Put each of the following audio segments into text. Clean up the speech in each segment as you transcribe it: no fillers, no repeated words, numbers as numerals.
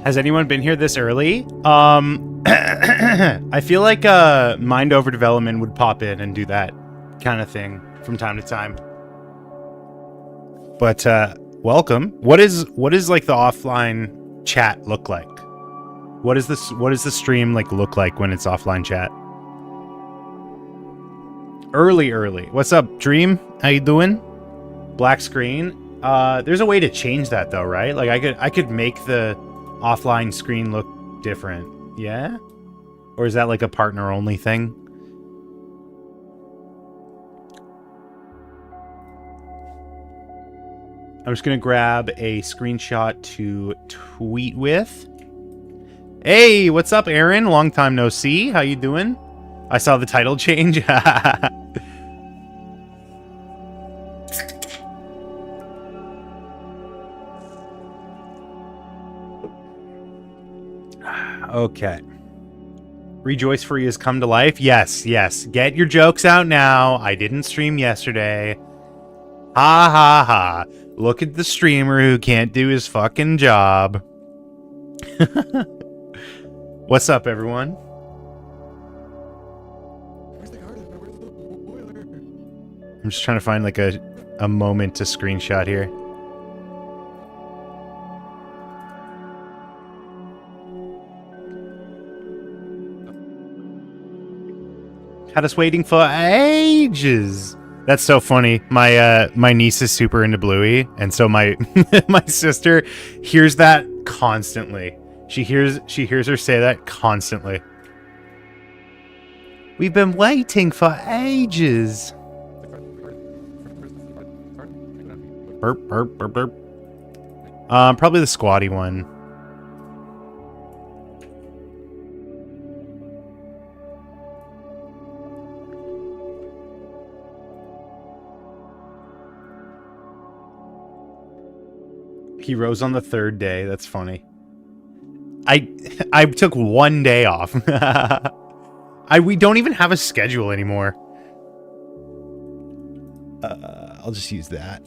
Has anyone been here this early? I feel like Mind Over Development would pop in and do that kind of thing from time to time. But welcome. What is like the offline chat look like? What does the stream like look like when it's offline chat? Early. What's up, Dream? How you doing? Black screen. There's a way to change that though, right? Like I could make the offline screen look different. Yeah? Or is that like a partner only thing? I'm just gonna grab a screenshot to tweet with. Hey, what's up, Aaron? Long time no see. How you doing? I saw the title change. Okay. Rejoice Free has come to life. Yes. Get your jokes out now. I didn't stream yesterday. Ha ha ha. Look at the streamer who can't do his fucking job. What's up, everyone? I'm just trying to find like a moment to screenshot here. Had us waiting for ages. That's so funny. My niece is super into Bluey, and so my my sister hears that constantly. She hears her say that constantly. We've been waiting for ages. Burp. Probably the squatty one. He rose on the third day. That's funny. I took one day off. We don't even have a schedule anymore. I'll just use that.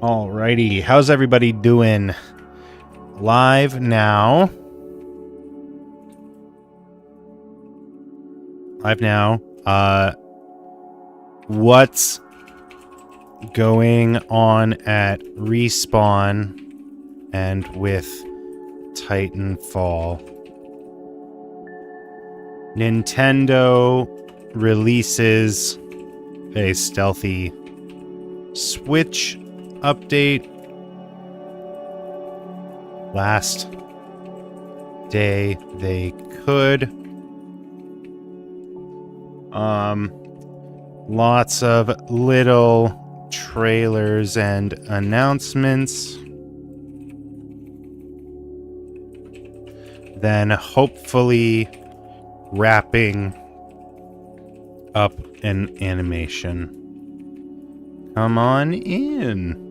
Alrighty, how's everybody doing? Live now. What's going on at Respawn and with Titanfall? Nintendo releases a stealthy Switch update. Last day they could. Lots of little trailers and announcements. Then hopefully wrapping up an animation. Come on in.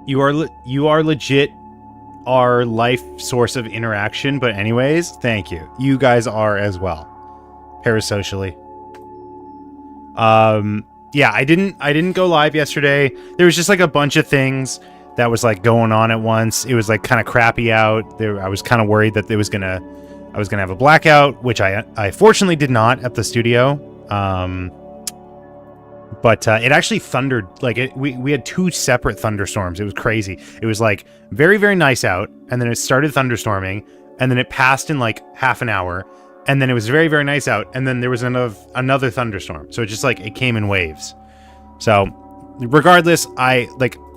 You are legit our life source of interaction, but anyways, thank you. You guys are as well. Parasocially. Yeah, I didn't go live yesterday. There was just like a bunch of things that was like going on at once. It was like kind of crappy out. I was kind of worried that I was gonna have a blackout, which I fortunately did not at the studio. But it actually thundered. Like we had two separate thunderstorms. It was crazy. It was like very, very nice out, and then it started thunderstorming, and then it passed in like half an hour, and then it was very, very nice out, and then there was another thunderstorm. So it just like it came in waves. So regardless,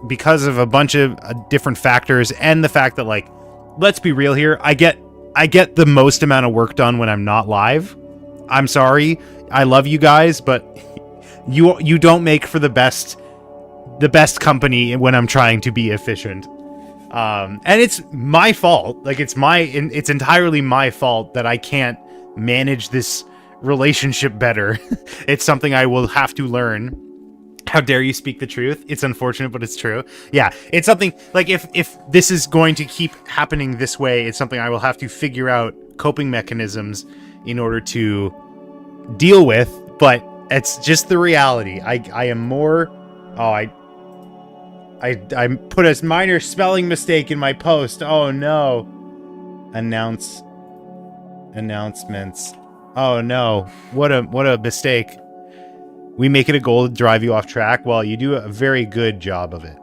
because of a bunch of different factors and the fact that, like, let's be real here, I get the most amount of work done when I'm not live. I'm sorry. I love you guys, but you don't make for the best company when I'm trying to be efficient. And it's my fault. Like, it's entirely my fault that I can't manage this relationship better. It's something I will have to learn. How dare you speak the truth? It's unfortunate, but it's true. Yeah, it's something, like, if this is going to keep happening this way, it's something I will have to figure out coping mechanisms in order to deal with, but it's just the reality. I am more... Oh, I put a minor spelling mistake in my post. Oh, no. Announcements. Oh, no. What a mistake. We make it a goal to drive you off track. Well, you do a very good job of it.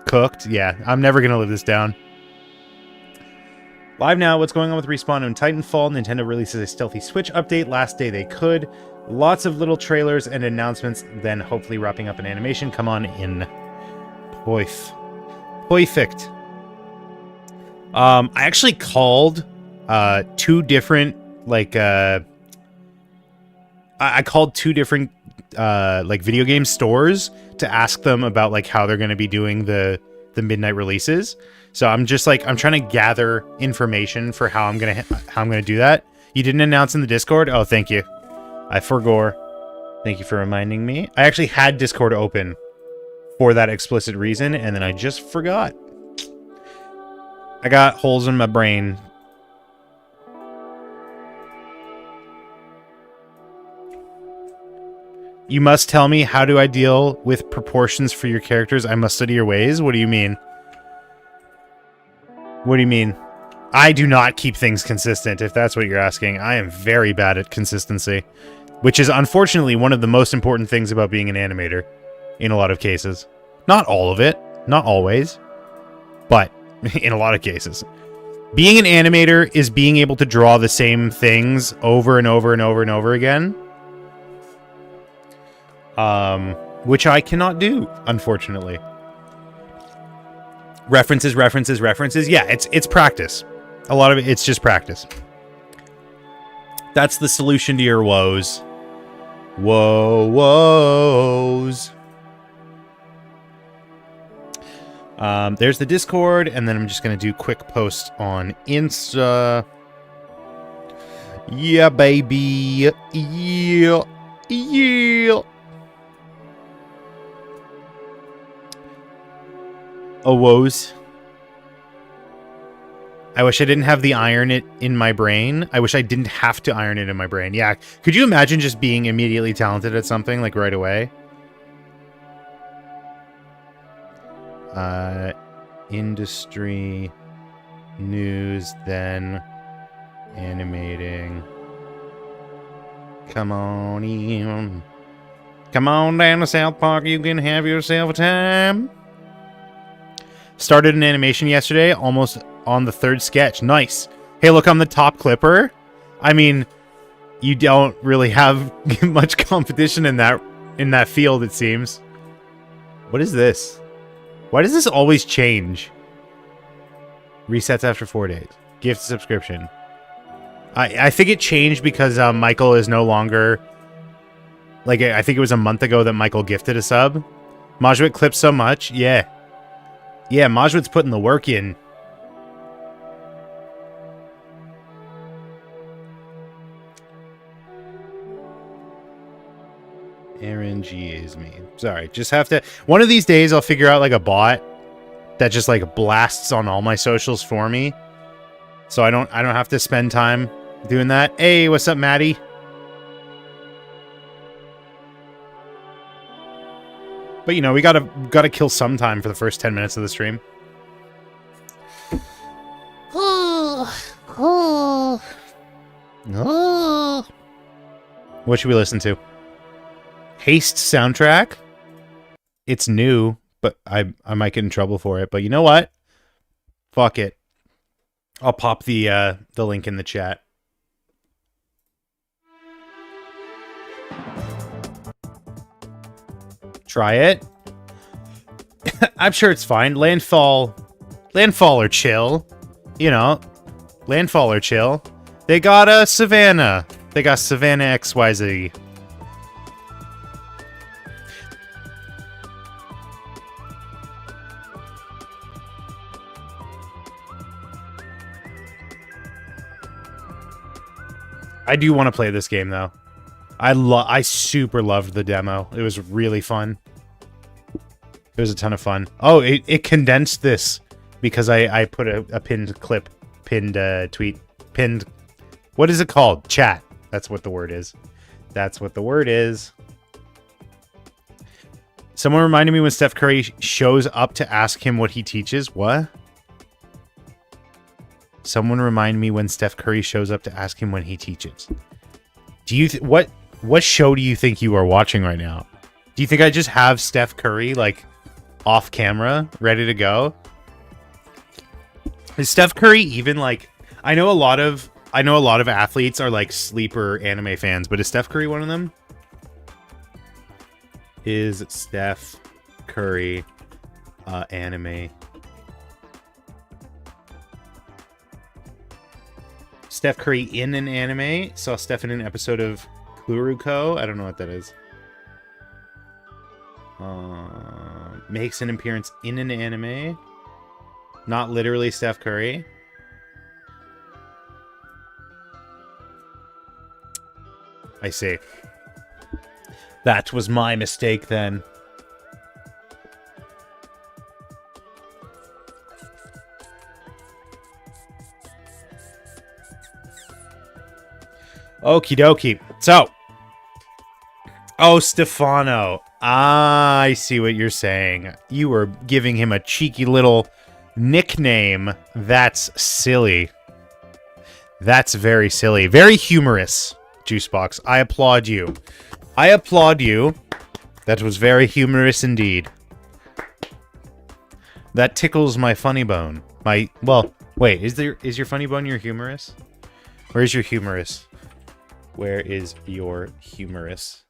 Cooked? Yeah, I'm never going to live this down. Live now, what's going on with Respawn and Titanfall? Nintendo releases a stealthy Switch update last day they could. Lots of little trailers and announcements, then hopefully wrapping up an animation. Come on in. Perfect. I actually called two different, like, I called two different like video game stores to ask them about like how they're going to be doing the midnight releases. So I'm just like, I'm trying to gather information for how I'm going to do that. You didn't announce in the Discord? Oh, thank you. I forgot. Thank you for reminding me. I actually had Discord open for that explicit reason, and then I just forgot. I got holes in my brain. You must tell me, how do I deal with proportions for your characters? I must study your ways? What do you mean? What do you mean? I do not keep things consistent, if that's what you're asking. I am very bad at consistency, which is unfortunately one of the most important things about being an animator in a lot of cases. Not all of it, not always, but in a lot of cases. Being an animator is being able to draw the same things over and over and over and over again. Which I cannot do, unfortunately. References. Yeah, it's practice. A lot of it's just practice. That's the solution to your woes. Woes. There's the Discord, and then I'm just going to do quick post on Insta. Yeah, baby. Yeah. Oh, woes. I wish I didn't have the iron it in my brain. I wish I didn't have to iron it in my brain. Yeah, could you imagine just being immediately talented at something, like, right away? Industry news, then animating. Come on in. Come on down to South Park, you can have yourself a time. Started an animation yesterday, almost on the third sketch. Nice. Hey, look, I'm the top clipper. I mean, you don't really have much competition in that field, it seems. What is this? Why does this always change? Resets after 4 days. Gift subscription. I think it changed because Michael is no longer... Like, I think it was a month ago that Michael gifted a sub. Majwit clips so much. Yeah. Yeah, Majwit's putting the work in. RNG is me. Sorry, just have to... One of these days I'll figure out like a bot that just like blasts on all my socials for me. So I don't have to spend time doing that. Hey, what's up, Maddie? But you know, we gotta kill some time for the first 10 minutes of the stream. What should we listen to? Haste soundtrack? It's new, but I might get in trouble for it. But you know what? Fuck it. I'll pop the link in the chat. Try it. I'm sure it's fine. Landfall are chill. You know, Landfall are chill. They got Savannah. They got Savannah XYZ. I do want to play this game though. I super loved the demo. It was really fun. It was a ton of fun. Oh, it condensed this because I put a pinned clip, tweet, what is it called? Chat. That's what the word is. That's what the word is. Someone reminded me when Steph Curry shows up to ask him what he teaches. What? Someone remind me when Steph Curry shows up to ask him when he teaches. Do you what show do you think you are watching right now? Do you think I just have Steph Curry like off camera, ready to go? Is Steph Curry even like? I know a lot of athletes are like sleeper anime fans, but is Steph Curry one of them? Is Steph Curry anime? Steph Curry in an anime? Saw Steph in an episode of Kuruko? I don't know what that is. Makes an appearance in an anime. Not literally Steph Curry. I see. That was my mistake then. Okie dokie. So. Oh, Stefano. I see what you're saying. You were giving him a cheeky little nickname. That's silly. That's very silly. Very humorous, Juicebox. I applaud you. I applaud you. That was very humorous indeed. That tickles my funny bone. Well, wait, is your funny bone your humorous? Where is your humorous? Where is your humorous?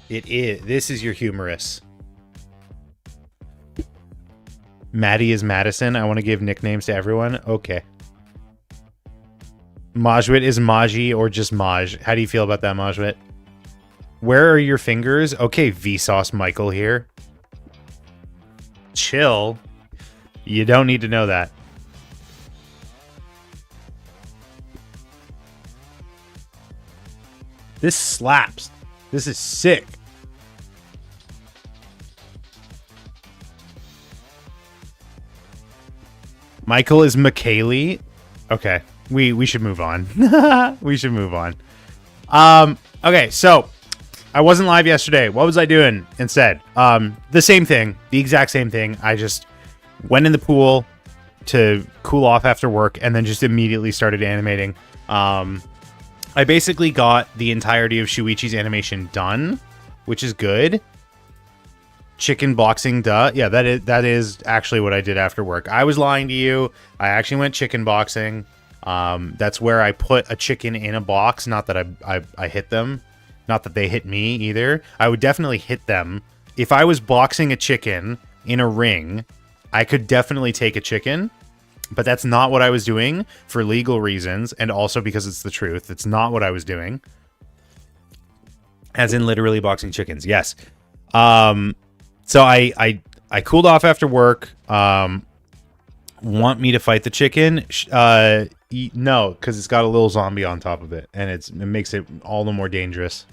It is. This is your humorous. Maddie is Madison. I want to give nicknames to everyone. Okay. Majwit is Maji or just Maj. How do you feel about that, Majwit? Where are your fingers? Okay, Vsauce Michael here. Chill. You don't need to know that. This slaps. This is sick. Michael is McKaylee. Okay. We should move on. We should move on. Okay, so I wasn't live yesterday. What was I doing instead? The same thing. The exact same thing. I just went in the pool to cool off after work and then just immediately started animating. I basically got the entirety of Shuichi's animation done, which is good. Chicken boxing, duh. Yeah, that is actually what I did after work. I was lying to you. I actually went chicken boxing. That's where I put a chicken in a box. Not that I hit them. Not that they hit me either. I would definitely hit them. If I was boxing a chicken in a ring, I could definitely take a chicken. But that's not what I was doing for legal reasons. And also because it's the truth. It's not what I was doing. As in literally boxing chickens. Yes. So I cooled off after work. Want me to fight the chicken? No, because it's got a little zombie on top of it, and it makes it all the more dangerous.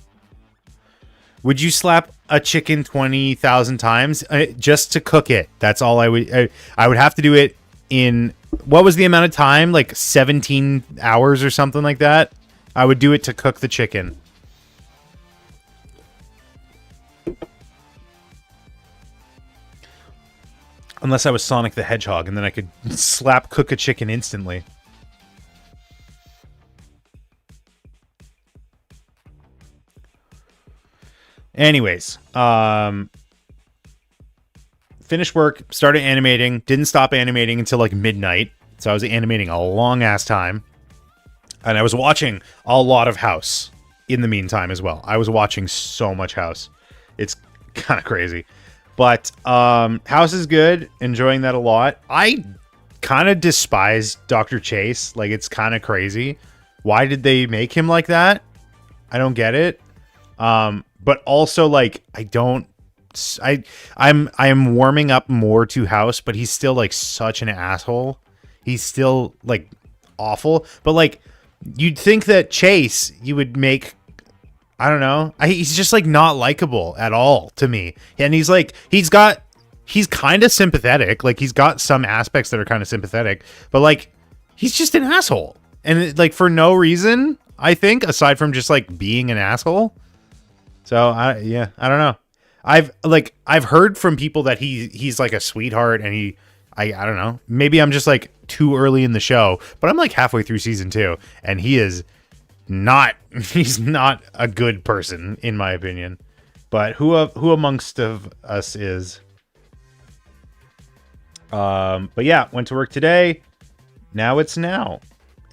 Would you slap a chicken 20,000 times just to cook it? That's all I would. I would have to do it in, what was the amount of time? Like 17 hours or something like that. I would do it to cook the chicken. Unless I was Sonic the Hedgehog, and then I could cook a chicken instantly. Anyways, finished work, started animating, didn't stop animating until like midnight. So I was animating a long ass time. And I was watching a lot of House in the meantime as well. I was watching so much House. It's kind of crazy. But House is good. Enjoying that a lot. I kind of despise Dr. Chase. Like, it's kind of crazy. Why did they make him like that? I don't get it. But also, like, I'm warming up more to House, but he's still like such an asshole. He's still like awful. But like, you'd think that Chase, you would make, I don't know. He's just like not likable at all to me. And he's like, he's kind of sympathetic. Like he's got some aspects that are kind of sympathetic, but like, he's just an asshole. And like for no reason, I think, aside from just like being an asshole. So I don't know. I've heard from people that he's like a sweetheart, and I don't know. Maybe I'm just like too early in the show, but I'm like halfway through season 2, and he's not a good person in my opinion. But who amongst of us is? But yeah, went to work today. Now it's now,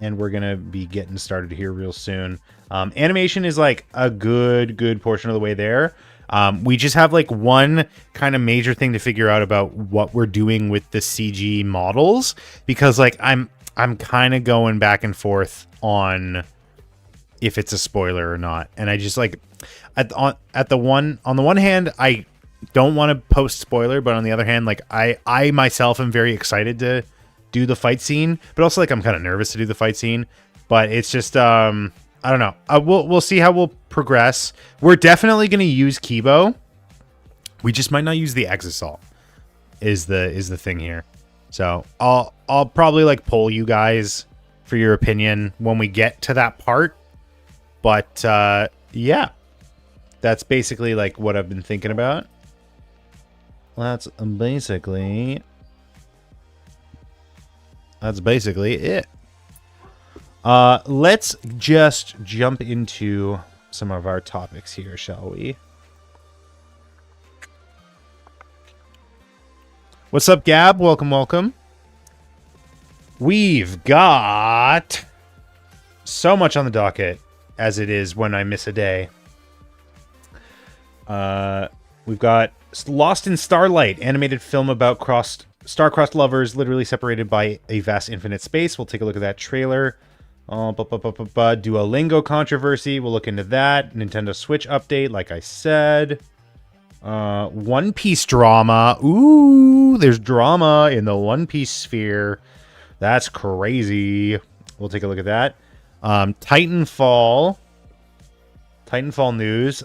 and we're gonna be getting started here real soon. Animation is like a good portion of the way there. We just have like one kind of major thing to figure out about what we're doing with the CG models, because like I'm kind of going back and forth on if it's a spoiler or not. And I just like on the one hand, I don't want to post spoiler, but on the other hand, like I myself am very excited to do the fight scene, but also like I'm kind of nervous to do the fight scene. But it's just I don't know. We'll see how we'll progress. We're definitely going to use Kibo. We just might not use the Exisal. Is the thing here. So I'll probably like poll you guys for your opinion when we get to that part. But yeah, that's basically like what I've been thinking about. That's basically it. Let's just jump into some of our topics here, shall we? What's up, Gab? Welcome. We've got so much on the docket, as it is when I miss a day. We've got Lost in Starlight, animated film about star-crossed lovers literally separated by a vast infinite space. We'll take a look at that trailer. Duolingo controversy. We'll look into that. Nintendo Switch update, like I said. One Piece drama. Ooh, there's drama in the One Piece sphere. That's crazy. We'll take a look at that. Titanfall news.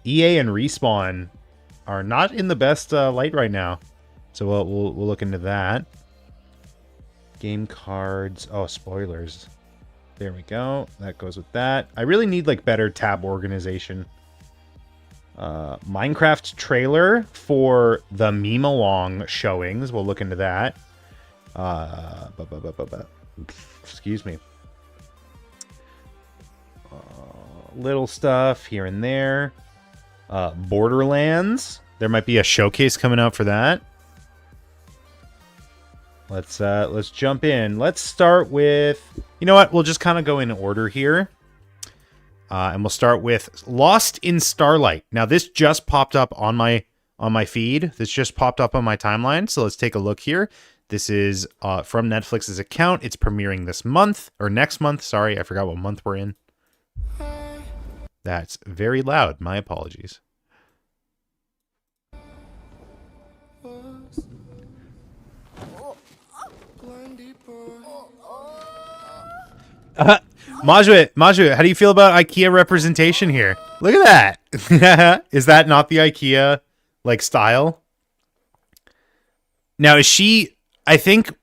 EA and Respawn are not in the best light right now, so we'll look into that. Game cards. Oh, spoilers. There we go. That goes with that. I really need like better tab organization. Minecraft trailer for the Meme-along showings. We'll look into that. Excuse me. Little stuff here and there. Borderlands. There might be a showcase coming out for that. Let's jump in. Let's start with, you know what? We'll just kind of go in order here. And we'll start with Lost in Starlight. Now, this just popped up on my feed. This just popped up on my timeline. So let's take a look here. This is from Netflix's account. It's premiering this month, or next month. Sorry, I forgot what month we're in. That's very loud. My apologies. Maju, how do you feel about IKEA representation here? Look at that. Is that not the IKEA like style? Now, is she, I think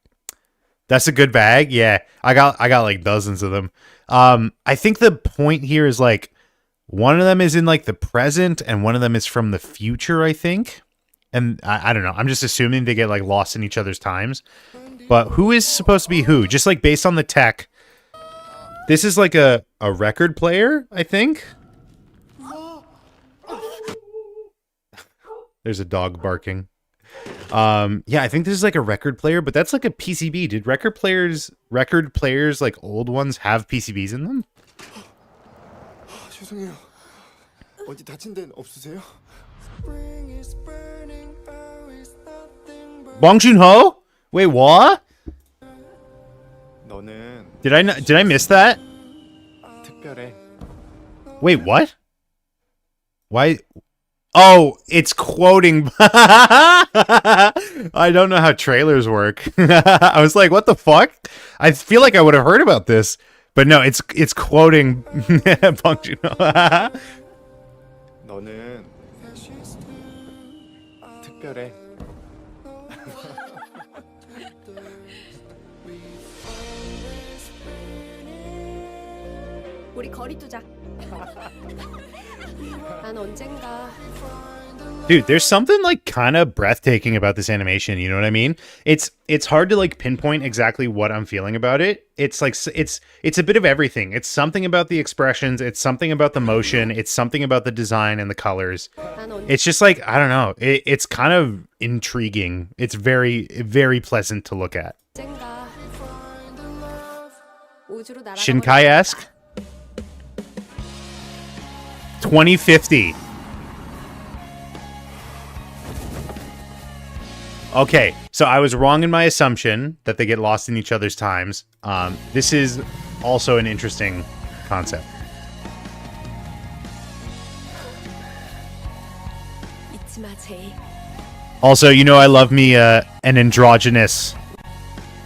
that's a good bag. Yeah, I got like dozens of them. I think the point here is like one of them is in like the present and one of them is from the future, I think. And I don't know. I'm just assuming they get like lost in each other's times. But who is supposed to be who? Just like based on the tech. This is like a record player, I think. There's a dog barking. Yeah, I think this is like a record player, but that's like a PCB. Did record players, like old ones, have PCBs in them? 죄송해요. 어디 다친 데는 없으세요? Bong Joon-ho? Wait, what? 너는 Did I miss that? 특별해. Wait, what? Why? Oh, it's quoting. I don't know how trailers work. I was like, what the fuck? I feel like I would have heard about this. But no, it's quoting Bong Joon-ho. 너는 특별해. 우리 거리 두자. 난 언젠가 Dude, there's something like kind of breathtaking about this animation, you know what I mean? It's hard to like pinpoint exactly what I'm feeling about it. It's like it's a bit of everything. It's something about the expressions, it's something about the motion, it's something about the design and the colors. 난 언 It's just like, I don't know. It's kind of intriguing. It's very very pleasant to look at. 언젠가 우주로 날아가. Shinkai-esque 2050. Okay, so I was wrong in my assumption that they get lost in each other's times. This is also an interesting concept. 잊지 마, 제이. Also, you know I love me an androgynous,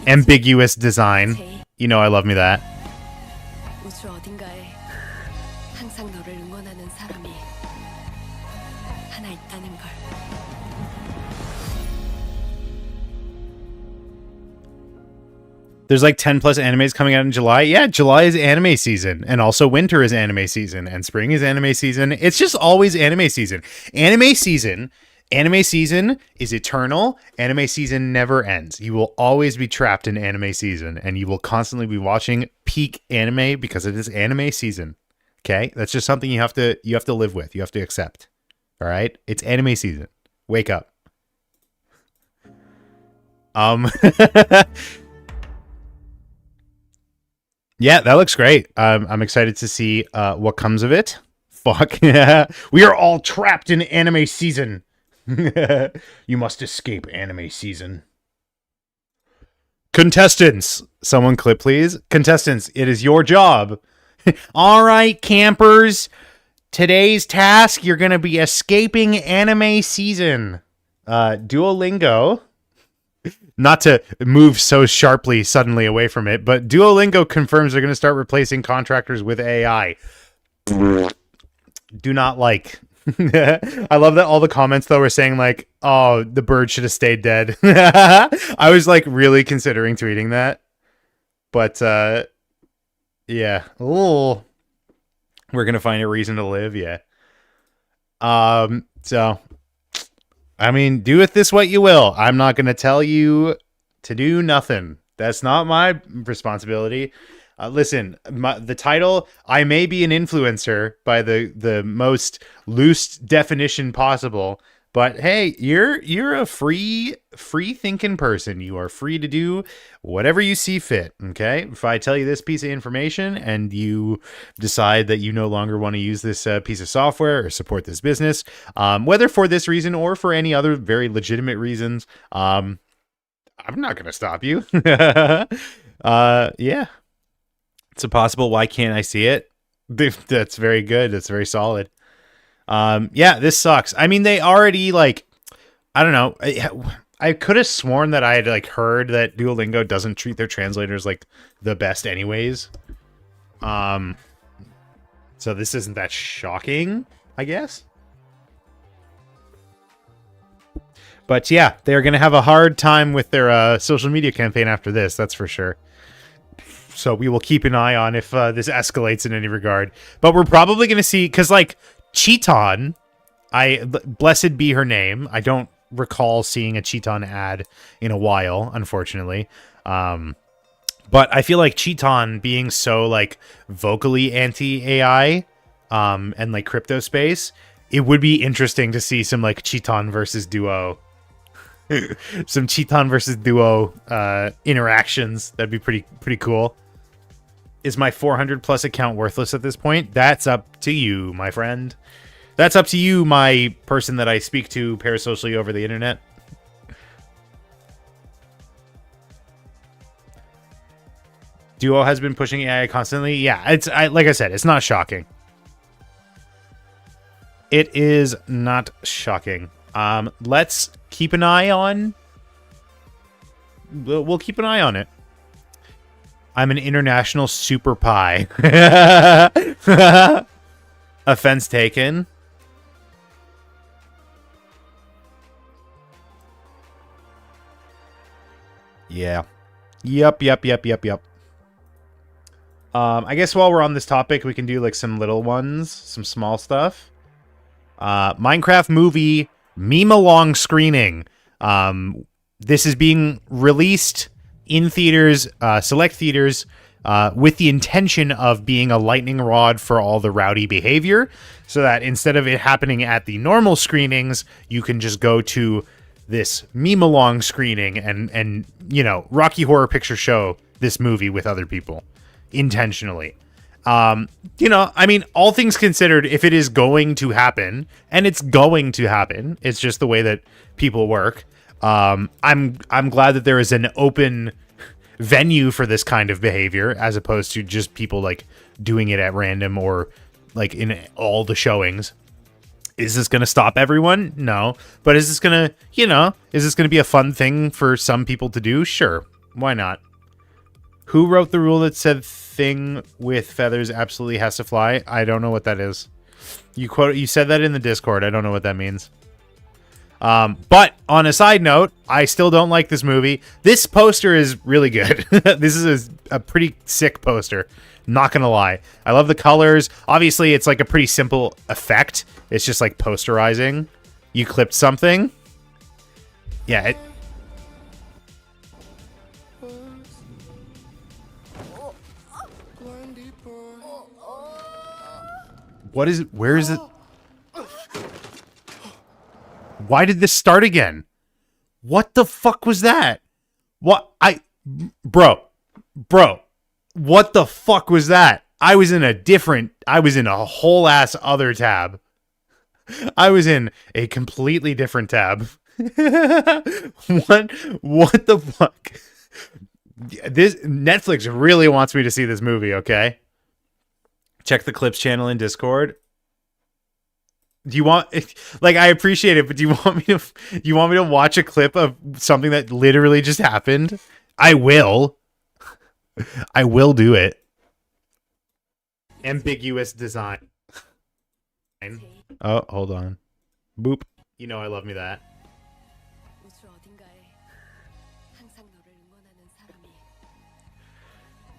ambiguous design. You know I love me that. 우주 어딘가에 항상 너를 응원하는 사람이 하나 있다는 걸. There's like 10 plus animes coming out in July. Yeah, July is anime season, and also winter is anime season, and spring is anime season. It's just always anime season. Anime season is eternal. Anime season never ends. You will always be trapped in anime season, and you will constantly be watching peak anime because it is anime season. Okay? That's just something you have to live with. You have to accept. All right? It's anime season. Wake up. Yeah, that looks great. I'm excited to see what comes of it. Fuck. We are all trapped in anime season. You must escape anime season. Contestants. Someone clip, please. Contestants, it is your job. All right, campers. Today's task, you're going to be escaping anime season. Duolingo. Not to move so sharply suddenly away from it, but Duolingo confirms they're going to start replacing contractors with AI. Do not like. I love that all the comments, though, were saying, like, oh, the bird should have stayed dead. I was, like, really considering tweeting that. But, yeah. Ooh. We're going to find a reason to live, yeah. So... I mean, do with this what you will. I'm not going to tell you to do nothing. That's not my responsibility. Listen, the title, I may be an influencer by the most loose definition possible, but hey, you're a free thinking person. You are free to do whatever you see fit, okay? If I tell you this piece of information and you decide that you no longer want to use this piece of software or support this business, whether for this reason or for any other very legitimate reasons, I'm not going to stop you. Yeah. It's impossible. Why can't I see it? That's very good. That's very solid. Yeah, this sucks. I mean, they already, like, I don't know. I could have sworn that I had, like, heard that Duolingo doesn't treat their translators like the best anyways. So this isn't that shocking, I guess. But yeah, they're going to have a hard time with their social media campaign after this, that's for sure. So we will keep an eye on if this escalates in any regard. But we're probably going to see, because, like, Cheeton, blessed be her name. I don't recall seeing a Cheeton ad in a while, unfortunately. But I feel like Cheeton being so, like, vocally anti-AI and, like, crypto space, it would be interesting to see some, like, Cheeton versus Duo. Some Cheeton versus Duo interactions. That'd be pretty cool. Is my 400 plus account worthless at this point? That's up to you, my friend. That's up to you, my person that I speak to parasocially over the internet. Duo has been pushing AI constantly. Yeah, like I said, it's not shocking. It is not shocking. Let's keep an eye on... We'll keep an eye on it. I'm an international super pie. Offense taken. Yeah. Yep. I guess while we're on this topic, we can do like some little ones, some small stuff. Minecraft movie meme-along screening. This is being released in theaters, select theaters, with the intention of being a lightning rod for all the rowdy behavior, so that instead of it happening at the normal screenings, you can just go to this meme-along screening and you know, Rocky Horror Picture Show this movie with other people intentionally. You know, I mean, all things considered, if it is going to happen, and it's going to happen, it's just the way that people work. I'm glad that there is an open venue for this kind of behavior, as opposed to just people like doing it at random or like in all the showings. Is this going to stop everyone? No. But is this going to, you know, is this going to be a fun thing for some people to do? Sure. Why not? Who wrote the rule that said thing with feathers absolutely has to fly? I don't know what that is. You said that in the Discord. I don't know what that means. But on a side note, I still don't like this movie. This poster is really good. This is a pretty sick poster. Not gonna lie. I love the colors. Obviously, it's like a pretty simple effect. It's just like posterizing. You clipped something. Yeah. What is it? Where is it? Why did this start again? What the fuck was that? Bro, what the fuck was that? I was in a whole ass other tab. I was in a completely different tab. What the fuck? This Netflix really wants me to see this movie, okay? Check the Clips channel in Discord. Do you want, like, I appreciate it, but do you want me to watch a clip of something that literally just happened? I will do it. Ambiguous design. Oh, hold on. Boop. You know I love me that.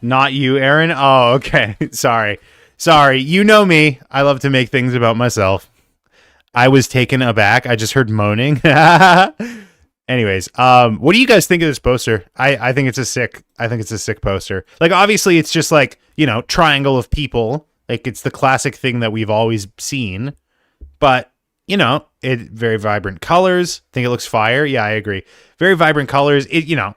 Not you, Aaron? Oh, okay. Sorry. You know me. I love to make things about myself. I was taken aback. I just heard moaning. Anyways, what do you guys think of this poster? I think it's a sick poster. Like, obviously it's just like, you know, triangle of people. Like, it's the classic thing that we've always seen. But, you know, it very vibrant colors. Think it looks fire? Yeah, I agree. Very vibrant colors. It, you know,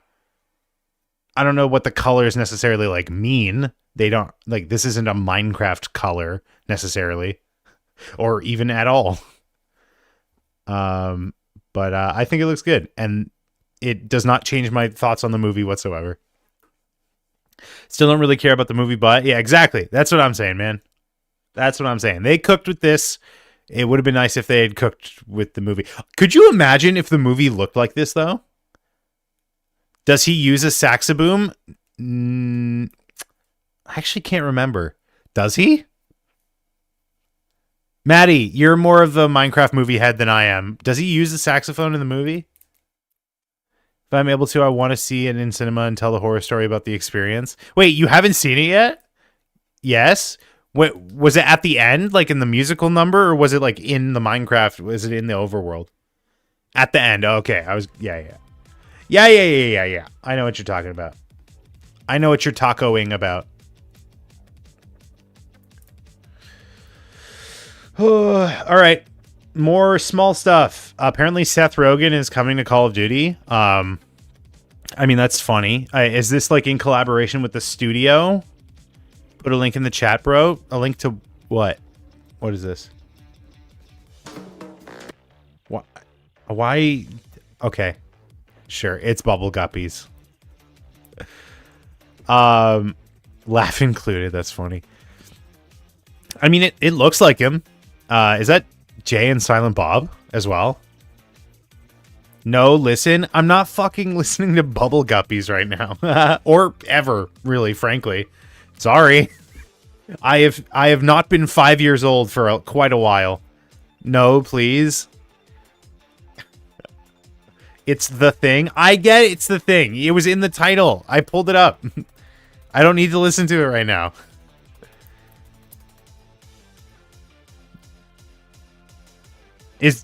I don't know what the colors necessarily like mean. They don't, like, this isn't a Minecraft color necessarily, or even at all. But I think it looks good, and it does not change my thoughts on the movie whatsoever. Still don't really care about the movie, but yeah, exactly. That's what I'm saying, man. That's what I'm saying. They cooked with this. It would have been nice if they had cooked with the movie. Could you imagine if the movie looked like this, though? Does he use a saxoboom? I actually can't remember. Does he? Maddie, you're more of the Minecraft movie head than I am. Does he use the saxophone in the movie? If I'm able to, I want to see it in cinema and tell the horror story about the experience. Wait, you haven't seen it yet? Yes. What, was it at the end, like in the musical number, or was it like in the Minecraft? Was it in the overworld? At the end. Okay. Yeah. I know what you're talking about. I know what you're tacoing about. All right. More small stuff. Apparently Seth Rogen is coming to Call of Duty. I mean, that's funny. Is this like in collaboration with the studio? Put a link in the chat, bro. A link to what? What is this? What? Why? Okay. Sure. It's Bubble Guppies. Laugh included. That's funny. I mean, it looks like him. Is that Jay and Silent Bob as well. No, listen, I'm not fucking listening to Bubble Guppies right now. Or ever, really, frankly. Sorry. I have not been 5 years old for quite a while. No, please. It's The Thing. I get it, it's The Thing. It was in the title. I pulled it up. I don't need to listen to it right now.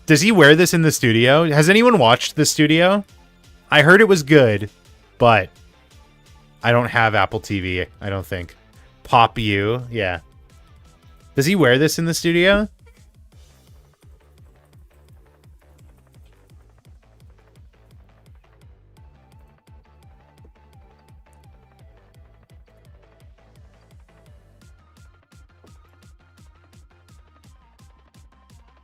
Does he wear this in the studio? Has anyone watched the studio? I heard it was good, but I don't have Apple TV, I don't think. Pop You, yeah. Does he wear this in the studio?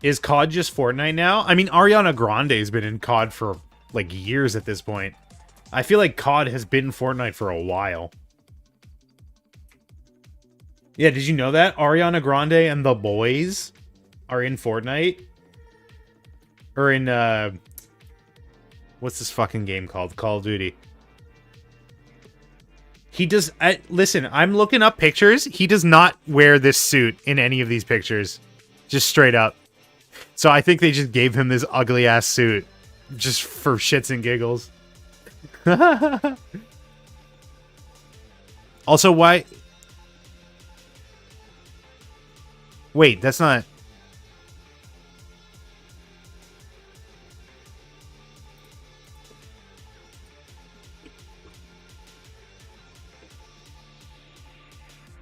Is COD just Fortnite now? I mean, Ariana Grande has been in COD for, like, years at this point. I feel like COD has been Fortnite for a while. Yeah, did you know that? Ariana Grande and The Boys are in Fortnite? Or in, what's this fucking game called? Call of Duty. He does... listen, I'm looking up pictures. He does not wear this suit in any of these pictures. Just straight up. So I think they just gave him this ugly-ass suit. Just for shits and giggles. Also, why... Wait, that's not...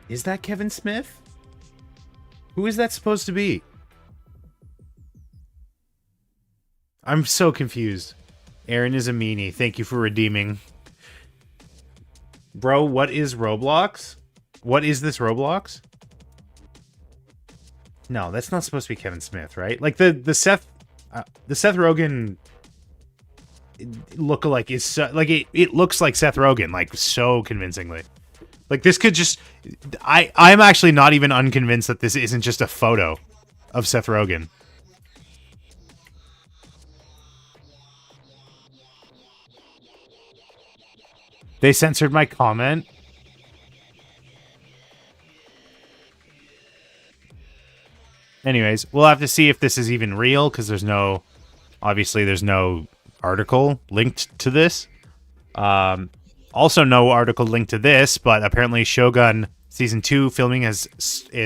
Is that Kevin Smith? Who is that supposed to be? I'm so confused. Aaron is a meanie. Thank you for redeeming. Bro, what is Roblox? What is this Roblox? No, that's not supposed to be Kevin Smith, right? Like the Seth Rogen lookalike is so, like it looks like Seth Rogen, like so convincingly. Like this could just I'm actually not even unconvinced that this isn't just a photo of Seth Rogen. They censored my comment. Anyways, we'll have to see if this is even real, because there's no... Obviously, there's no article linked to this. Also, no article linked to this, but apparently Shogun Season 2 filming is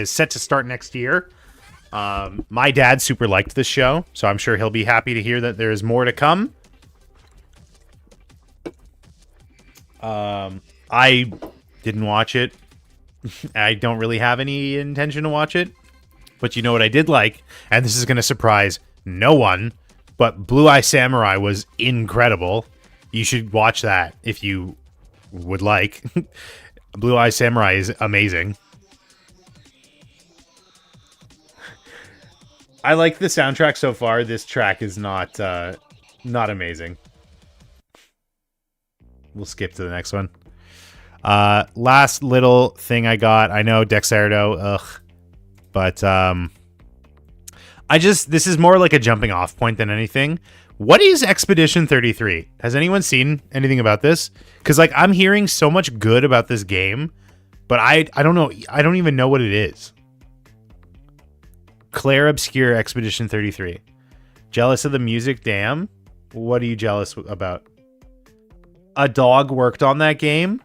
set to start next year. My dad super liked this show, so I'm sure he'll be happy to hear that there is more to come. I didn't watch it. I don't really have any intention to watch it. But you know what I did like? And this is going to surprise no one. But Blue Eye Samurai was incredible. You should watch that if you would like. Blue Eye Samurai is amazing. I like the soundtrack so far. This track is not amazing. We'll skip to the next one. Last little thing I got. I know Dexerto, ugh. But this is more like a jumping off point than anything. What is Expedition 33? Has anyone seen anything about this? Because like I'm hearing so much good about this game, but I don't know. I don't even know what it is. Claire Obscure Expedition 33. Jealous of the music? Damn. What are you jealous about? A dog worked on that game?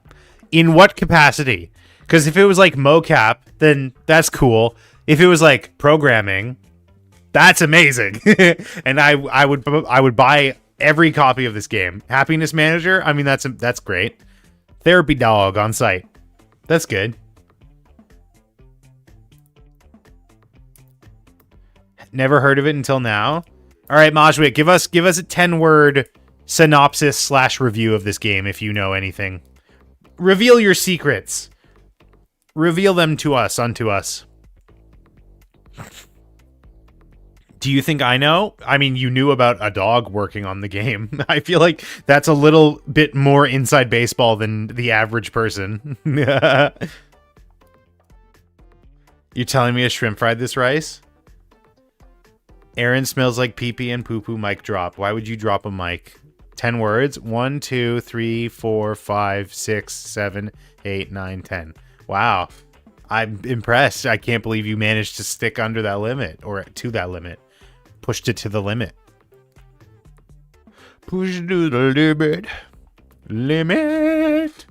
In what capacity? Because if it was like mocap, then that's cool. If it was like programming, that's amazing. And I would buy every copy of this game. Happiness Manager, I mean that's great. Therapy dog on site. That's good. Never heard of it until now. All right, Majwik, give us a 10-word synopsis / review of this game if you know anything. Reveal your secrets. Reveal them to us, unto us. Do you think I know? I mean, you knew about a dog working on the game. I feel like that's a little bit more inside baseball than the average person. You're telling me a shrimp fried this rice? Aaron smells like pee pee and poo poo. Mic drop. Why would you drop a mic? 10 words. 1, 2, 3, 4, 5, 6, 7, 8, 9, 10. Wow. I'm impressed. I can't believe you managed to stick under that limit or to that limit. Pushed it to the limit. Push it to the limit. Limit.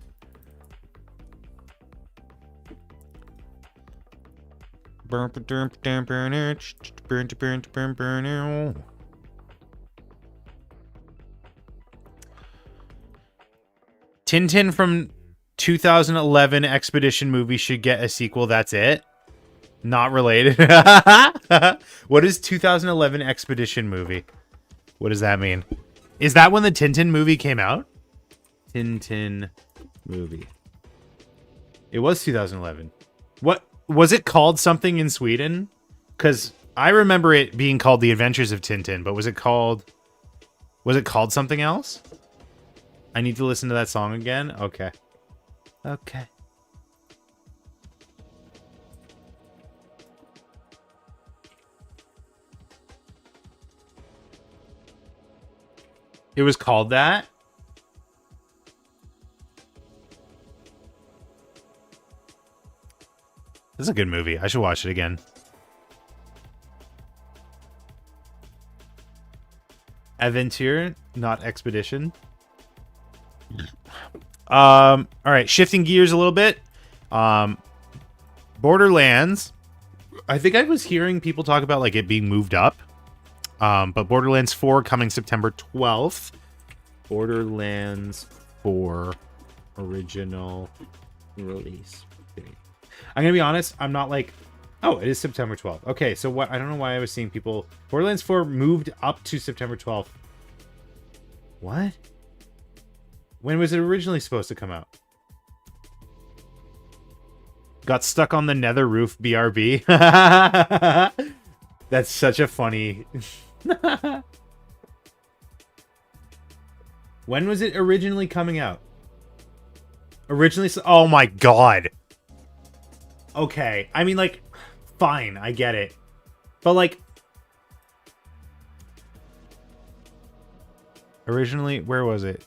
Tintin from 2011 Expedition movie should get a sequel. That's it. Not related. What is 2011 Expedition movie? What does that mean? Is that when the Tintin movie came out? Tintin movie. It was 2011. What was it called? Something in Sweden? Because I remember it being called The Adventures of Tintin, but was it called something else? I need to listen to that song again. Okay. Okay. It was called that? This is a good movie. I should watch it again. Aventure, not Expedition. All right, shifting gears a little bit. Borderlands. I think I was hearing people talk about like it being moved up. But Borderlands 4 coming September 12th. Borderlands 4 original release date. I'm gonna be honest, I'm not like, oh, it is September 12th. Okay, so what? I don't know why I was seeing people. Borderlands 4 moved up to September 12th. What? When was it originally supposed to come out? Got stuck on the nether roof, BRB. That's such a funny... When was it originally coming out? Oh my god. Okay. I mean, like, fine, I get it. But, like... Originally, where was it?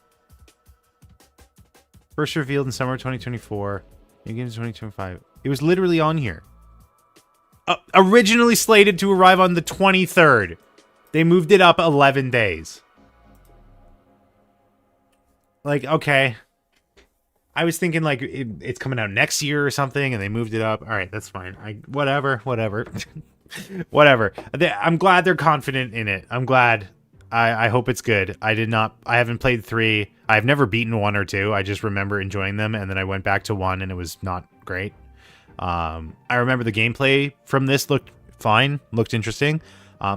First revealed in summer 2024. Beginning 2025. It was literally on here. Originally slated to arrive on the 23rd. They moved it up 11 days. Like, okay. I was thinking, like, it's coming out next year or something, and they moved it up. All right, that's fine. Whatever. Whatever. I'm glad they're confident in it. I'm glad. I hope it's good. I haven't played 3. I've never beaten 1 or 2. I just remember enjoying them, and then I went back to 1, and it was not great. I remember the gameplay from this looked fine, looked interesting.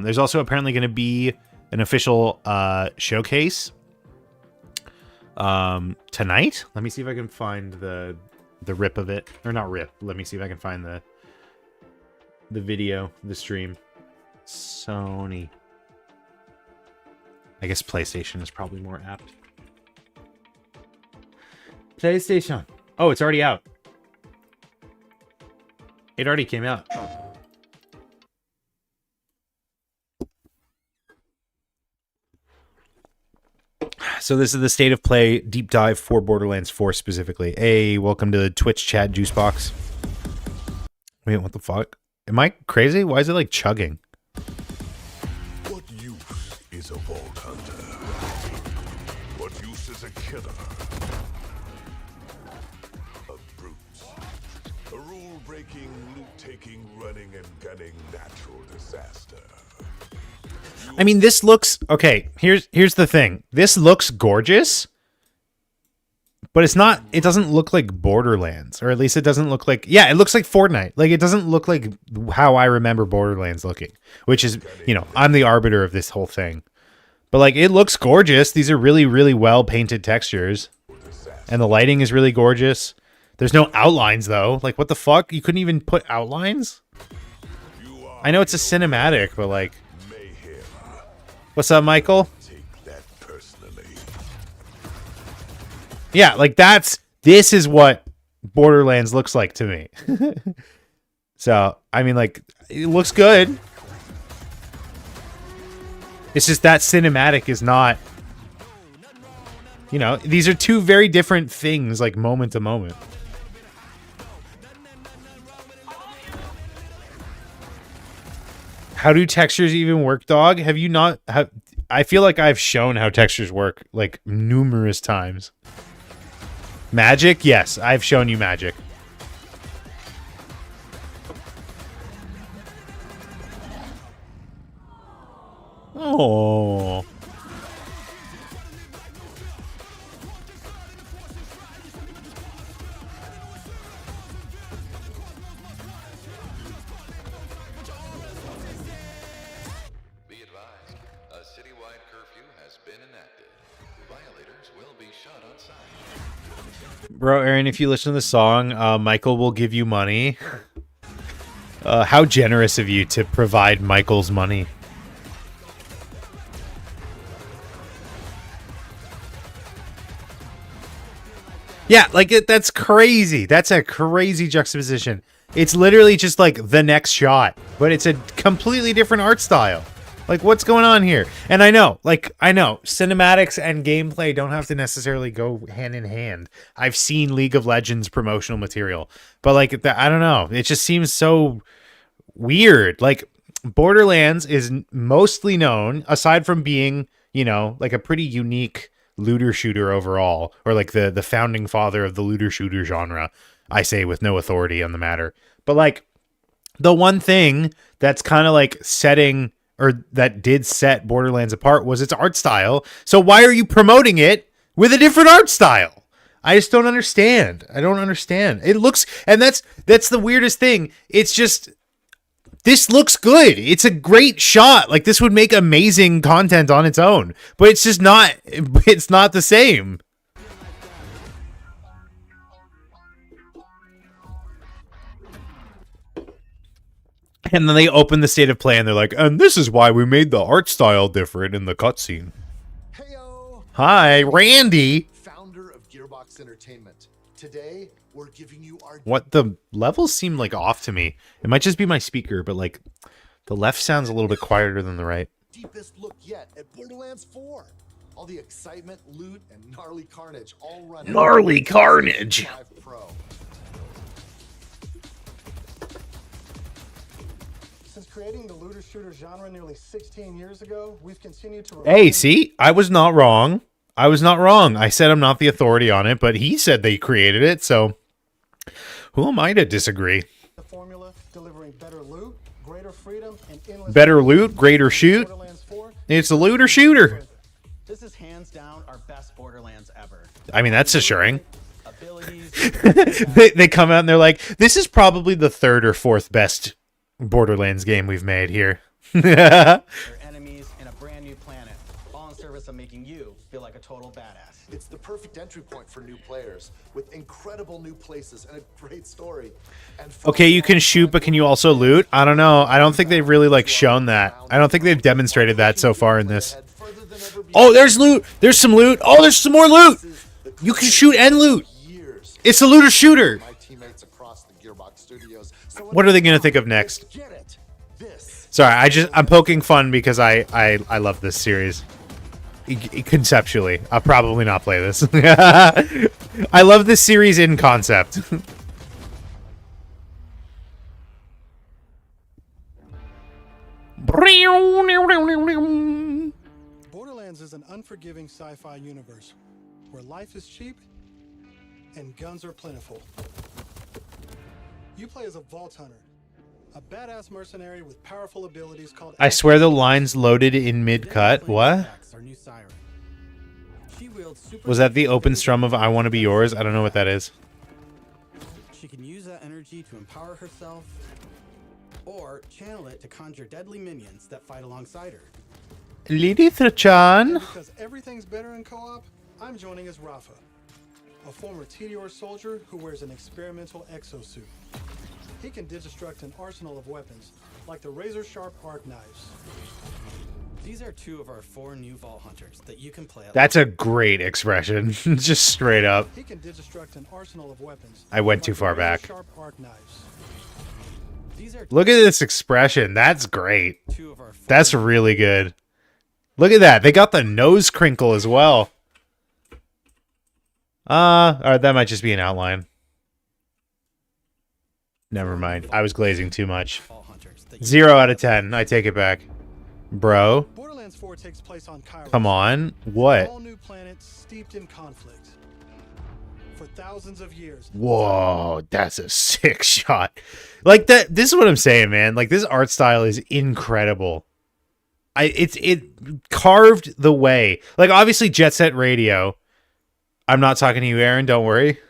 There's also apparently going to be an official showcase tonight. Let me see if I can find the rip of it. Or not rip. Let me see if I can find the video, the stream. Sony. I guess PlayStation is probably more apt. PlayStation. Oh, it's already out. It already came out. So this is the state of play deep dive for Borderlands 4 specifically. Hey, welcome to the Twitch chat Juicebox. Wait, what the fuck? Am I crazy? Why is it like chugging? What use is a vault hunter? What use is a killer? A brute. A rule-breaking, loot-taking, running and gunning natural disaster. I mean, this looks... Okay, here's the thing. This looks gorgeous, but it's not... It doesn't look like Borderlands, or at least it doesn't look like... Yeah, it looks like Fortnite. Like, it doesn't look like how I remember Borderlands looking, which is, you know, I'm the arbiter of this whole thing. But, like, it looks gorgeous. These are really, really well-painted textures, and the lighting is really gorgeous. There's no outlines, though. Like, what the fuck? You couldn't even put outlines? I know it's a cinematic, but, like... What's up, Michael? Take that personally. Yeah, like this is what Borderlands looks like to me. So, I mean, like, it looks good. It's just that cinematic is not, you know, these are two very different things, like moment to moment. How do textures even work, dog? Have you not? I feel like I've shown how textures work like numerous times. Magic? Yes, I've shown you magic. Oh. Be advised, a citywide curfew has been enacted. Violators will be shot outside. Bro, Aaron, if you listen to the song, Michael will give you money. How generous of you to provide Michael's money. Yeah, like that's crazy. That's a crazy juxtaposition. It's literally just like the next shot, but it's a completely different art style. Like, what's going on here? And I know, cinematics and gameplay don't have to necessarily go hand in hand. I've seen League of Legends promotional material, but like, I don't know. It just seems so weird. Like, Borderlands is mostly known, aside from being, you know, like a pretty unique looter shooter overall, or like the founding father of the looter shooter genre. I say with no authority on the matter, but like the one thing that's kind of like setting, or that did set Borderlands apart, was its art style. So why are you promoting it with a different art style? I just don't understand. I don't understand. It looks, and that's the weirdest thing. It's just, this looks good. It's a great shot. Like, this would make amazing content on its own, but it's just not, it's not the same. And then they open the state of play and they're like, and this is why we made the art style different in the cutscene. Heyo, Hi, Randy. founder of Gearbox Entertainment. Today, we're giving you our What, the levels seem like off to me. It might just be my speaker, but like the left sounds a little bit quieter than the right. deepest look yet at Borderlands 4. All the excitement, loot, and gnarly carnage all run. Gnarly carnage. 5 Pro. Since creating the looter shooter genre nearly 16 years ago, we've continued to Hey, see, I was not wrong. I was not wrong. I said I'm not the authority on it, but he said they created it, so who am I to disagree? the formula, delivering better loot, greater freedom, and endless Better loot, greater shoot. Borderlands 4. It's a looter shooter. This is hands down our best Borderlands ever. I mean, that's assuring. Abilities, They come out and they're like, this is probably the third or fourth best Borderlands game we've made here. their enemies, and a brand new planet, all in service of making you feel like a total badass. It's the perfect entry point for new players, with incredible new places and a great story. And Okay, you can shoot, but can you also loot? I don't know. I don't think they've really like shown that. I don't think they've demonstrated that so far in this. Oh, there's loot. There's some loot. Oh, there's some more loot. You can shoot and loot. years. It's a looter shooter. My teammates across the Gearbox Studios. So What are they gonna think of next? Get it. This. Sorry, I'm poking fun because I love this series. Conceptually, I'll probably not play this. I love this series in concept. Borderlands is an unforgiving sci-fi universe where life is cheap and guns are plentiful. You play as a Vault Hunter, a badass mercenary with powerful abilities called... I swear the line's loaded in mid-cut. What? Our new siren. She wields super Was that the open strum of I Want to Be Yours? I don't know what that is. She can use that energy to empower herself, or channel it to conjure deadly minions that fight alongside her. Lilith-chan. Because everything's better in co-op, I'm joining as Rafa, a former TDR soldier who wears an experimental exosuit. He can digistruct an arsenal of weapons, like the razor-sharp arc knives. These are 2 of our 4 new Vault Hunters that you can play. That's a great expression. Just straight up. He can digistruct an arsenal of weapons. I went like too the far back. razor-sharp arc knives. These are Look at this expression. That's great. 2 of our 4 That's really good. Look at that. They got the nose crinkle as well. Or that might just be an outline. Never mind. I was glazing too much. Vault Hunters that 0 out of 10. I take it back. Bro, Borderlands 4 takes place on Kairos. come on. What? All new planet steeped in conflict. For thousands of years. Whoa, that's a sick shot. Like that. This is what I'm saying, man. Like this art style is incredible. It carved the way. Like obviously Jet Set Radio. I'm not talking to you, Aaron. Don't worry.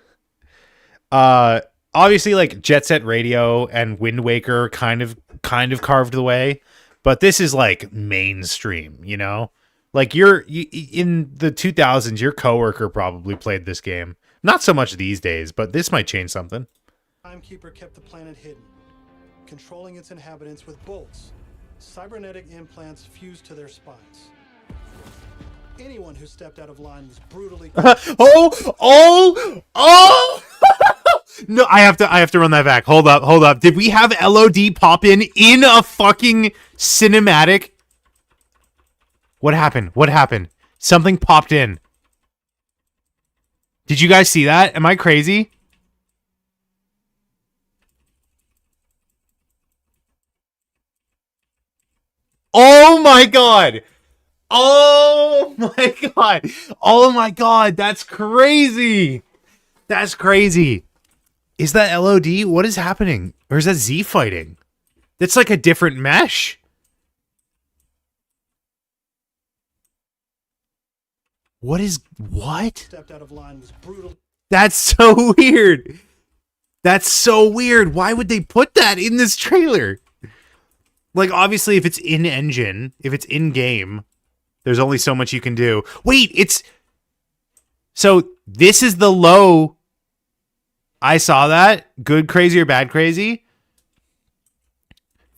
Obviously like Jet Set Radio and Wind Waker kind of carved the way, but this is like mainstream. You know, like you in the 2000s, your coworker probably played this game. Not so much these days, but this might change something. Timekeeper kept the planet hidden, controlling its inhabitants with bolts, cybernetic implants fused to their spines. Anyone who stepped out of line was brutally. Oh! No, I have to run that back. Hold up. Did we have LOD pop in a fucking cinematic? What happened? Something popped in. Did you guys see that? Am I crazy? Oh my god! Oh my god! Oh my god! That's crazy! That's crazy! Is that LOD? What is happening? Or is that Z fighting? That's like a different mesh. What? Stepped out of line was brutal. That's so weird. That's so weird. Why would they put that in this trailer? Like, obviously, if it's in-engine, if it's in-game, there's only so much you can do. Wait, it's... So, this is the low... I saw that. Good crazy or bad crazy?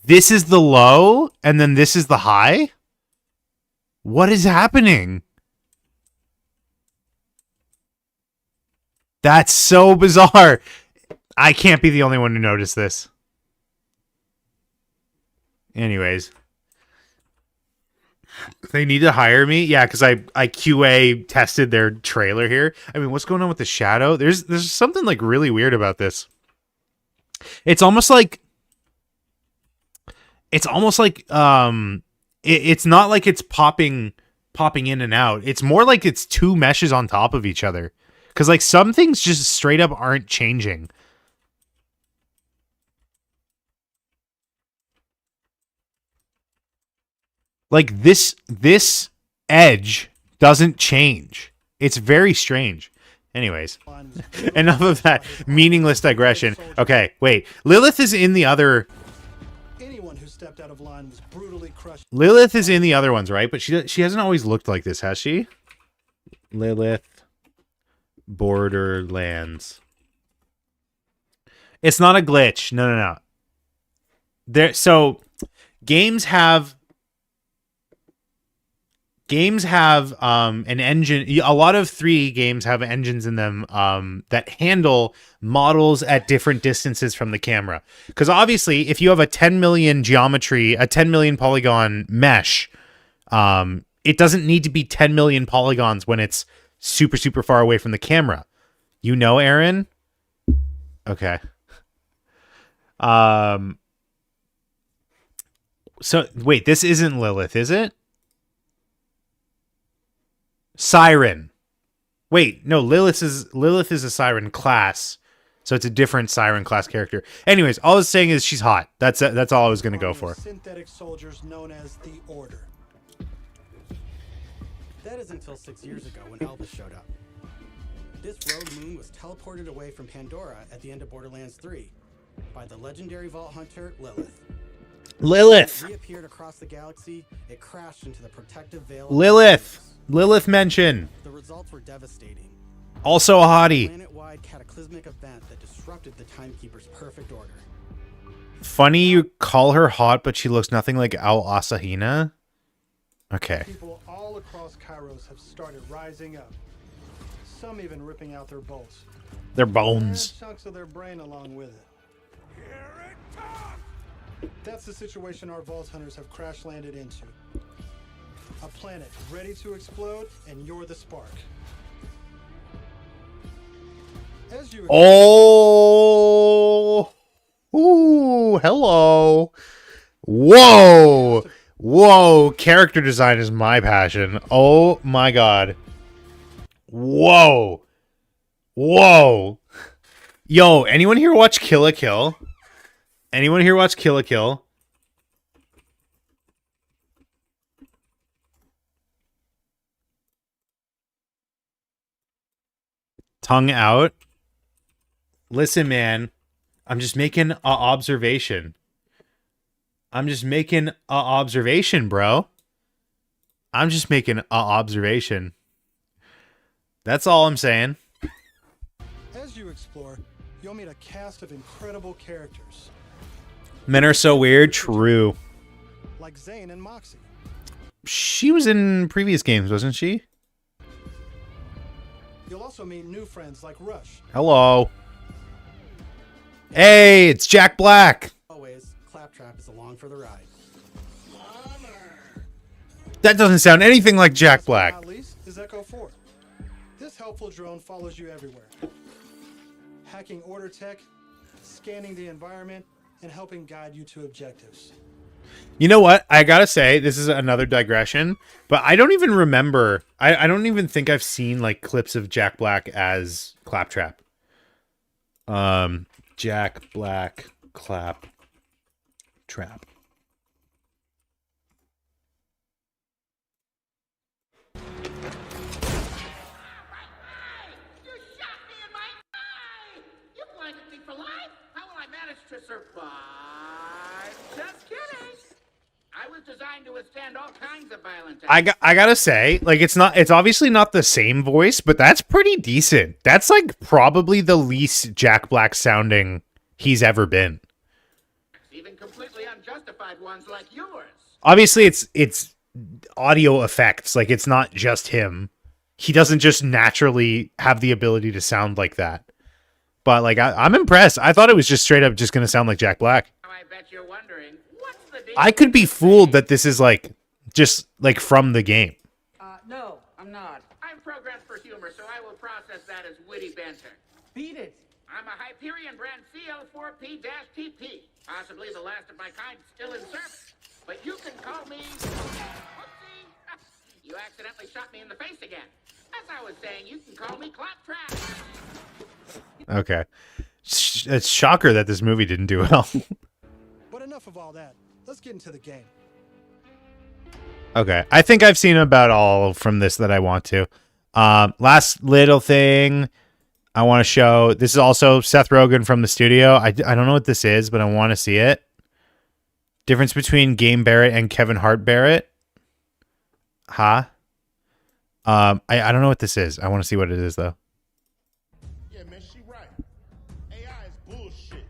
This is the low, and then this is the high? What is happening? That's so bizarre. I can't be the only one who noticed this. Anyways. They need to hire me? Yeah, because I QA tested their trailer here. I mean, what's going on with the shadow? There's something like really weird about this. It's almost like it's not like it's popping in and out. It's more like it's two meshes on top of each other. Because like some things just straight up aren't changing. Like this edge doesn't change. It's very strange. Anyways, enough of that meaningless digression. Okay, wait. Lilith is in the other... Anyone who stepped out of line was brutally crushed. Lilith is in the other ones, right? But she hasn't always looked like this, has she? Lilith Borderlands. It's not a glitch. No. So games have an engine. A lot of 3D games have engines in them that handle models at different distances from the camera. Because obviously, if you have a 10 million geometry, a 10 million polygon mesh, it doesn't need to be 10 million polygons when it's super, super far away from the camera. You know, Aaron? Okay. So, wait, this isn't Lilith, is it? Siren. Wait, no, Lilith is a Siren class, so it's a different Siren class character. Anyways, all I was saying is she's hot. That's all I was gonna go for. Synthetic soldiers known as the Order. That is until 6 years ago when Elvis showed up. This rogue moon was teleported away from Pandora at the end of Borderlands 3 by the legendary Vault Hunter Lilith. Lilith. It reappeared across the galaxy. It crashed into the protective veil. Lilith mention. The results were devastating. Also a hottie. Planet-wide cataclysmic event that disrupted the Timekeeper's perfect order. Funny you call her hot, but she looks nothing like Al Asahina. Okay. People all across Kairos have started rising up. Some even ripping out their bolts. Their And bones. chunks of their brain along with it. That's the situation our Vault Hunters have crash landed into. A planet ready to explode, and you're the spark. As you Oh, ooh, hello. Whoa, whoa. Character design is my passion. Oh my god. Whoa, whoa. Yo, anyone here watch Kill la Kill? Anyone here watch Kill la Kill? Tongue out. Listen, man. I'm just making a observation. I'm just making a observation, bro. I'm just making a observation. That's all I'm saying. As you explore, you'll meet a cast of incredible characters, Men are so weird. True. like Zane and Moxie. She was in previous games, wasn't she? You'll also meet new friends like Rush. Hello. Hey, it's Jack Black. Always, Claptrap is along for the ride. That doesn't sound anything like Jack Last but Black. not least is Echo 4. This helpful drone follows you everywhere, hacking order tech, scanning the environment, and helping guide you to objectives. You know what? I gotta say, this is another digression, but I don't even remember. I don't even think I've seen like clips of Jack Black as Claptrap. Jack Black Claptrap. You shot me in my eye! You blinded me for life! How will I manage to survive? Just kidding! I was designed to withstand all kinds of violent I gotta say, like it's obviously not the same voice, but that's pretty decent. That's like probably the least Jack Black sounding he's ever been. even completely unjustified ones like yours. Obviously it's audio effects, like it's not just him. He doesn't just naturally have the ability to sound like that. But like I'm impressed. I thought it was just straight up just gonna sound like Jack Black. I bet you're wondering, what's the deal? I could be fooled that this is like just like from the game. No, I'm not. I'm programmed for humor, so I will process that as witty banter. Beat it. I'm a Hyperion brand CL4P-TP, possibly the last of my kind still in service. But you can call me... Whoopsie! You accidentally shot me in the face again. As I was saying, you can call me Claptrap. Okay. It's shocker that this movie didn't do well. But enough of all that. Let's get into the game. Okay. I think I've seen about all from this that I want to. Last little thing I want to show. This is also Seth Rogen from the studio. I don't know what this is, but I want to see it. Difference between Game Barrett and Kevin Hart Barrett. Huh? I don't know what this is. I want to see what it is, though. Yeah, man, she right. AI is bullshit.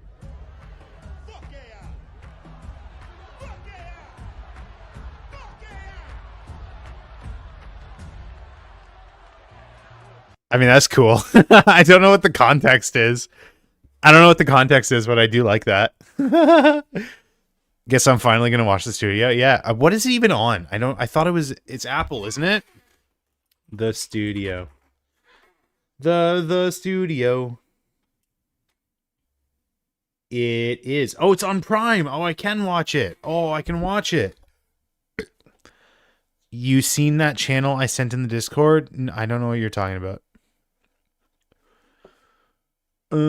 Fuck AI. Fuck AI. Fuck AI. I mean, that's cool. I don't know what the context is. I don't know what the context is, but I do like that. Guess I'm finally going to watch the studio. Yeah. What is it even on? I thought it's Apple, isn't it? The studio. The studio. It is. Oh, it's on Prime. Oh, I can watch it. Oh, I can watch it. You seen that channel I sent in the Discord? I don't know what you're talking about. Oh.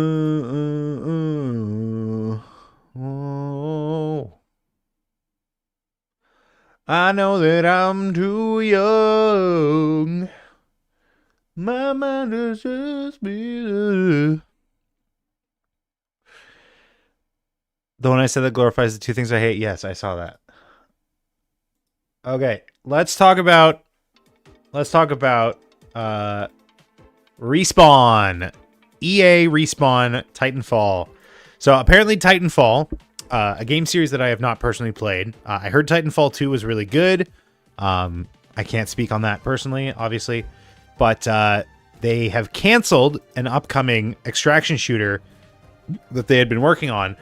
I know that I'm too young. My mind is just me. The one I said that glorifies the two things I hate. Yes, I saw that. Okay, let's talk about Respawn. EA Respawn Titanfall. So apparently Titanfall, a game series that I have not personally played. I heard Titanfall 2 was really good. I can't speak on that personally, obviously. But they have canceled an upcoming extraction shooter that they had been working on.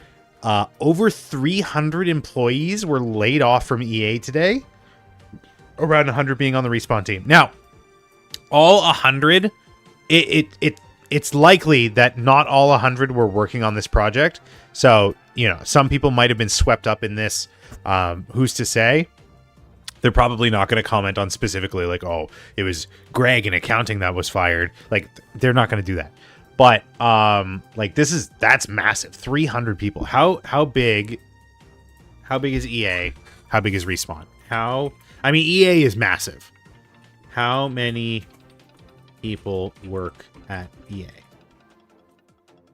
Over 300 employees were laid off from EA today. around 100 being on the Respawn team. Now, all 100, it's likely that not all 100 were working on this project. So, you know, some people might have been swept up in this. Who's to say? They're probably not going to comment on specifically like, oh, it was Greg in accounting that was fired. Like, they're not going to do that. But like that's massive. 300 people. How big is EA? How big is Respawn? I mean, EA is massive. How many people work at EA?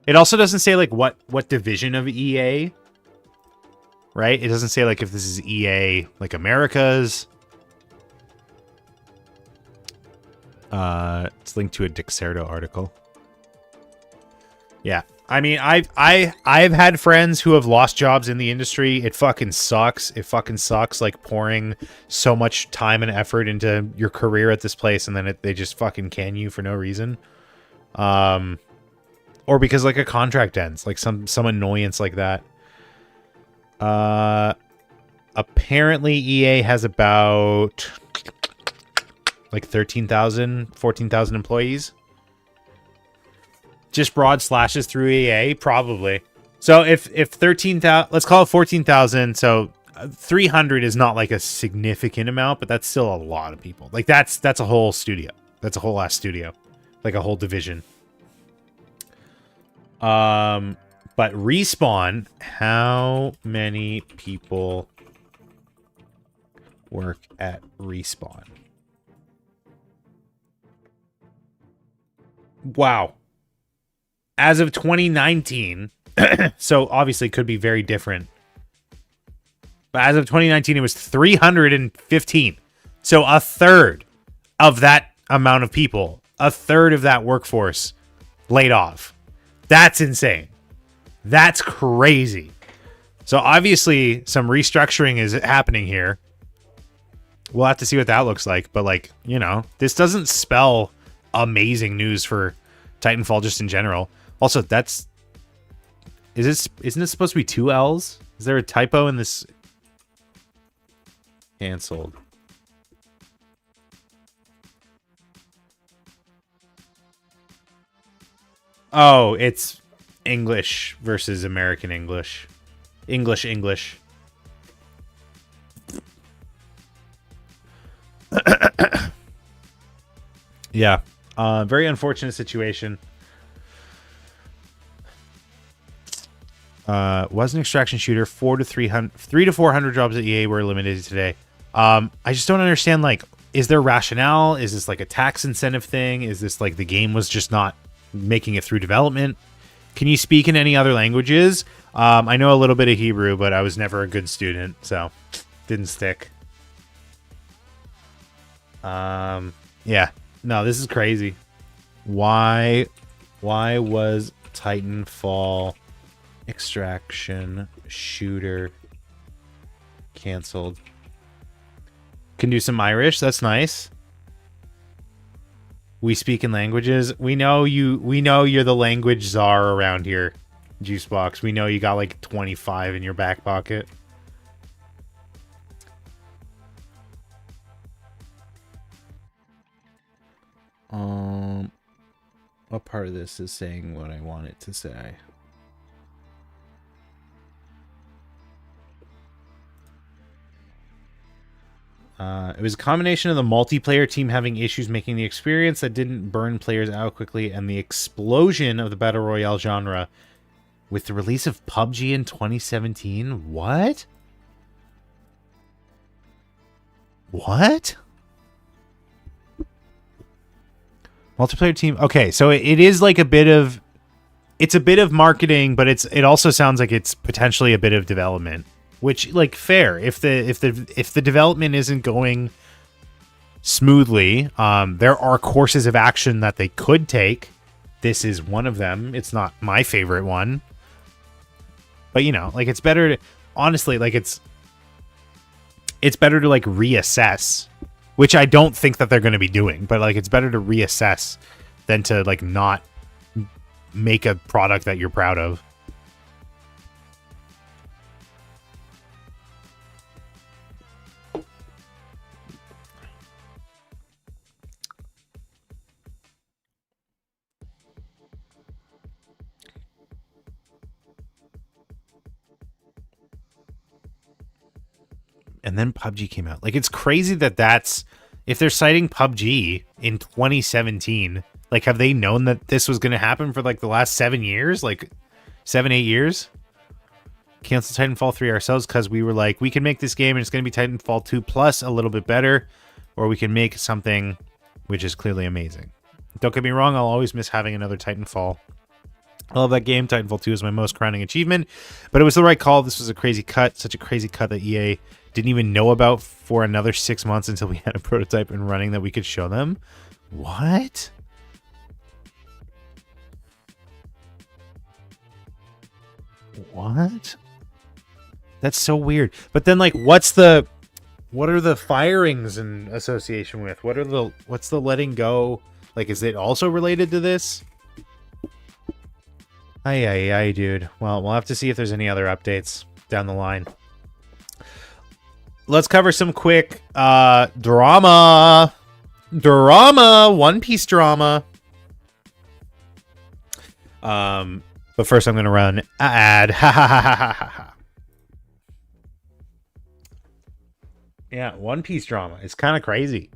It also doesn't say like what division of EA, right? It doesn't say like if this is EA like Americas. It's linked to a Dexerto article. Yeah. I mean, I've had friends who have lost jobs in the industry. It fucking sucks. It fucking sucks, like pouring so much time and effort into your career at this place, and then they just fucking can you for no reason, or because like a contract ends, like some annoyance like that. Apparently EA has about like 13,000, 14,000 employees. Just broad slashes through EA, probably. So if 13,000, let's call it 14,000. So 300 is not like a significant amount, but that's still a lot of people. Like that's a whole studio. That's a whole ass studio, like a whole division. But Respawn, how many people work at Respawn? Wow. As of 2019, so obviously could be very different. But as of 2019, it was 315. So a third of that amount of people, a third of that workforce laid off. That's insane. That's crazy. So obviously some restructuring is happening here. We'll have to see what that looks like. But like, you know, this doesn't spell amazing news for Titanfall just in general. Also, isn't it supposed to be 2 L's? Is there a typo in this? Canceled. Oh, it's English versus American English. English. Yeah. Very unfortunate situation. Was an extraction shooter. 300 to 400 jobs at EA were eliminated today. I just don't understand, like, is there rationale? Is this like a tax incentive thing? Is this like the game was just not making it through development? Can you speak in any other languages? I know a little bit of Hebrew, but I was never a good student, so didn't stick. Yeah. No, this is crazy. Why was Titanfall extraction shooter canceled? Can do some Irish. That's nice. We speak in languages. We know you're the language czar around here, Juicebox. We know you got like 25 in your back pocket. What part of this is saying what I want it to say? It was a combination of the multiplayer team having issues making the experience that didn't burn players out quickly and the explosion of the Battle Royale genre with the release of PUBG in 2017. What? What? Multiplayer team. Okay, so it is like a bit of marketing, but it also sounds like it's potentially a bit of development. Which, like, fair. If the development isn't going smoothly, there are courses of action that they could take. This is one of them. It's not my favorite one, but you know, like, it's better to, honestly, like, it's better to like reassess, which I don't think that they're going to be doing. But like, it's better to reassess than to like not make a product that you're proud of. and then PUBG came out. Like, it's crazy that that's, if they're citing PUBG in 2017, like, have they known that this was going to happen for like the last 7 years? Like 7-8 years? Cancel Titanfall 3 ourselves because we were like, we can make this game and it's going to be Titanfall 2 plus a little bit better, or we can make something which is clearly amazing. Don't get me wrong, I'll always miss having another Titanfall. I love that game. Titanfall 2 is my most crowning achievement, but it was the right call. This was a crazy cut, such a crazy cut that EA didn't even know about for another 6 months until we had a prototype and running that we could show them. What? What? That's so weird. But then, like, what are the firings in association with? What's the letting go? Like, is it also related to this? Ay, dude. Well, we'll have to see if there's any other updates down the line. Let's cover some quick drama. One Piece drama. But first I'm going to run an ad. Ha ha ha ha ha ha. Yeah, One Piece drama. It's kind of crazy.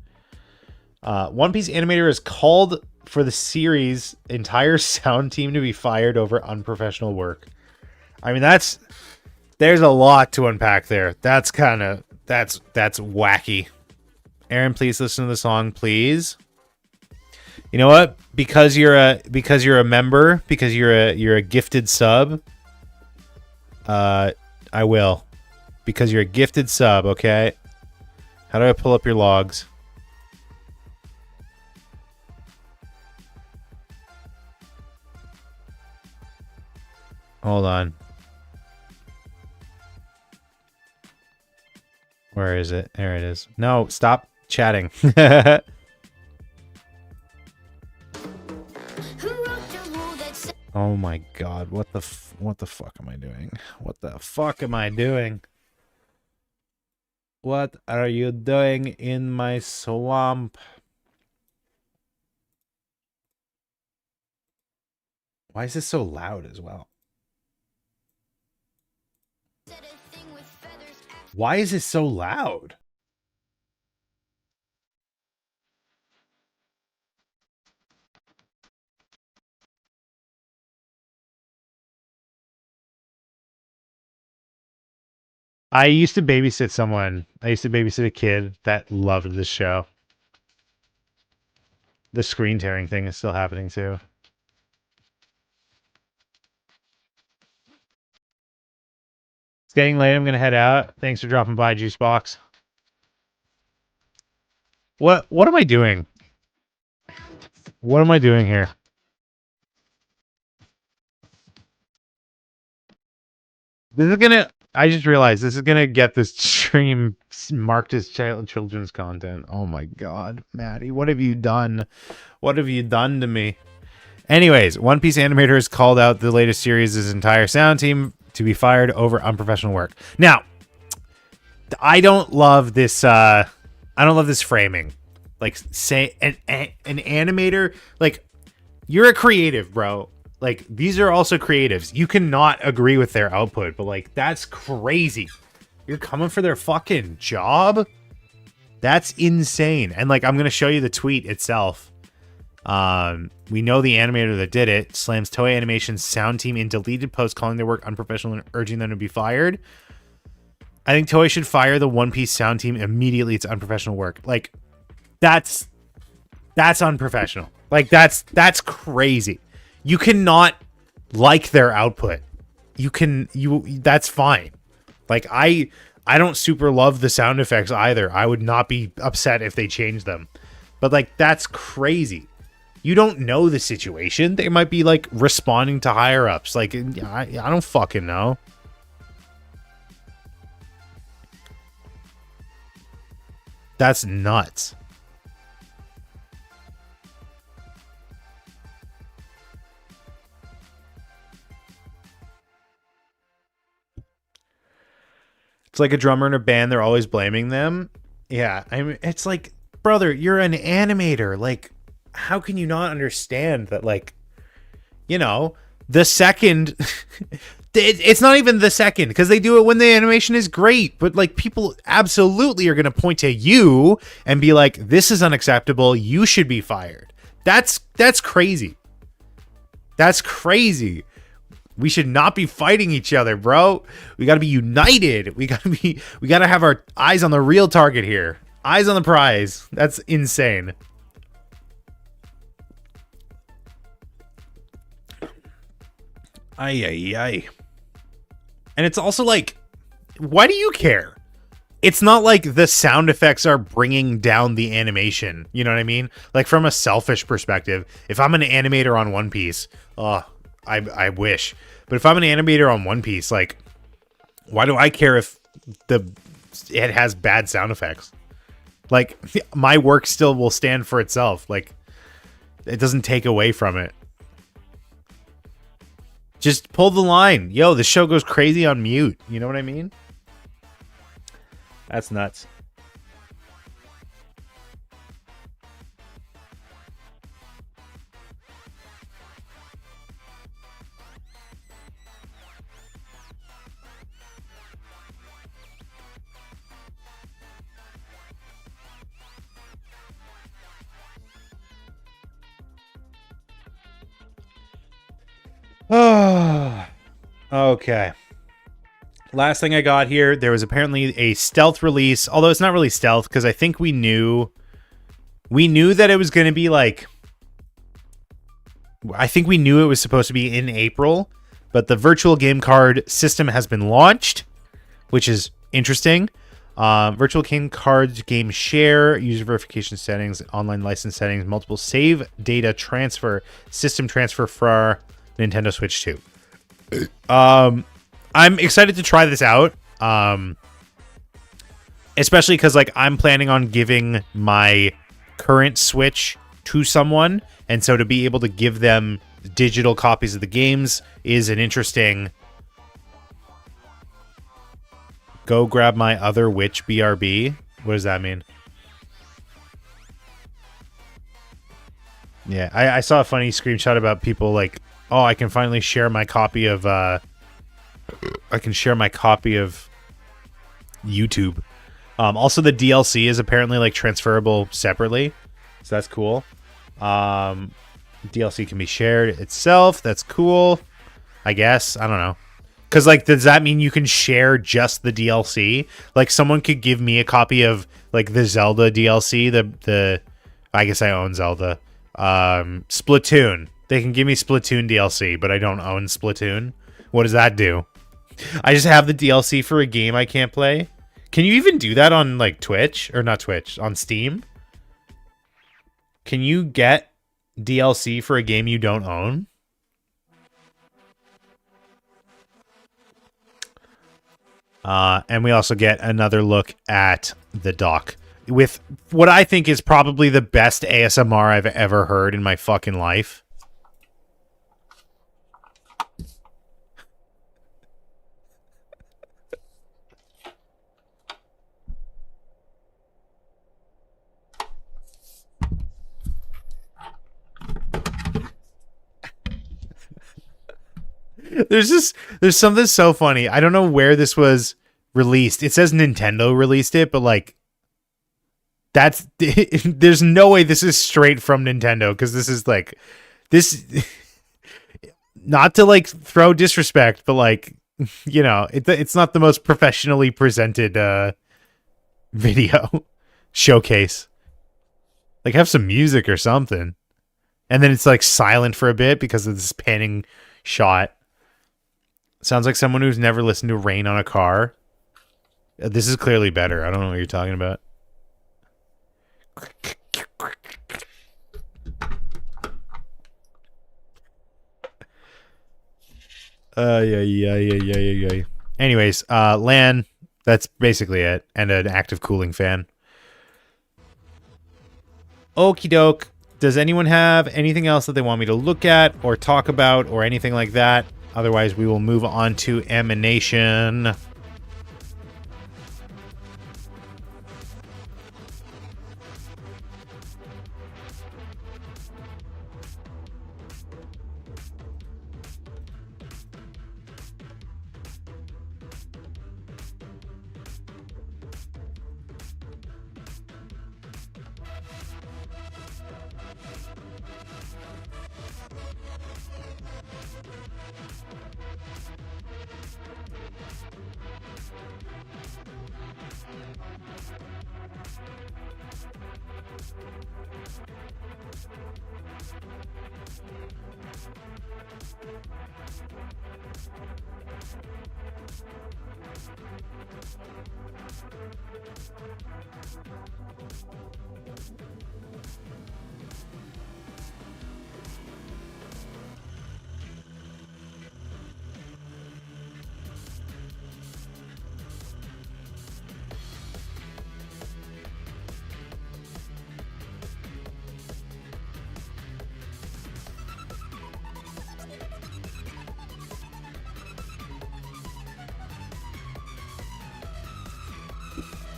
One Piece animator has called for the series' entire sound team to be fired over unprofessional work. I mean, there's a lot to unpack there. That's wacky. Aaron, please listen to the song, please. You know what? Because you're a member, because you're a gifted sub. I will. Because you're a gifted sub, okay? How do I pull up your logs? Hold on. Where is it? There it is. No, stop chatting. Oh my god, what the fuck am I doing? What the fuck am I doing? What are you doing in my swamp? Why is this so loud as well? Why is this so loud? I used to babysit someone. I used to babysit a kid that loved this show. The screen tearing thing is still happening too. It's getting late. I'm going to head out. Thanks for dropping by, Juicebox. What am I doing? What am I doing here? This is going to... I just realized this is going to get this stream marked as children's content. Oh my god, Maddie. What have you done? What have you done to me? Anyways, One Piece animator has called out the latest series' entire sound team to be fired over unprofessional work. Now, I don't love this framing. Like, say an animator, like, you're a creative, bro. Like, these are also creatives. You cannot agree with their output, but like, that's crazy. You're coming for their fucking job? That's insane. And like, I'm going to show you the tweet itself. We know the animator that did it slams Toei Animation's sound team in deleted posts calling their work unprofessional and urging them to be fired. I think Toei should fire the One Piece sound team immediately. It's unprofessional work. Like, that's unprofessional. Like, that's crazy. You cannot like their output. That's fine. Like, I don't super love the sound effects either. I would not be upset if they changed them. But like, that's crazy. You don't know the situation. They might be like responding to higher ups. Like, I don't fucking know. That's nuts. It's like a drummer in a band. They're always blaming them. Yeah, I mean, it's like, brother, you're an animator. Like, how can you not understand that, like, you know, the second It's not even the second, because they do it when the animation is great, but like people absolutely are going to point to you and be like, this is unacceptable, you should be fired. That's crazy. That's crazy. We should not be fighting each other, bro. We got to be united. We got to have our eyes on the real target here. Eyes on the prize. That's insane. Ay, ay, ay. And it's also like, why do you care? It's not like the sound effects are bringing down the animation. You know what I mean? Like from a selfish perspective, if I'm an animator on One Piece, I wish. But if I'm an animator on One Piece, like, why do I care if it has bad sound effects? Like, my work still will stand for itself. Like, it doesn't take away from it. Just pull the line. Yo, the show goes crazy on mute. You know what I mean? That's nuts. Oh, okay. Last thing I got here, there was apparently a stealth release, although it's not really stealth because I think we knew that it was going to be like, I think we knew it was supposed to be in April, but the virtual game card system has been launched, which is interesting. Virtual game cards, game share, user verification settings, online license settings, multiple save data transfer, system transfer for Nintendo Switch 2. I'm excited to try this out. Especially because like I'm planning on giving my current Switch to someone, and so to be able to give them digital copies of the games is an interesting. Go grab my other Witch BRB. What does that mean? Yeah, I saw a funny screenshot about people like, oh, I can finally share my copy of YouTube. Also, the DLC is apparently like transferable separately, so that's cool. DLC can be shared itself. That's cool, I guess. I don't know. Because, like, does that mean you can share just the DLC? Like, someone could give me a copy of, like, the Zelda DLC, I guess I own Zelda. Splatoon. They can give me Splatoon DLC, but I don't own Splatoon. What does that do? I just have the DLC for a game I can't play? Can you even do that on, like, Twitch? Or not Twitch, on Steam? Can you get DLC for a game you don't own? And we also get another look at the dock with what I think is probably the best ASMR I've ever heard in my fucking life. There's something so funny. I don't know where this was released. It says Nintendo released it, but like there's no way this is straight from Nintendo, because this is like this not to like throw disrespect, but like, you know, it's not the most professionally presented video showcase. Like, have some music or something. And then it's like silent for a bit because of this panning shot. Sounds like someone who's never listened to Rain on a Car. This is clearly better. I don't know what you're talking about. Yeah. Anyways, LAN, that's basically it. And an active cooling fan. Okie doke. Does anyone have anything else that they want me to look at or talk about or anything like that? Otherwise, we will move on to Emanation.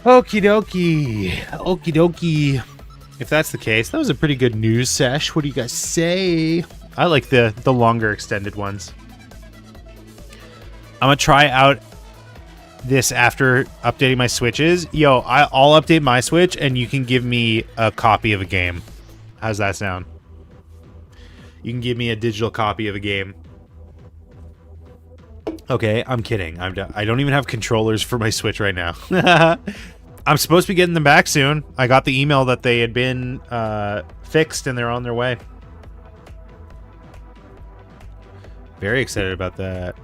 Okie dokie. Okie dokie. If that's the case, that was a pretty good news sesh. What do you guys say? I like the longer extended ones. I'm gonna try out this after updating my Switches. Yo, I'll update my Switch and you can give me a copy of a game. How's that sound? You can give me a digital copy of a game. Okay, I'm kidding. I don't even have controllers for my Switch right now. I'm supposed to be getting them back soon. I got the email that they had been fixed and they're on their way. Very excited about that.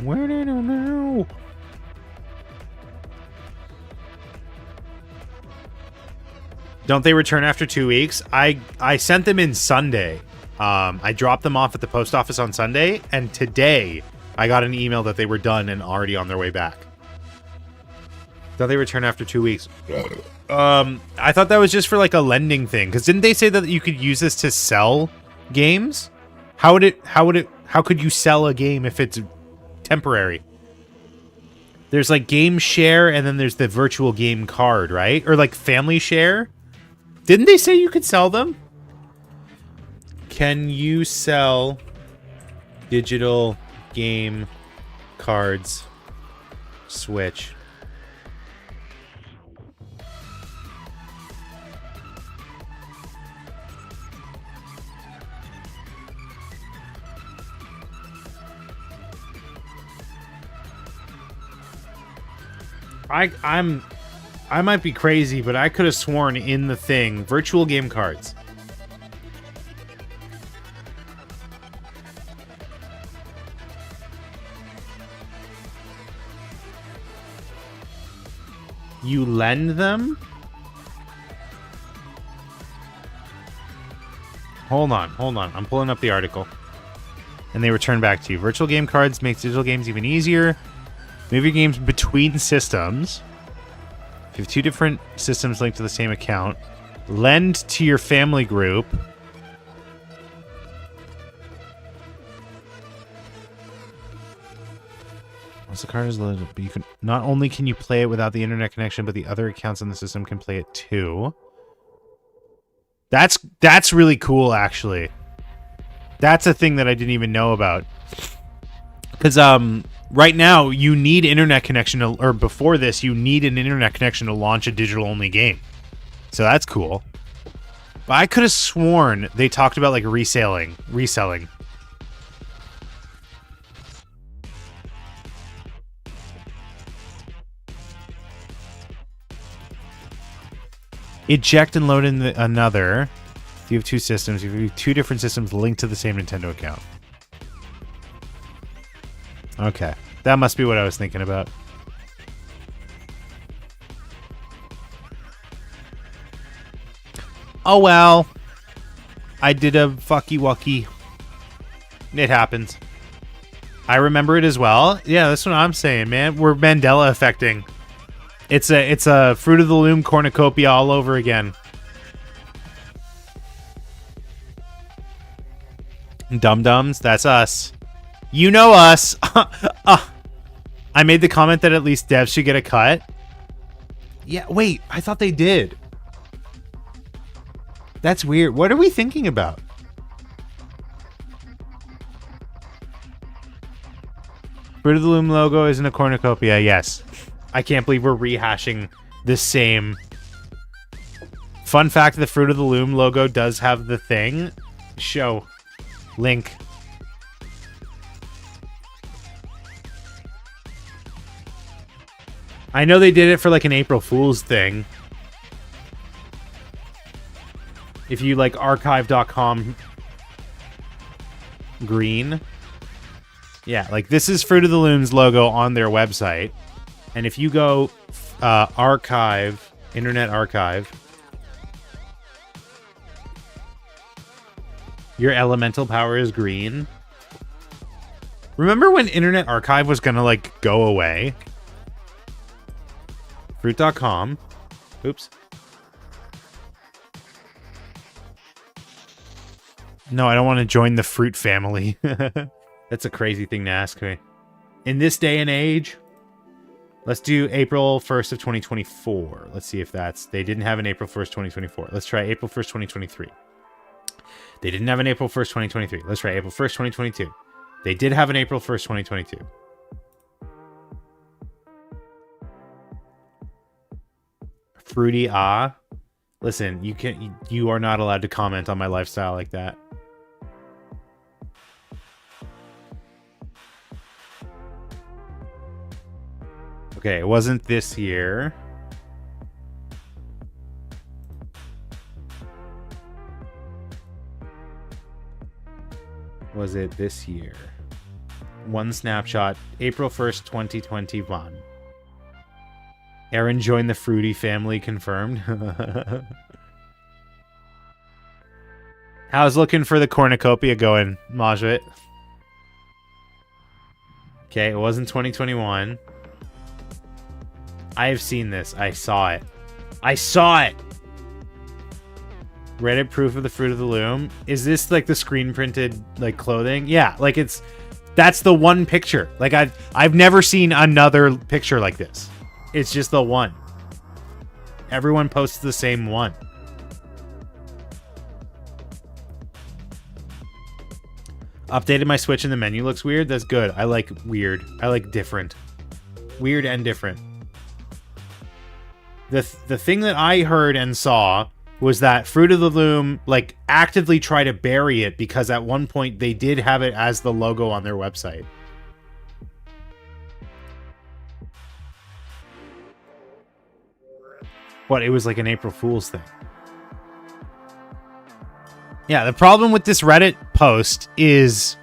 Where did I know? Don't they return after 2 weeks? I sent them in Sunday. I dropped them off at the post office on Sunday, and today I got an email that they were done and already on their way back. Don't they return after 2 weeks? I thought that was just for like a lending thing, because didn't they say that you could use this to sell games? How could you sell a game if it's temporary? There's like game share, and then there's the virtual game card, right? Or like family share. Didn't they say you could sell them? Can you sell digital game cards? Switch. I might be crazy, but I could have sworn in the thing, virtual game cards. You lend them? Hold on. I'm pulling up the article. And they return back to you. Virtual game cards makes digital games even easier. Move your games between systems. If you have two different systems linked to the same account, lend to your family group. Once the card is loaded, but you can not only can you play it without the internet connection, but the other accounts in the system can play it too. That's really cool, actually. That's a thing that I didn't even know about. Because right now you need internet connection to, or before this you need an internet connection to launch a digital only game. So that's cool. But I could have sworn they talked about like reselling. Eject and load in another. If you have two systems, if you have two different systems linked to the same Nintendo account. Okay, that must be what I was thinking about. Oh well. I did a fucky wucky. It happens. I remember it as well. Yeah, that's what I'm saying, man. We're Mandela affecting. It's a Fruit of the Loom cornucopia all over again. Dum-dums, that's us. You know us. I made the comment that at least devs should get a cut. Yeah, wait, I thought they did. That's weird. What are we thinking about? Fruit of the Loom logo isn't a cornucopia, yes. I can't believe we're rehashing the same. Fun fact, the Fruit of the Loom logo does have the thing. Show. Link. I know they did it for like an April Fool's thing. If you like archive.com green. Yeah, like this is Fruit of the Loom's logo on their website. And if you go archive, Internet Archive, your elemental power is green. Remember when Internet Archive was gonna like go away? Fruit.com. Oops. No, I don't want to join the Fruit family. That's a crazy thing to ask me. In this day and age, let's do April 1st of 2024. Let's see if that's... They didn't have an April 1st, 2024. Let's try April 1st, 2023. They didn't have an April 1st, 2023. Let's try April 1st, 2022. They did have an April 1st, 2022. Fruity ah. Listen, you are not allowed to comment on my lifestyle like that. Okay, it wasn't this year. Was it this year? One snapshot, April 1st, 2021. Aaron joined the Fruity family, confirmed. How's looking for the cornucopia going, Majwit? Okay, it wasn't 2021. I have seen this. I saw it. I saw it! Reddit proof of the Fruit of the Loom. Is this like the screen printed like clothing? Yeah, like it's... That's the one picture. Like I've never seen another picture like this. It's just the one. Everyone posts the same one. Updated my Switch and the menu looks weird. That's good. I like weird. I like different. Weird and different. The thing that I heard and saw was that Fruit of the Loom like actively try to bury it because at one point they did have it as the logo on their website. What, it was like an April Fool's thing. Yeah, the problem with this Reddit post is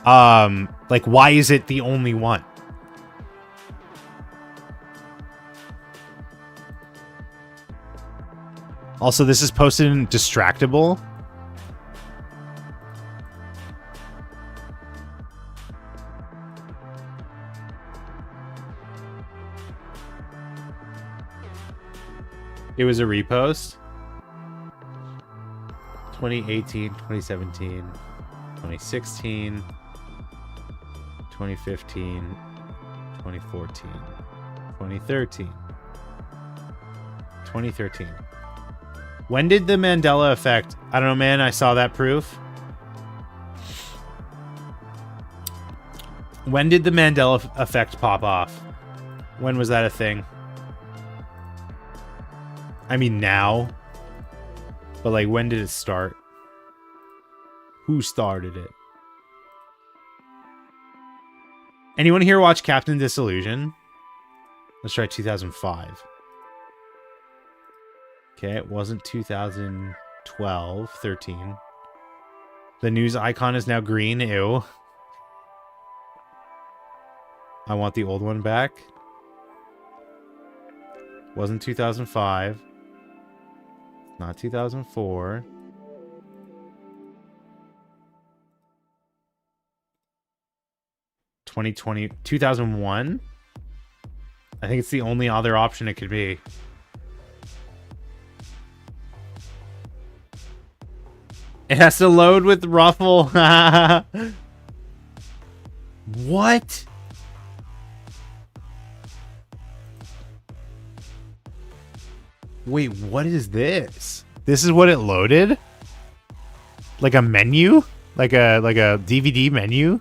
like why is it the only one? Also, this is posted in Distractable. It was a repost. 2018, 2017, 2016, 2015, 2014, 2013. 2013. When did the Mandela effect? I don't know, man. I saw that proof. When did the Mandela effect pop off? When was that a thing? I mean, now. But, like, when did it start? Who started it? Anyone here watch Captain Disillusion? Let's try 2005. Okay, it wasn't 2012, 13. The news icon is now green. Ew. I want the old one back. Wasn't 2005. Not 2004. (2020) 2001. I think it's the only other option it could be. It has to load with Ruffle. What? Wait, what is this? This is what it loaded? Like a menu? Like a DVD menu?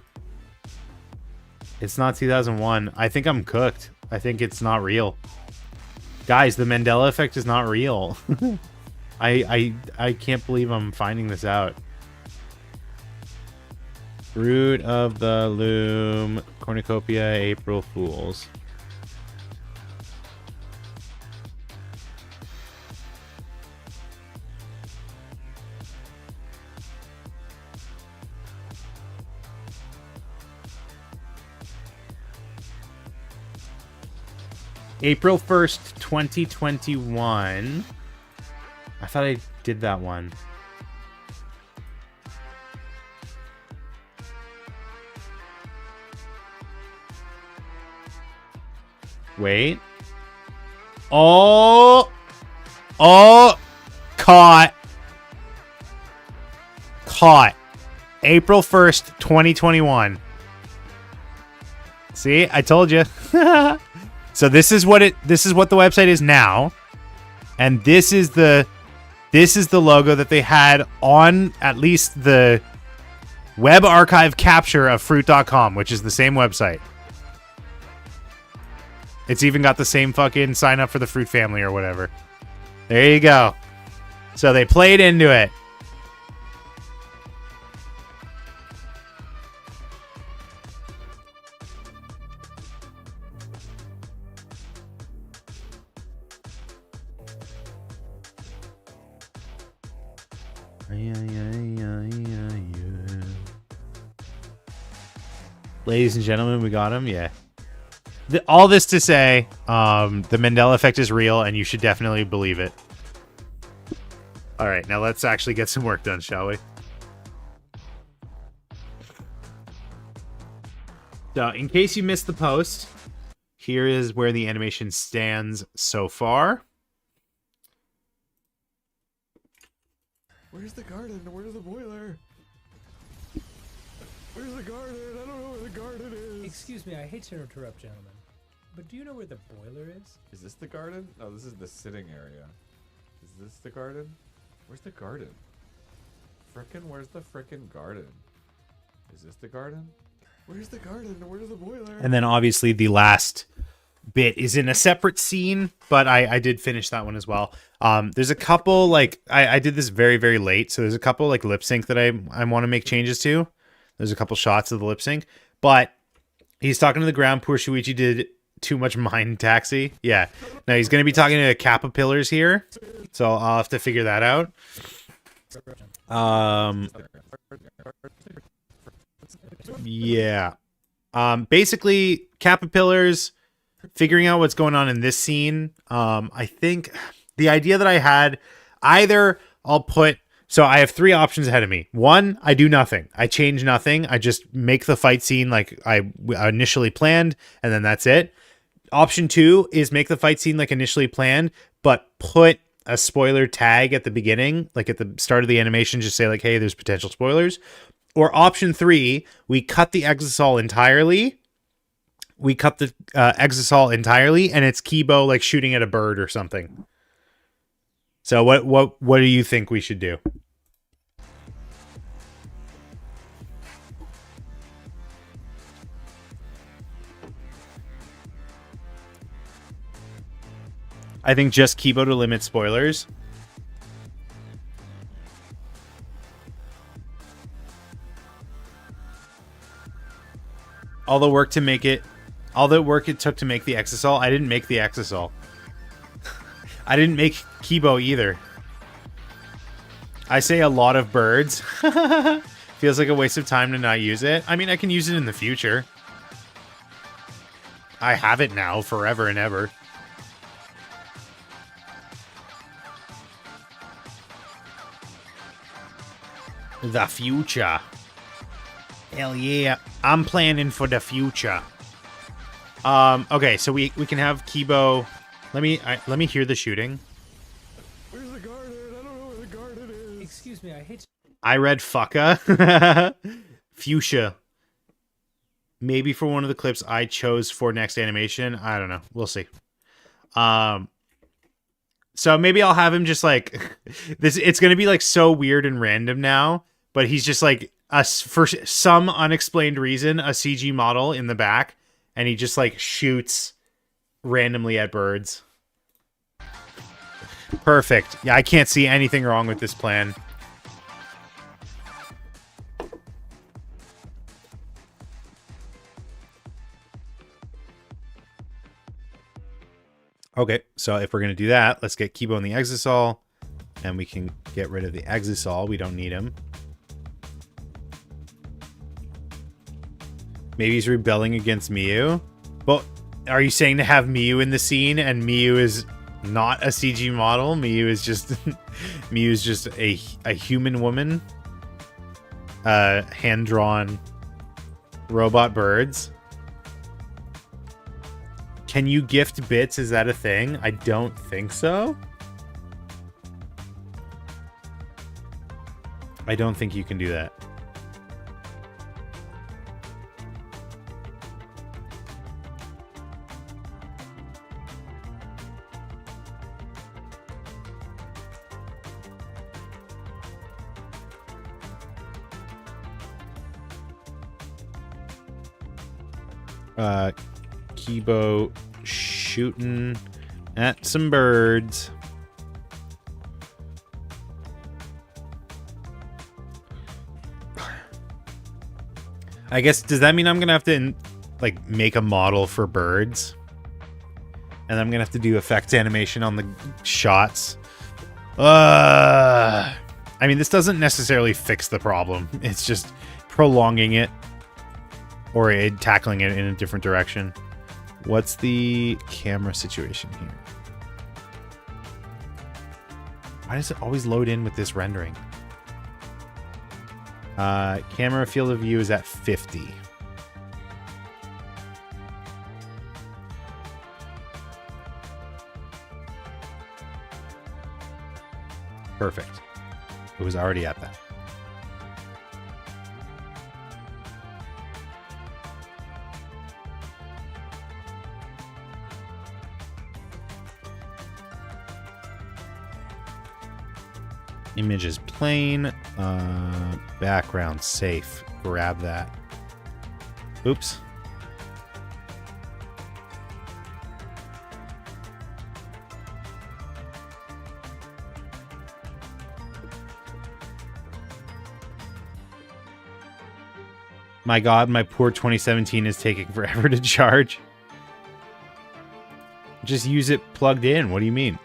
It's not 2001. I think I'm cooked. I think it's not real. Guys, the Mandela effect is not real. I can't believe I'm finding this out. Fruit of the Loom Cornucopia April Fools. April 1st, 2021. I thought I did that one. Wait. Oh. Caught. April 1st, 2021. See, I told you. So this is what the website is now. And this is the logo that they had on at least the web archive capture of fruit.com, which is the same website. It's even got the same fucking sign up for the Fruit family or whatever. There you go. So they played into it. Ladies and gentlemen, we got him. Yeah. All this to say, the Mandela effect is real, and you should definitely believe it. All right, now let's actually get some work done, shall we? So, in case you missed the post, here is where the animation stands so far. Where's the garden? Where's the boiler? Where's the garden? I don't know where the garden is. Excuse me, I hate to interrupt, gentlemen, but do you know where the boiler is? Is this the garden? No, this is the sitting area. Is this the garden? Where's the garden? Where's the frickin' garden? Is this the garden? Where's the garden? Where's the boiler? And then obviously the last bit is in a separate scene, but I did finish that one as well. There's a couple, like, I did this very, very late, so there's a couple, like, lip sync that I want to make changes to. There's a couple shots of the lip sync, but he's talking to the ground. Poor Shuichi did too much mind taxi. Yeah. Now he's going to be talking to Kappa Pillars here, so I'll have to figure that out. Yeah. Basically, Kappa Pillars, figuring out what's going on in this scene. I think the idea that I had, either I'll put, so I have three options ahead of me. One, I do nothing. I change nothing. I just make the fight scene like I initially planned, and then that's it. Option two is make the fight scene like initially planned, but put a spoiler tag at the beginning, like at the start of the animation, just say like, hey, there's potential spoilers. Or option three, we cut the Exisal entirely. And it's Kibo like shooting at a bird or something. So what do you think we should do? I think just Kibo to limit spoilers. All the work it took to make the Exisal, I didn't make the Exisal. I didn't make Kibo either. I say a lot of birds. Feels like a waste of time to not use it. I mean, I can use it in the future. I have it now, forever and ever. The future. Hell yeah. I'm planning for the future. Okay, so we can have Kibo. Let me hear the shooting. Where's the garden? I don't know where the garden is. Excuse me, I hate to... I read fucka. Fuchsia. Maybe for one of the clips I chose for next animation. I don't know. We'll see. So maybe I'll have him just like this. It's going to be like so weird and random now, but he's just like for some unexplained reason, a CG model in the back, and he just like shoots randomly at birds. Perfect. Yeah, I can't see anything wrong with this plan. Okay, so if we're going to do that, let's get Kibo in the Exisal, and we can get rid of the Exisal. We don't need him. Maybe he's rebelling against Miyu. Well, Are you saying to have Miyu in the scene and Miyu is not a CG model? Miyu is just Miyu is just a human woman, hand-drawn robot birds. Can you gift bits? Is that a thing? I don't think so. I don't think you can do that. Kibo shooting at some birds. I guess, does that mean I'm gonna have to like make a model for birds? And I'm gonna have to do effects animation on the shots. I mean, this doesn't necessarily fix the problem. It's just prolonging it. Or tackling it in a different direction. What's the camera situation here? Why does it always load in with this rendering? Camera field of view is at 50. Perfect. It was already at that. Image is plain. Background safe. Grab that. Oops. My God, my poor 2017 is taking forever to charge. Just use it plugged in. What do you mean?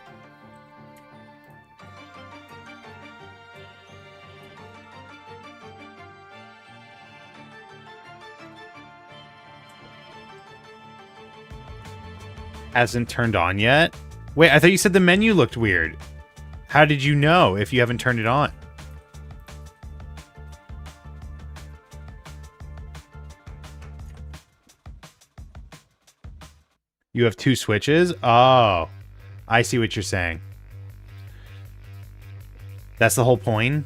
Hasn't turned on yet? Wait, I thought you said the menu looked weird. How did you know if you haven't turned it on? You have two switches? Oh, I see what you're saying. That's the whole point.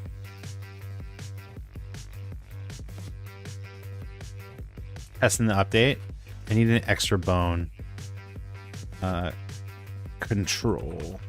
Testing the update. I need an extra bone. Control.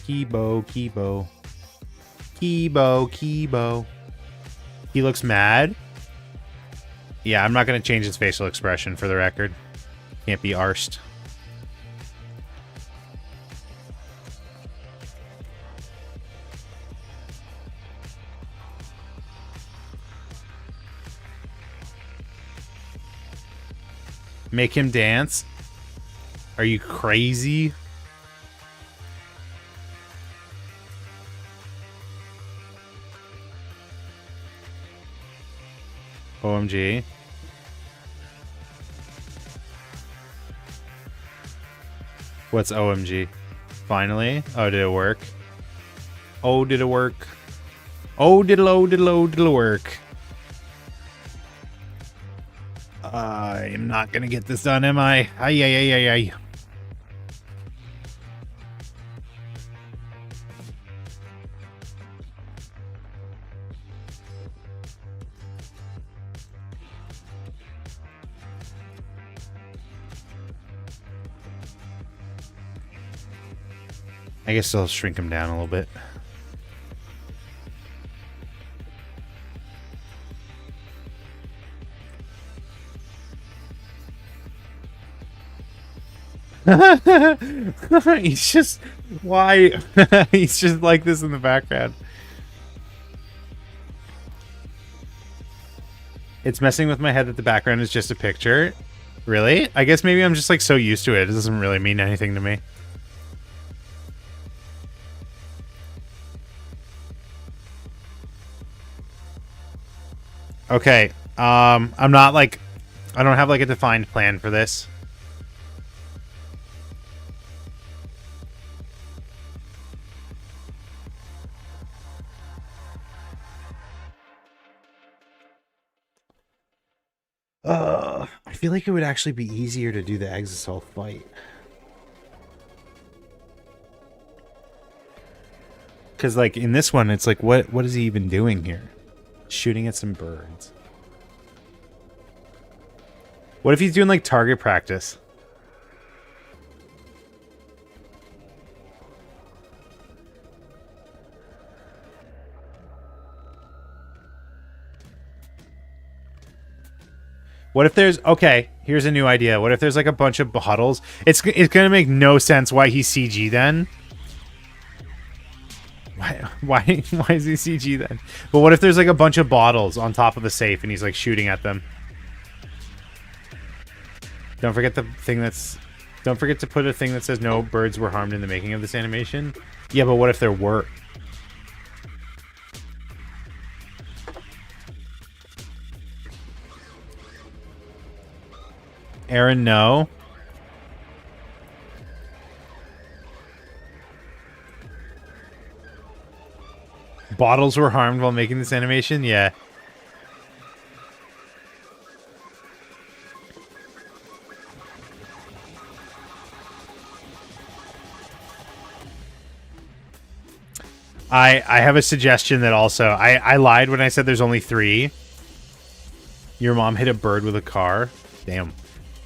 Kibo. He looks mad. Yeah, I'm not going to change his facial expression for the record. Can't be arsed. Make him dance? Are you crazy? OMG. What's OMG? Finally? Oh, did it work? Oh, did it work? Oh, did it work? I am not gonna get this done, am I? Ay. I guess I'll shrink him down a little bit. He's just why he's just like this in the background. It's messing with my head that the background is just a picture. Really? I guess maybe I'm just like so used to it. It doesn't really mean anything to me. Okay. I'm not like I don't have like a defined plan for this. I feel like it would actually be easier to do the Exisal fight. Because, like, in this one, it's like, what is he even doing here? Shooting at some birds. What if he's doing, like, target practice? What if there's... Okay, here's a new idea. What if there's, like, a bunch of bottles? It's gonna make no sense why he's CG then. Why is he CG then? But what if there's, like, a bunch of bottles on top of the safe and he's, like, shooting at them? Don't forget the thing that's... Don't forget to put a thing that says no birds were harmed in the making of this animation. Yeah, but what if there were? Aaron, no. Bottles were harmed while making this animation? Yeah. I have a suggestion that also... I lied when I said there's only 3. Your mom hit a bird with a car. Damn.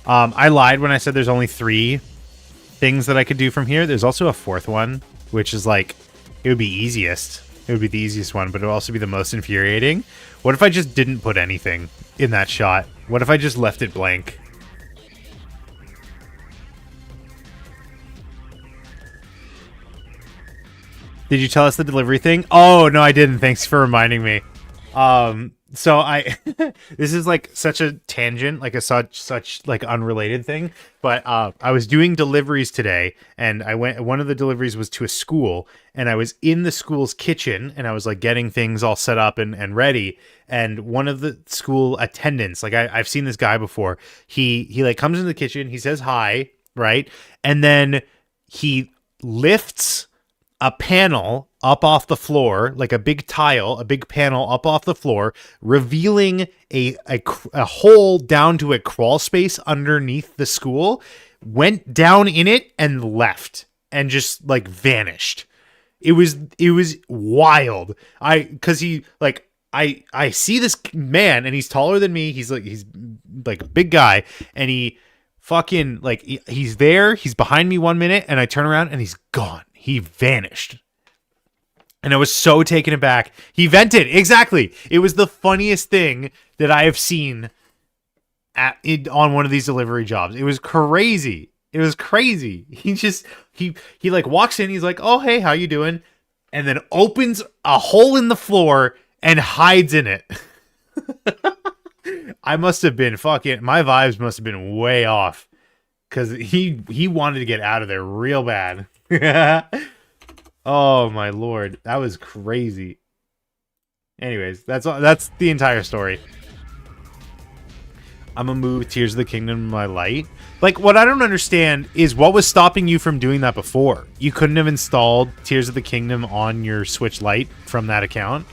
I lied when I said there's only 3 things that I could do from here. There's also a 4th one, which is like... It would be easiest. It would be the easiest one, but it would also be the most infuriating. What if I just didn't put anything in that shot? What if I just left it blank? Did you tell us the delivery thing? Oh, no, I didn't. Thanks for reminding me. So this is like such a tangent, like a such like unrelated thing. But I was doing deliveries today, and one of the deliveries was to a school, and I was in the school's kitchen, and I was like getting things all set up and ready. And one of the school attendants, like I've seen this guy before. He like comes into the kitchen, he says hi, right, and then he lifts a panel up off the floor, like a big tile, a big panel up off the floor, revealing a hole down to a crawl space underneath the school, went down in it and left and just like vanished. It was wild. Cause he like, I see this man and he's taller than me. He's like a big guy, and he fucking like, he's there. He's behind me 1 minute, and I turn around and he's gone. He vanished. And I was so taken aback. He vented. Exactly. It was the funniest thing that I have seen on one of these delivery jobs. It was crazy. It was crazy. He like walks in. He's like, oh, hey, how you doing? And then opens a hole in the floor and hides in it. I must have been fucking... My vibes must have been way off. Because he wanted to get out of there real bad. Oh my lord, that was crazy. Anyways, that's the entire story. I'm gonna move Tears of the Kingdom to my light. Like, what I don't understand is what was stopping you from doing that before? You couldn't have installed Tears of the Kingdom on your Switch Lite from that account?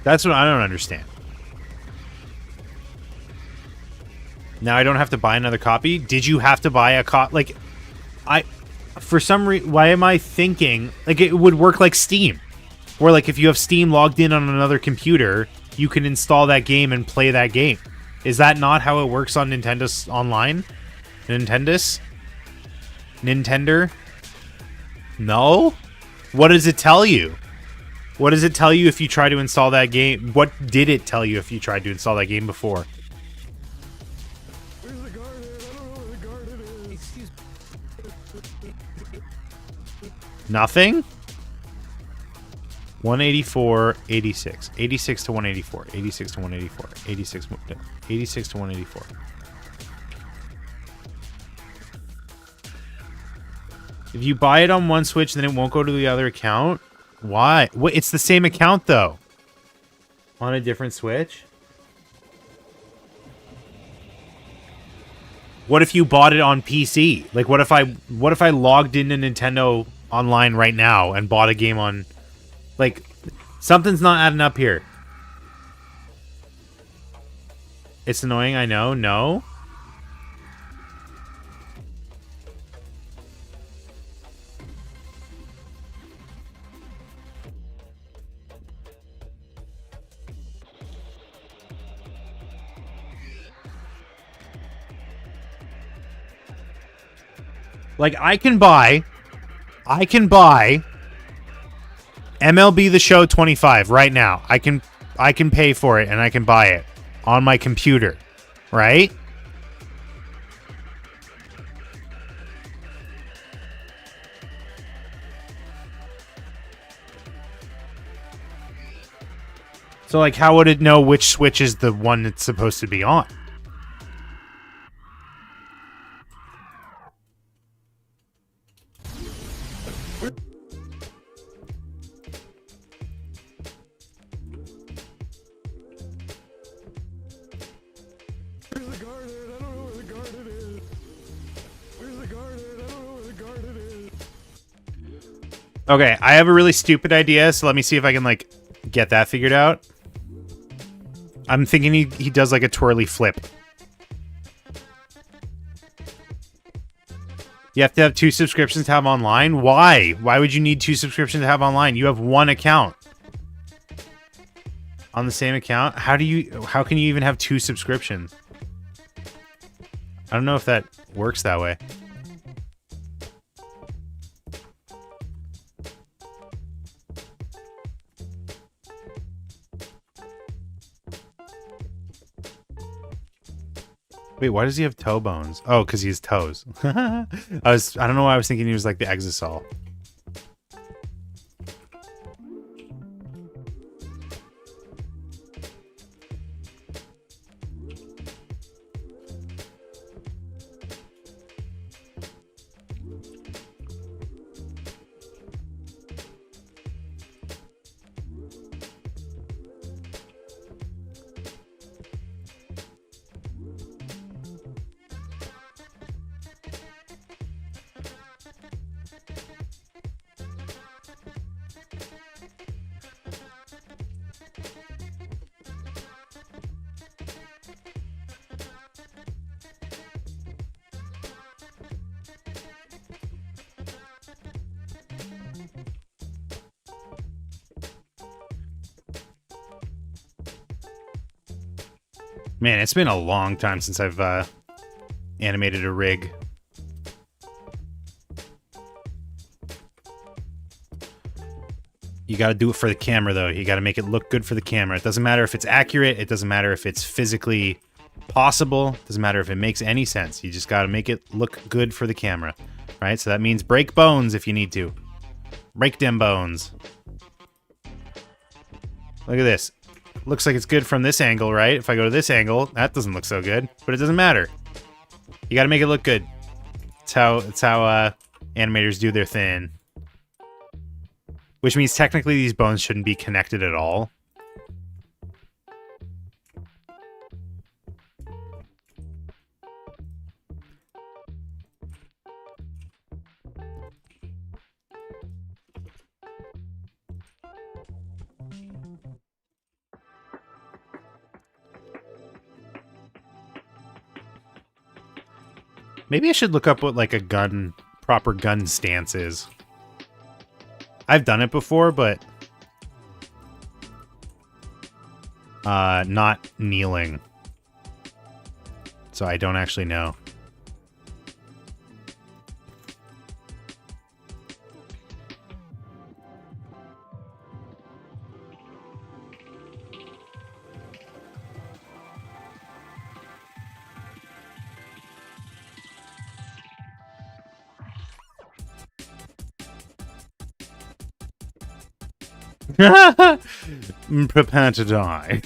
That's what I don't understand. Now I don't have to buy another copy. Did you have to buy a copy? Like, for some reason, why am I thinking like it would work like Steam, where like if you have Steam logged in on another computer, you can install that game and play that game. Is that not how it works on Nintendo's online? Nintendo? No? What does it tell you? What does it tell you if you try to install that game? What did it tell you if you tried to install that game before? Where's the garden? I don't know where the garden is. Excuse Nothing? 184, 86. 86 to 184. 86 to 184. 86 to 184. If you buy it on one Switch, then it won't go to the other account? Why? Wait, it's the same account, though. On a different Switch? What if you bought it on PC? Like, what if I logged into Nintendo Online right now and bought a game on... Like, something's not adding up here. It's annoying, I know. No? Like, I can buy MLB The Show 25 right now. I can pay for it and I can buy it on my computer, right? So, like, how would it know which Switch is the one it's supposed to be on? Where's the garden? I don't know where the garden is. Where's the garden? I don't know where the garden is. Okay, I have a really stupid idea, so let me see if I can, like, get that figured out. I'm thinking he does, like, a twirly flip. You have to have 2 subscriptions to have online? Why? Why would you need 2 subscriptions to have online? You have 1 account. On the same account? How can you even have 2 subscriptions? I don't know if that works that way. Wait, why does he have toe bones? Oh, because he has toes. I don't know why I was thinking he was like the Exisal. Man, it's been a long time since I've animated a rig. You got to do it for the camera, though. You got to make it look good for the camera. It doesn't matter if it's accurate. It doesn't matter if it's physically possible. It doesn't matter if it makes any sense. You just got to make it look good for the camera, right? So that means break bones if you need to. Break them bones. Look at this. Looks like it's good from this angle, right? If I go to this angle, that doesn't look so good, but it doesn't matter. You got to make it look good. It's how animators do their thing. Which means technically these bones shouldn't be connected at all. Maybe I should look up what, like, a proper gun stance is. I've done it before, but not kneeling. So I don't actually know. Prepare to die.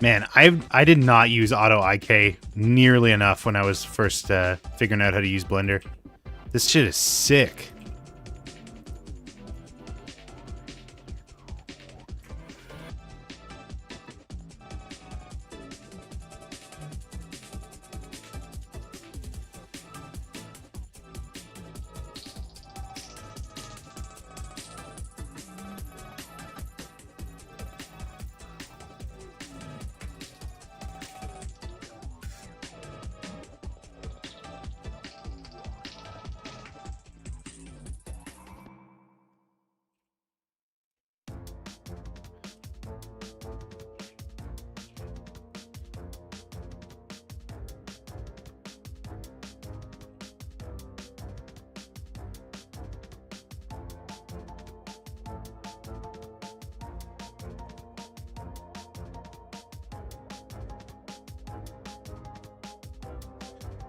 Man, I did not use Auto IK nearly enough when I was first figuring out how to use Blender. This shit is sick.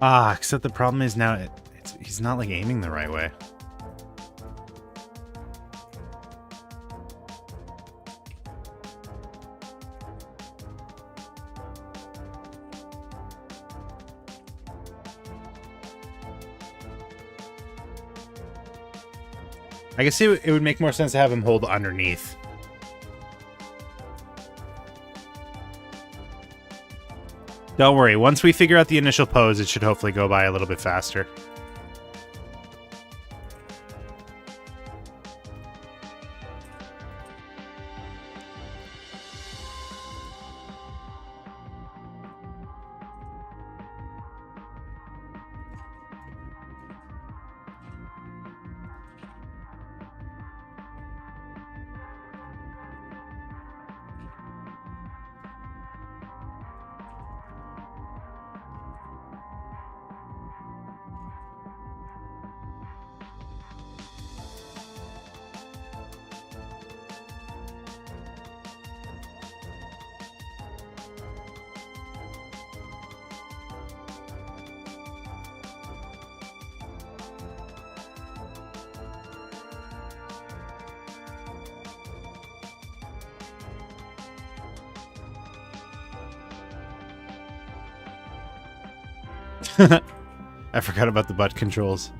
Ah, except the problem is now he's not like aiming the right way. I guess it would make more sense to have him hold underneath. Don't worry, once we figure out the initial pose, it should hopefully go by a little bit faster. I forgot about the butt controls.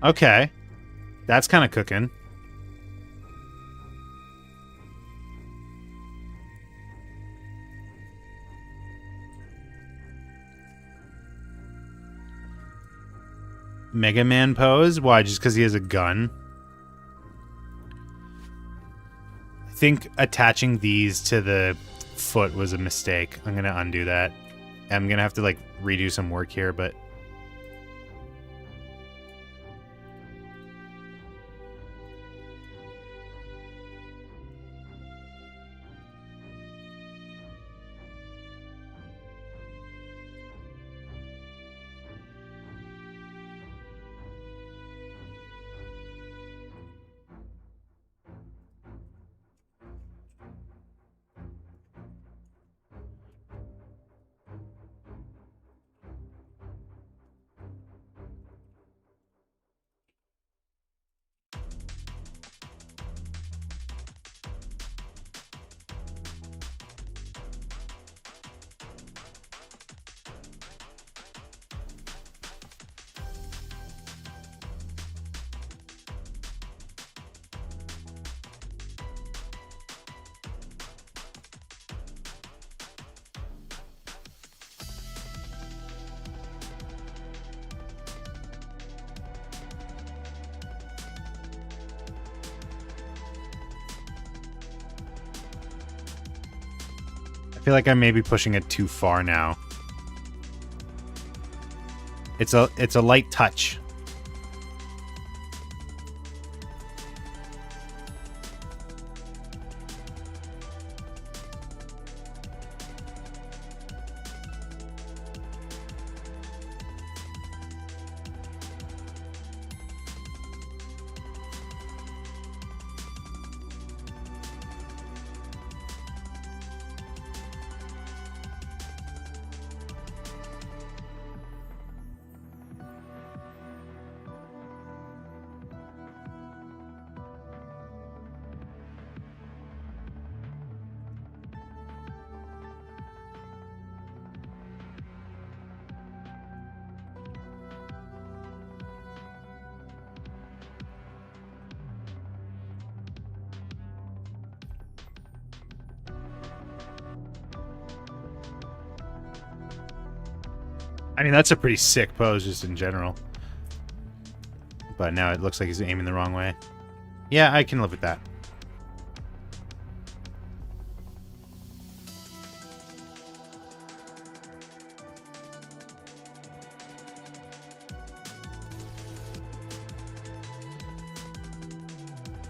Okay. That's kind of cooking. Mega Man pose? Why? Just because he has a gun? I think attaching these to the foot was a mistake. I'm going to undo that. I'm going to have to, like, redo some work here, but... I feel like I may be pushing it too far now. It's a light touch. I mean, that's a pretty sick pose just in general. But now it looks like he's aiming the wrong way. Yeah, I can live with that.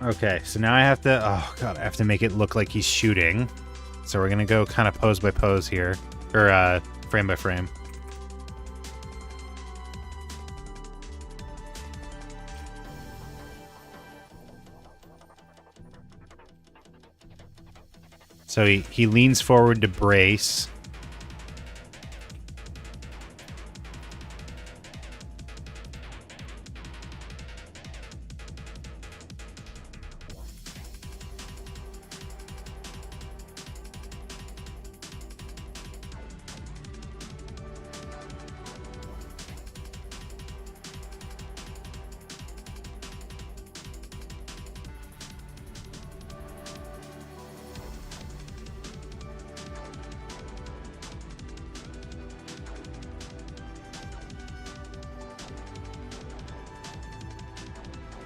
Okay, so now I have to... Oh, God, I have to make it look like he's shooting. So we're going to go kind of pose by pose here. Or frame by frame. So he leans forward to brace.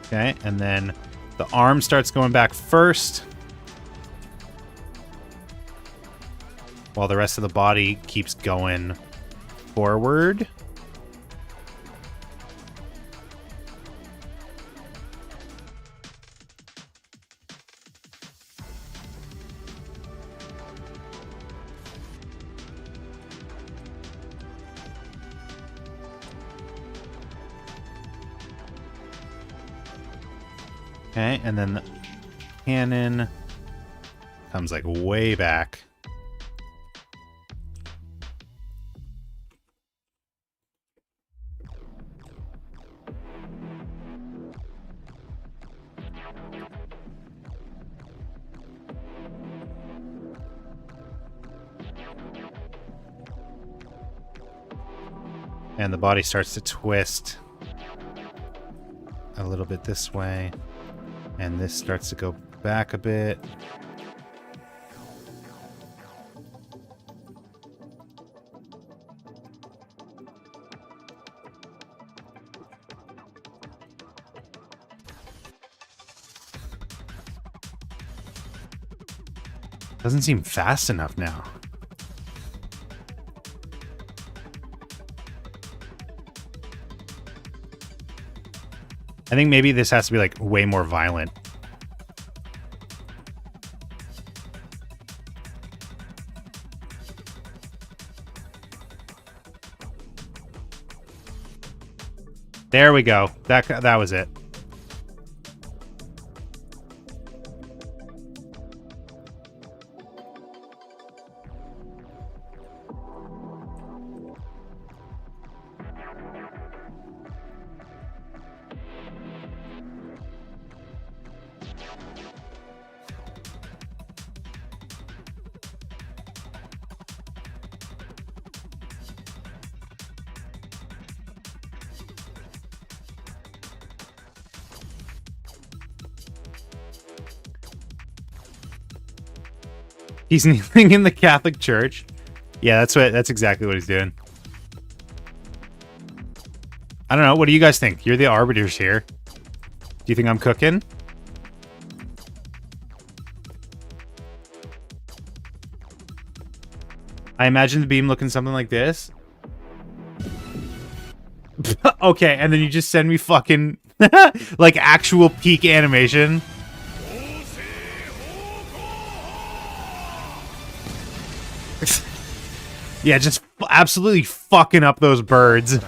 Okay, and then the arm starts going back first, while the rest of the body keeps going forward. Okay, and then the cannon comes like way back. And the body starts to twist a little bit this way. And this starts to go back a bit. Doesn't seem fast enough now. I think maybe this has to be like way more violent. There we go. That was it. He's kneeling in the Catholic Church. Yeah, that's exactly what he's doing. I don't know. What do you guys think? You're the arbiters here. Do you think I'm cooking? I imagine the beam looking something like this. Okay, and then you just send me fucking like actual peak animation. Yeah, just absolutely fucking up those birds.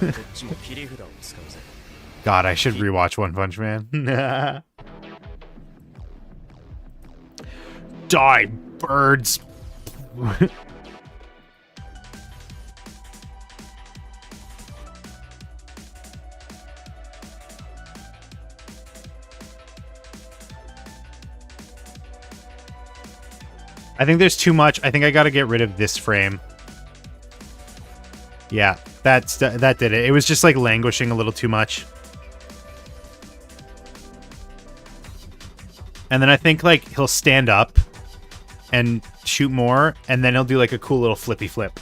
God, I should rewatch One Punch Man. Die, birds. I think there's too much. I think I got to get rid of this frame. Yeah, that did it. It was just like languishing a little too much. And then I think like he'll stand up and shoot more, and then he'll do like a cool little flippy flip.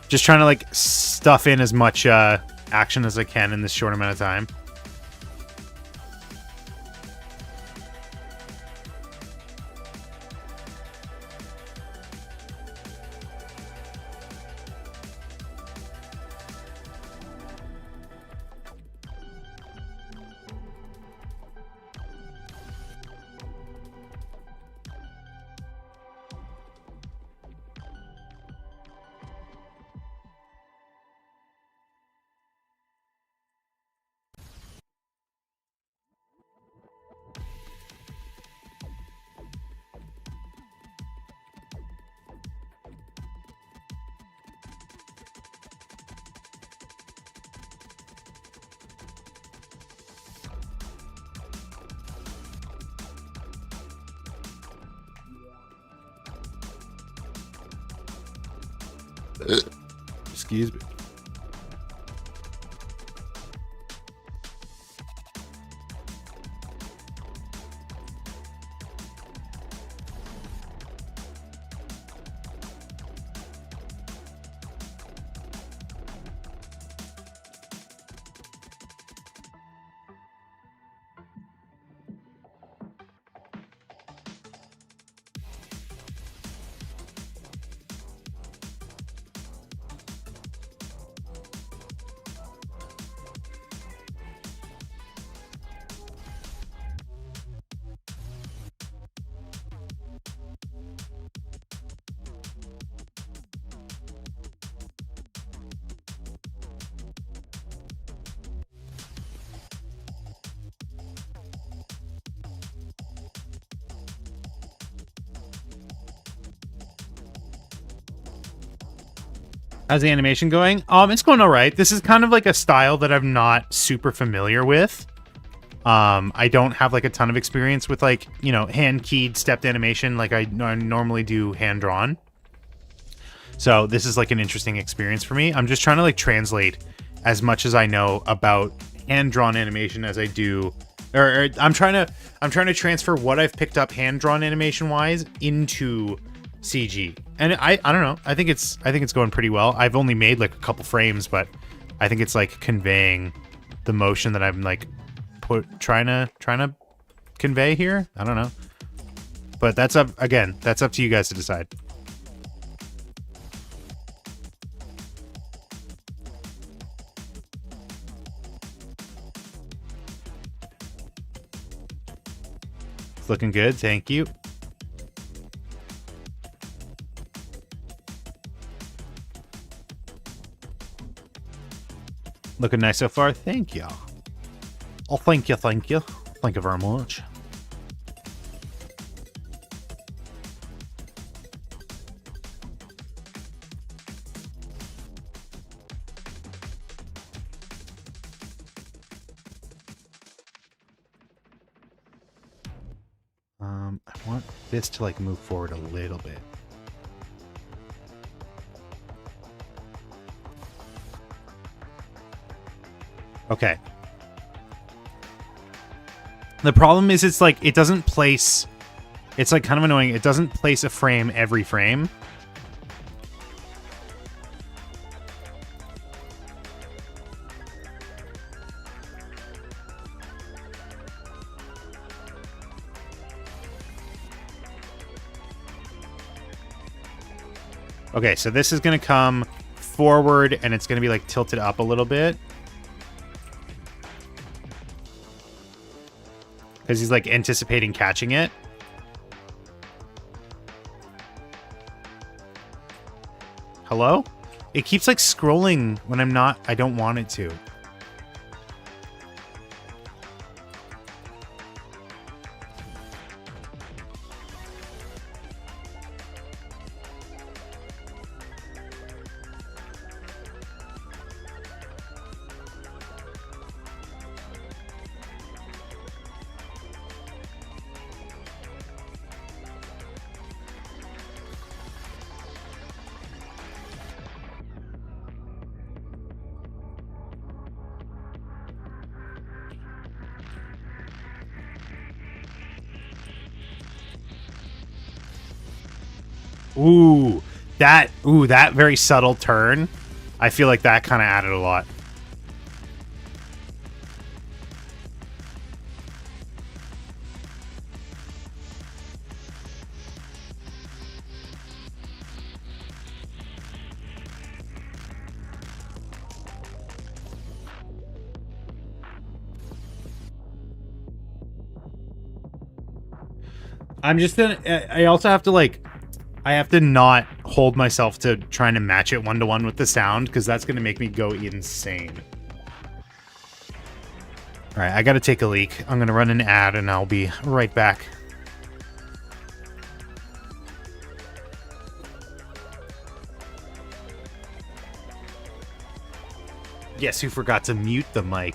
Just trying to like stuff in as much action as I can in this short amount of time. Excuse me. How's the animation going? It's going all right. This is kind of like a style that I'm not super familiar with. I don't have like a ton of experience with like, you know, hand-keyed stepped animation like I normally do hand-drawn. So this is like an interesting experience for me. I'm just trying to like translate as much as I know about hand-drawn animation as I do, or I'm trying to transfer what I've picked up hand-drawn animation-wise into CG. And I don't know. I think it's going pretty well. I've only made like a couple frames, but I think it's like conveying the motion that I'm like trying to convey here. I don't know. But that's up to you guys to decide. It's looking good. Thank you. Looking nice so far. Thank you. Oh, thank you. Thank you. Thank you very much. I want this to like move forward a little bit. Okay. The problem is it's like, it doesn't place, it's like kind of annoying. It doesn't place a frame every frame. Okay, so this is going to come forward, and it's going to be like tilted up a little bit. Because he's like anticipating catching it. Hello? It keeps like scrolling when I don't want it to. Ooh, that very subtle turn. I feel like that kind of added a lot. I'm just gonna, I also have to like, I have to not hold myself to trying to match it one-to-one with the sound, because that's going to make me go insane. All right, I got to take a leak. I'm going to run an ad, and I'll be right back. Guess who forgot to mute the mic?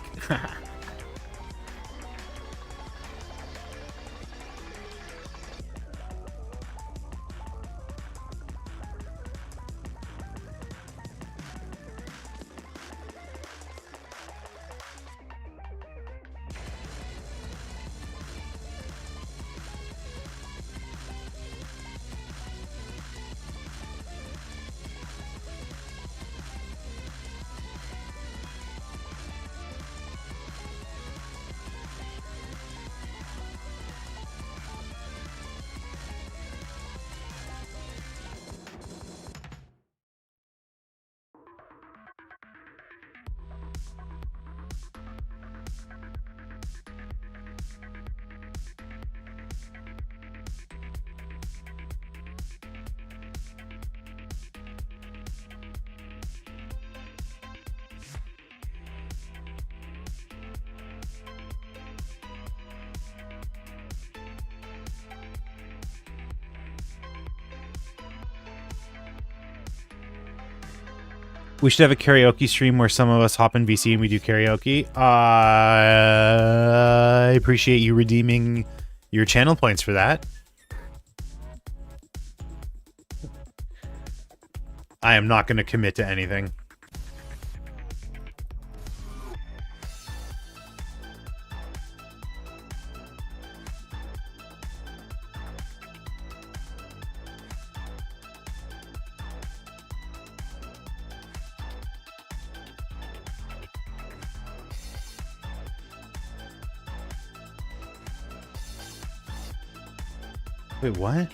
We should have a karaoke stream where some of us hop in VC and we do karaoke. I appreciate you redeeming your channel points for that. I am not going to commit to anything. Wait, what?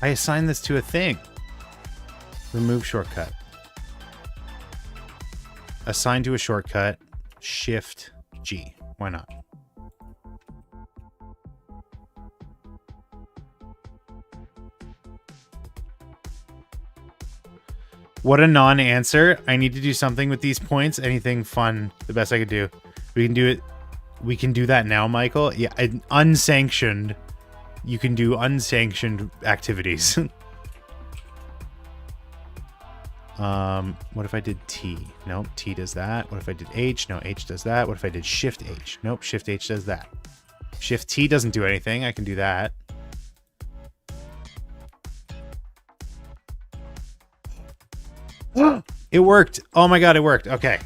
I assigned this to a thing. Remove shortcut. Assign to a shortcut. Shift G. Why not? What a non-answer. I need to do something with these points. Anything fun. The best I could do. We can do it. We can do that now, Michael. Yeah, unsanctioned. You can do unsanctioned activities. What if I did T? Nope, T does that. What if I did H? No, H does that. What if I did Shift H? Nope, Shift H does that. Shift T doesn't do anything. I can do that. It worked. Oh my god, it worked. Okay.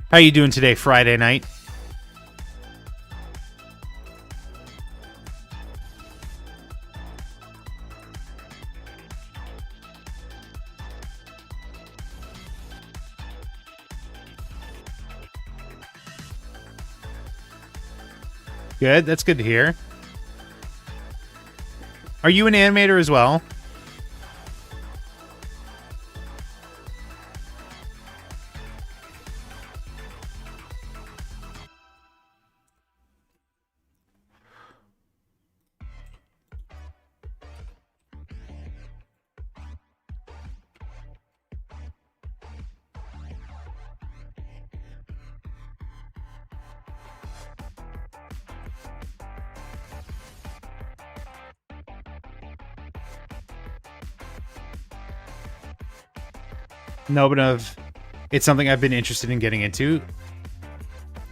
How you doing today, Friday night? Good. That's good to hear. Are you an animator as well? No, but it's something I've been interested in getting into.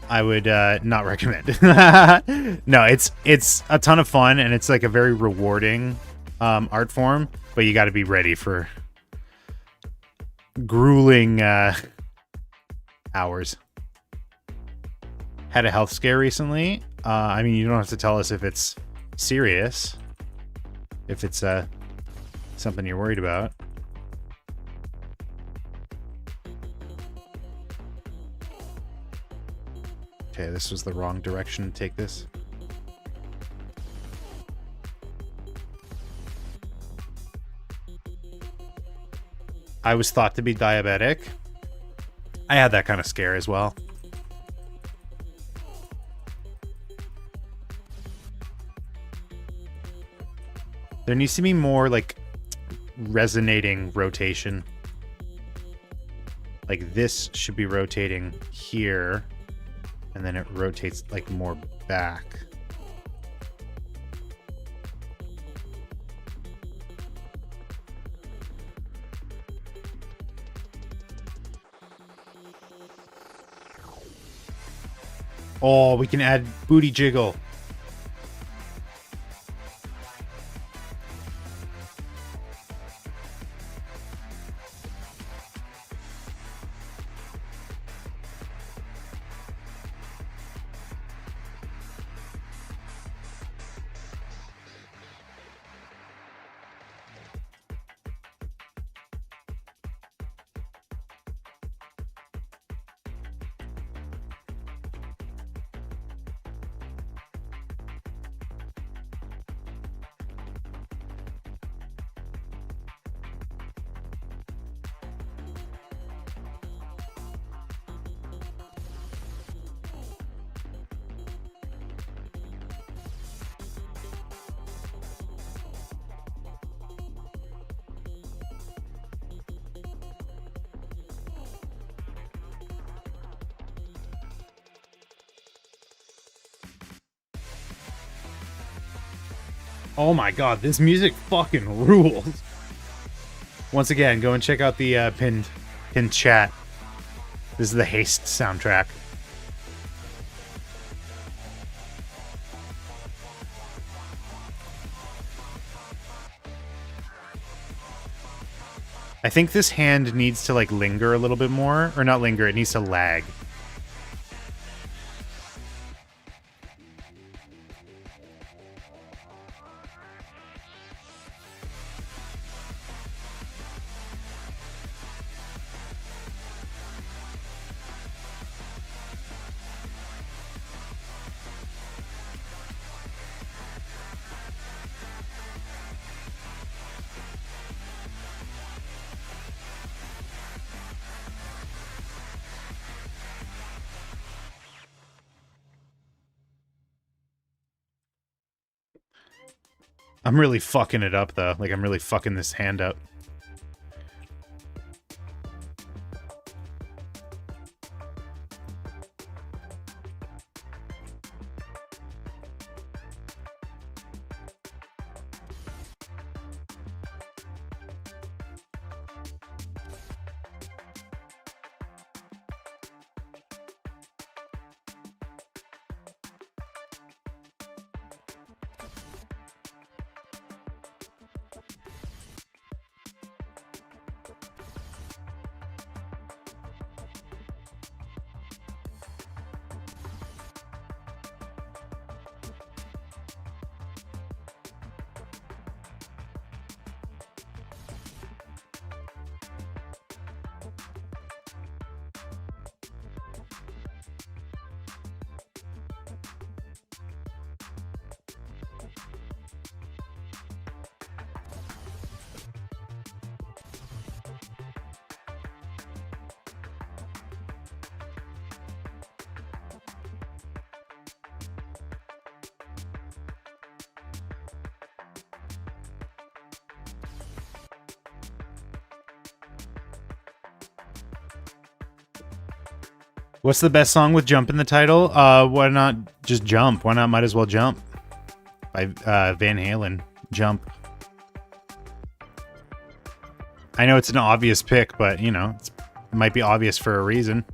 I would not recommend. No, it's a ton of fun and it's like a very rewarding art form, but you got to be ready for grueling hours. Had a health scare recently. I mean, you don't have to tell us if it's serious, if it's something you're worried about. Okay, this was the wrong direction to take this. I was thought to be diabetic. I had that kind of scare as well. There needs to be more like resonating rotation. Like this should be rotating here. And then it rotates like more back. Oh, we can add booty jiggle. Oh my god, this music fucking rules. Once again, go and check out the pinned chat. This is the Haste soundtrack. I think this hand needs to like linger a little bit more, or not linger, it needs to lag. I'm really fucking it up, though. Like, I'm really fucking this hand up. What's the best song with Jump in the title? Why not just Jump? Why not Might As Well Jump? By Van Halen. Jump. I know it's an obvious pick, but, you know, it might be obvious for a reason.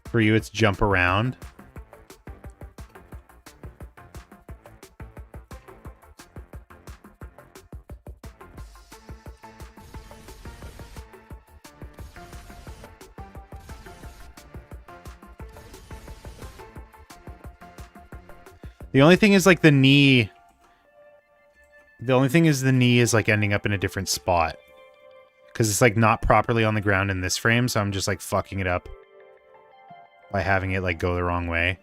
For you, it's Jump Around. The only thing is like the knee. The only thing is the knee is like ending up in a different spot. Because it's like not properly on the ground in this frame, so I'm just like fucking it up by having it like go the wrong way.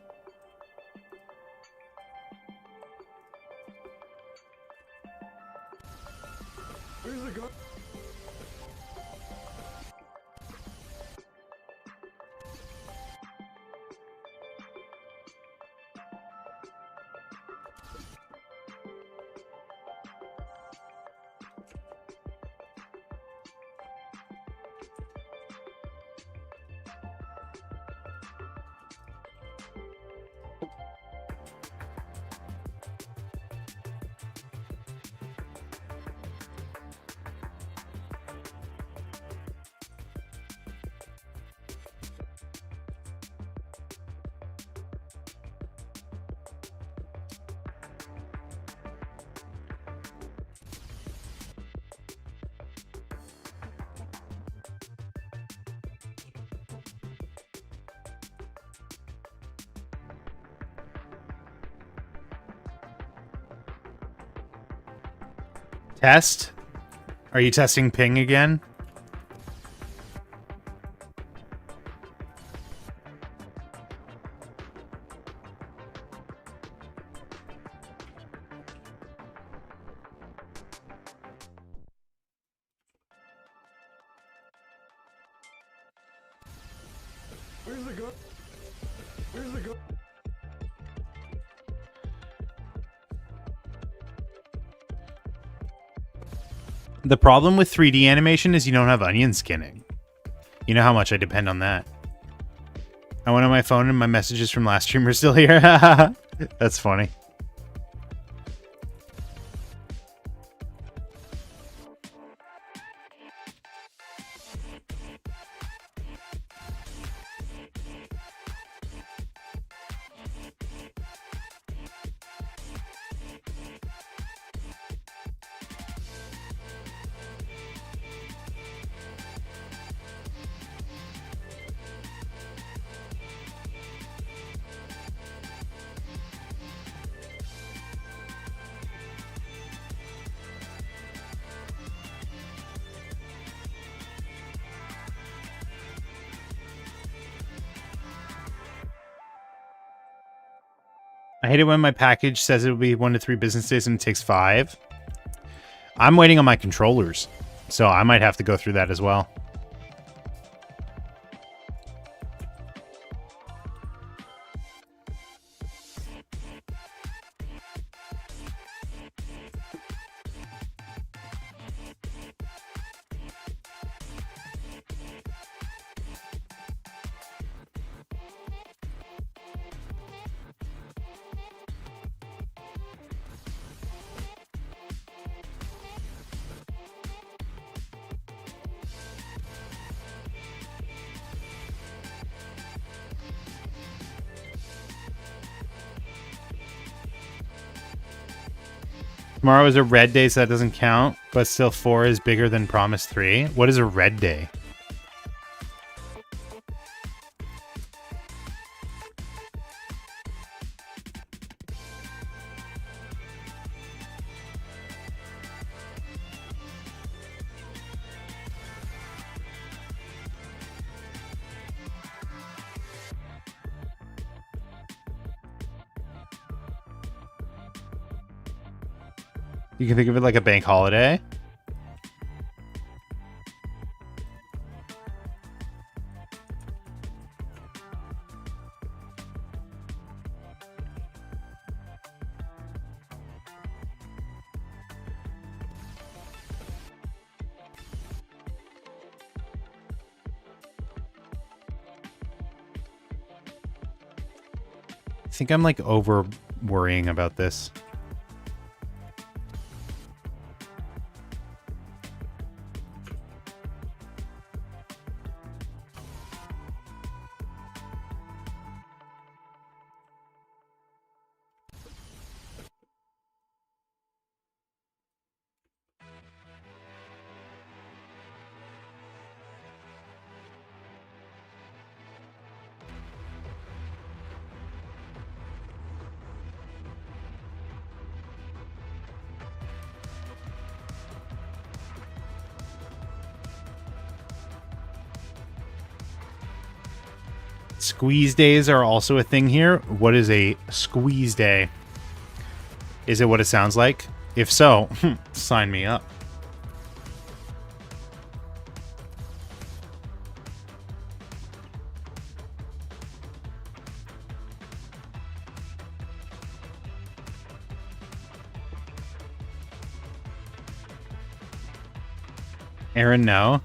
Where's the go? Test? Are you testing ping again? Where's the go? Where's the go? The problem with 3D animation is you don't have onion skinning. You know how much I depend on that. I went on my phone and my messages from last stream are still here. That's funny. I hate it when my package says it will be 1 to 3 business days and it takes 5. I'm waiting on my controllers, so I might have to go through that as well. Tomorrow is a red day, so that doesn't count, but still 4 is bigger than Promise 3. What is a red day? You can think of it like a bank holiday. I think I'm like over worrying about this. Squeeze days are also a thing here. What is a squeeze day? Is it what it sounds like? If so, sign me up. Aaron, no.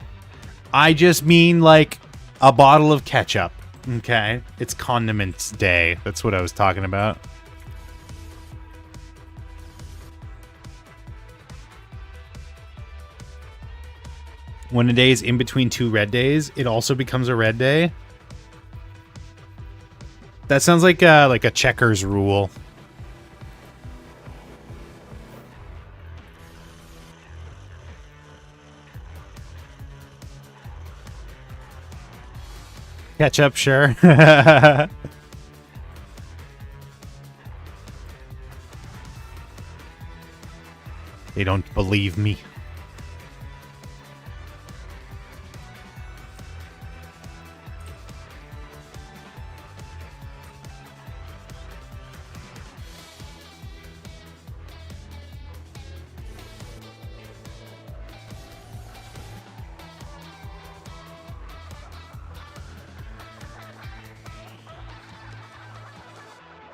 I just mean like a bottle of ketchup. Okay, it's condiments day. That's what I was talking about. When a day is in between two red days, it also becomes a red day. That sounds like a checkers rule. Ketchup, sure. They don't believe me.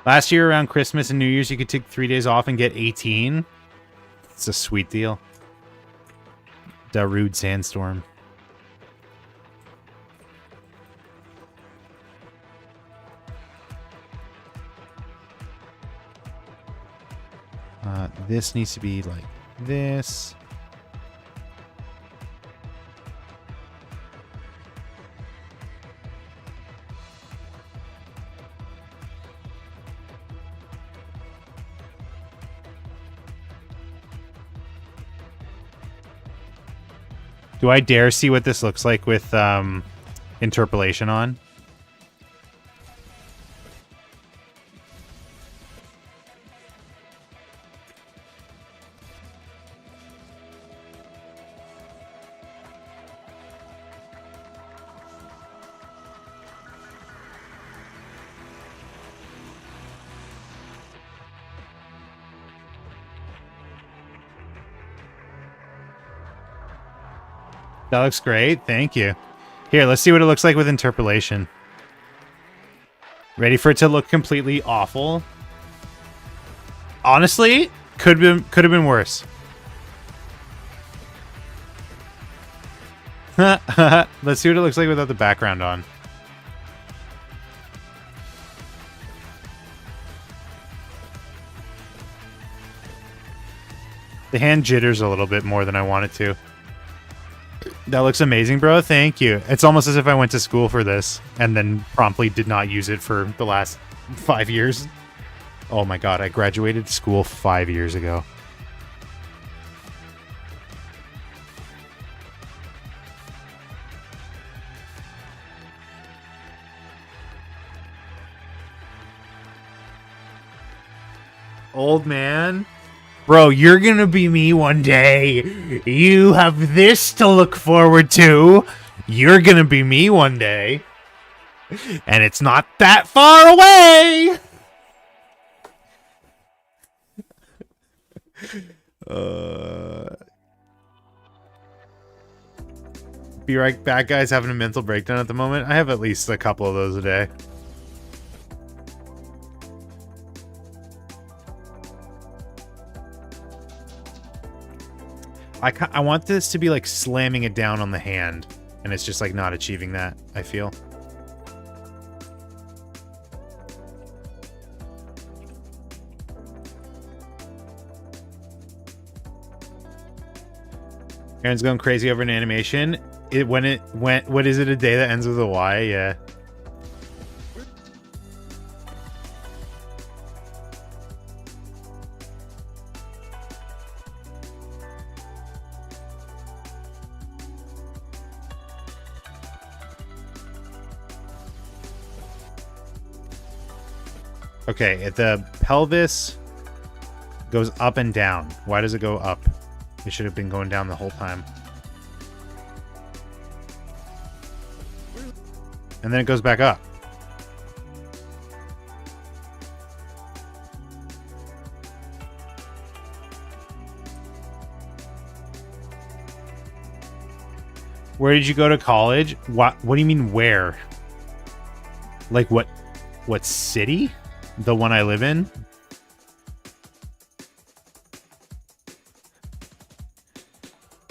Last year around Christmas and New Year's, you could take 3 days off and get 18. It's a sweet deal. Darude Sandstorm. This needs to be like this. Do I dare see what this looks like with interpolation on? That looks great. Thank you. Here, let's see what it looks like with interpolation. Ready for it to look completely awful? Honestly, could have been worse. Let's see what it looks like without the background on. The hand jitters a little bit more than I want it to. That looks amazing, bro. Thank you. It's almost as if I went to school for this and then promptly did not use it for the last 5 years. Oh my god, I graduated school 5 years ago. Old man. Bro, you're gonna be me one day. You have this to look forward to. You're gonna be me one day. And it's not that far away. Be right back, guys. Having a mental breakdown at the moment. I have at least a couple of those a day. I want this to be like slamming it down on the hand, and it's just like not achieving that, I feel. Aaron's going crazy over an animation. What is it? A day that ends with a Y? Yeah. Okay, the pelvis goes up and down. Why does it go up? It should have been going down the whole time. And then it goes back up. Where did you go to college? What do you mean where? Like what city? The one I live in?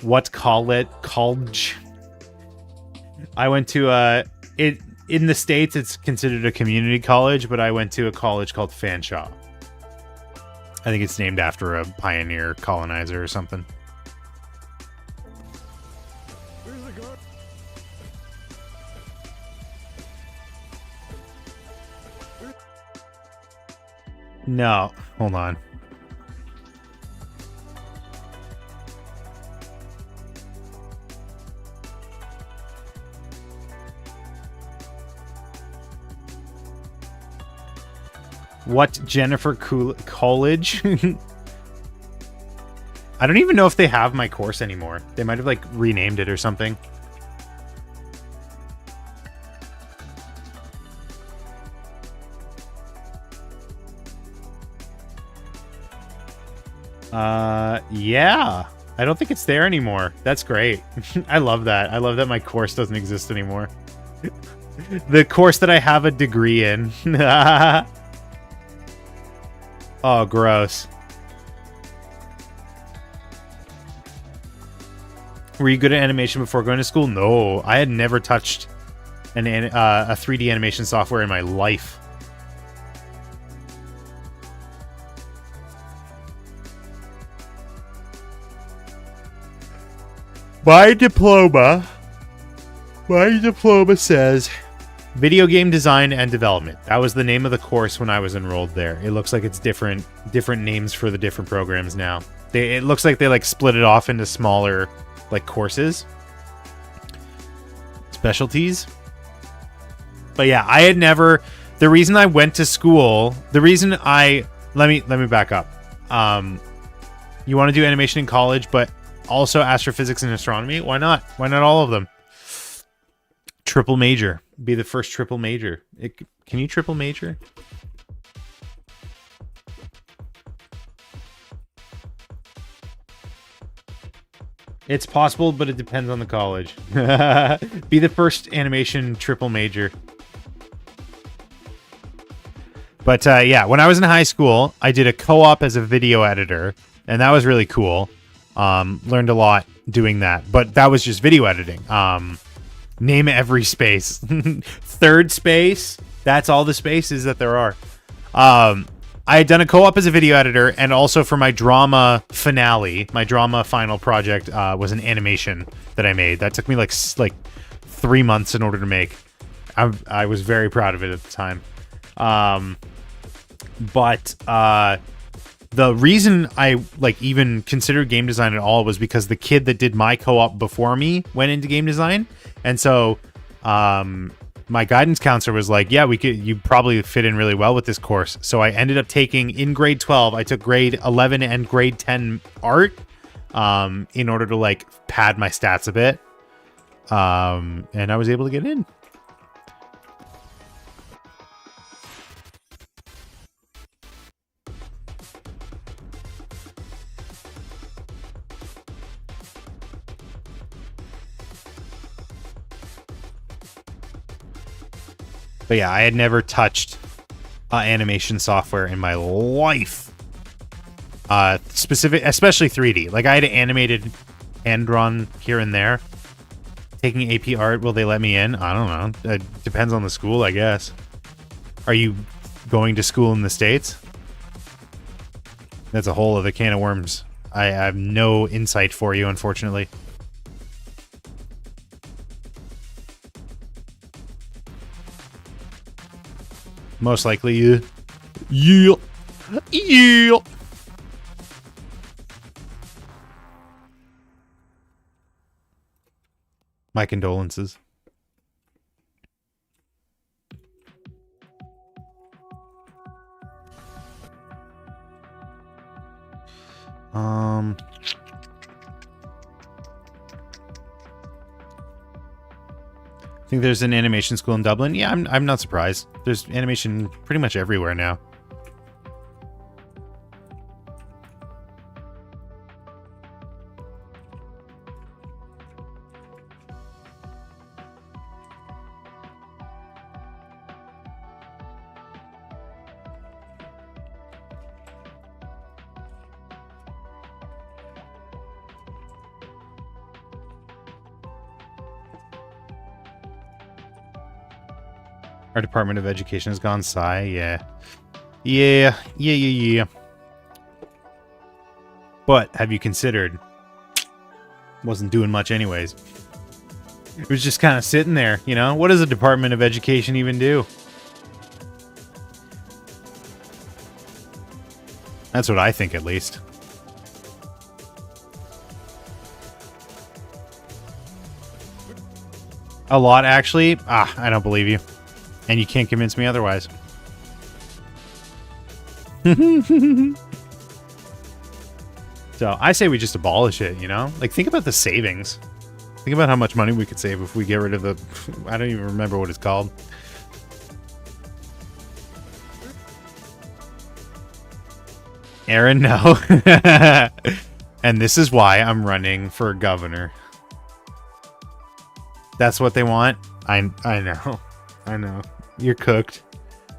What college? I went to in the States it's considered a community college, but I went to a college called Fanshawe. I think it's named after a pioneer colonizer or something. No, hold on. What Jennifer College? I don't even know if they have my course anymore. They might have like renamed it or something. Yeah. I don't think it's there anymore. That's great. I love that. I love that my course doesn't exist anymore. The course that I have a degree in. Oh, gross. Were you good at animation before going to school? No, I had never touched a 3D animation software in my life. My diploma says video game design and development. That was the name of the course when I was enrolled there. It looks like it's different names for the different programs now. It looks like they like split it off into smaller like courses, specialties. But yeah, I had never. The reason I went to school, let me back up. You want to do animation in college, but also astrophysics and astronomy? Why not? Why not all of them? Triple major. Be the first triple major. Can you triple major? It's possible, but it depends on the college. Be the first animation triple major. But yeah, when I was in high school, I did a co-op as a video editor, and that was really cool. Learned a lot doing that, but that was just video editing. Name every space. Third space. That's all the spaces that there are. I had done a co-op as a video editor, and also for my drama finale, my drama final project was an animation that I made. That took me like 3 months in order to make. I was very proud of it at the time. But the reason I even considered game design at all was because the kid that did my co-op before me went into game design. And so my guidance counselor was like, yeah, you probably fit in really well with this course. So I ended up taking, in grade 12, I took grade 11 and grade 10 art in order to pad my stats a bit. And I was able to get in. But yeah, I had never touched animation software in my life. Especially 3D. I had animated hand-drawn here and there. Taking AP art, will they let me in? I don't know. It depends on the school, I guess. Are you going to school in the States? That's a whole other can of worms. I have no insight for you, unfortunately. Most likely, yeah. Yeah. Yeah. My condolences. I think there's an animation school in Dublin. Yeah, I'm not surprised. There's animation pretty much everywhere now. Our Department of Education has gone Psy, yeah. Yeah. But have you considered? Wasn't doing much anyways. It was just kind of sitting there, you know? What does a Department of Education even do? That's what I think, at least. A lot, actually? I don't believe you. And you can't convince me otherwise. So I say we just abolish it, you know? Like, think about the savings. Think about how much money we could save if we get rid of the... I don't even remember what it's called. Aaron, no. And this is why I'm running for governor. That's what they want? I know. I know. You're cooked.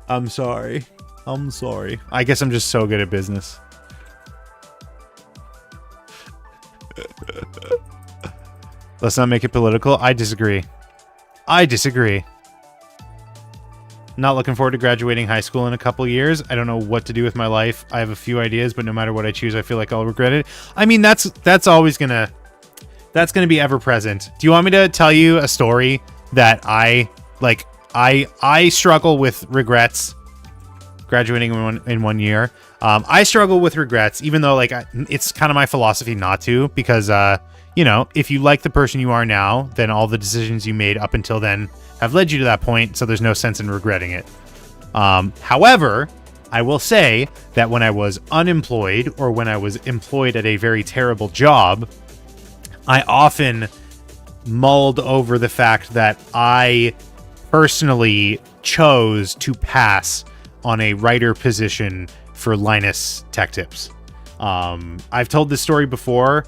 I'm sorry. I'm sorry. I guess I'm just so good at business. Let's not make it political. I disagree. I disagree. Not looking forward to graduating high school in a couple years. I don't know what to do with my life. I have a few ideas, but no matter what I choose, I feel like I'll regret it. I mean, that's always gonna... That's gonna be ever present. Do you want me to tell you a story that I struggle with regrets graduating in one year. I struggle with regrets, even though it's kind of my philosophy not to, because you know, if you like the person you are now, then all the decisions you made up until then have led you to that point, so there's no sense in regretting it. However, I will say that when I was unemployed or when I was employed at a very terrible job, I often mulled over the fact that I personally chose to pass on a writer position for Linus Tech Tips. I've told this story before.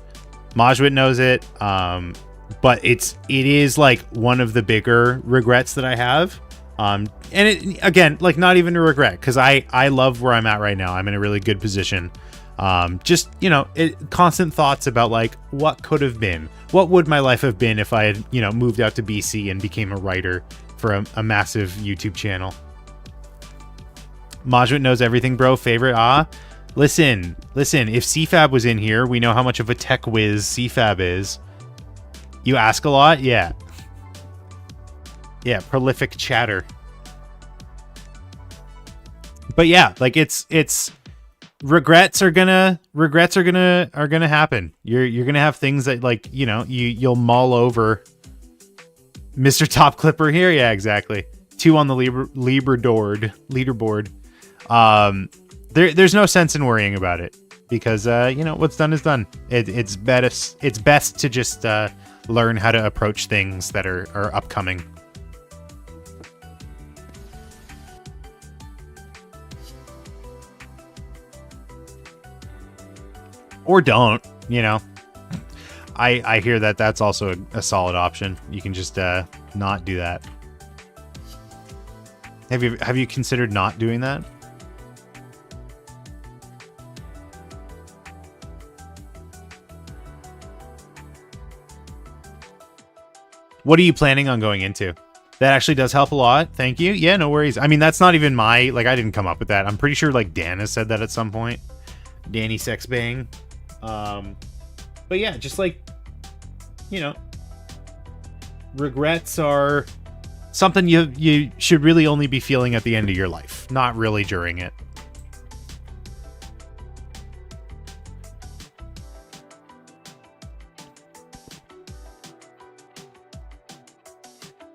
Majwit knows it. But it is like one of the bigger regrets that I have. And it, again, like not even a regret, because I love where I'm at right now. I'm in a really good position. Just, you know, constant thoughts about like what could have been. What would my life have been if I had, you know, moved out to BC and became a writer for a massive YouTube channel. Majwit knows everything, bro. Favorite? Listen. If CFAB was in here, we know how much of a tech whiz CFAB is. You ask a lot? Yeah. Yeah, prolific chatter. But yeah, like it's regrets are gonna happen. You're gonna have things that, like, you know, you'll mull over. Mr. Top Clipper here, yeah, exactly. 2 on the leaderboard. There's no sense in worrying about it, because you know, what's done is done. It's best to just learn how to approach things that are upcoming. Or don't, you know. I hear that that's also a solid option. You can just not do that. Have you considered not doing that? What are you planning on going into? That actually does help a lot. Thank you. Yeah, no worries. I mean, that's not even my, like, I didn't come up with that. I'm pretty sure like Dan has said that at some point. Danny Sexbang. But yeah, just like, you know, regrets are something you should really only be feeling at the end of your life, not really during it.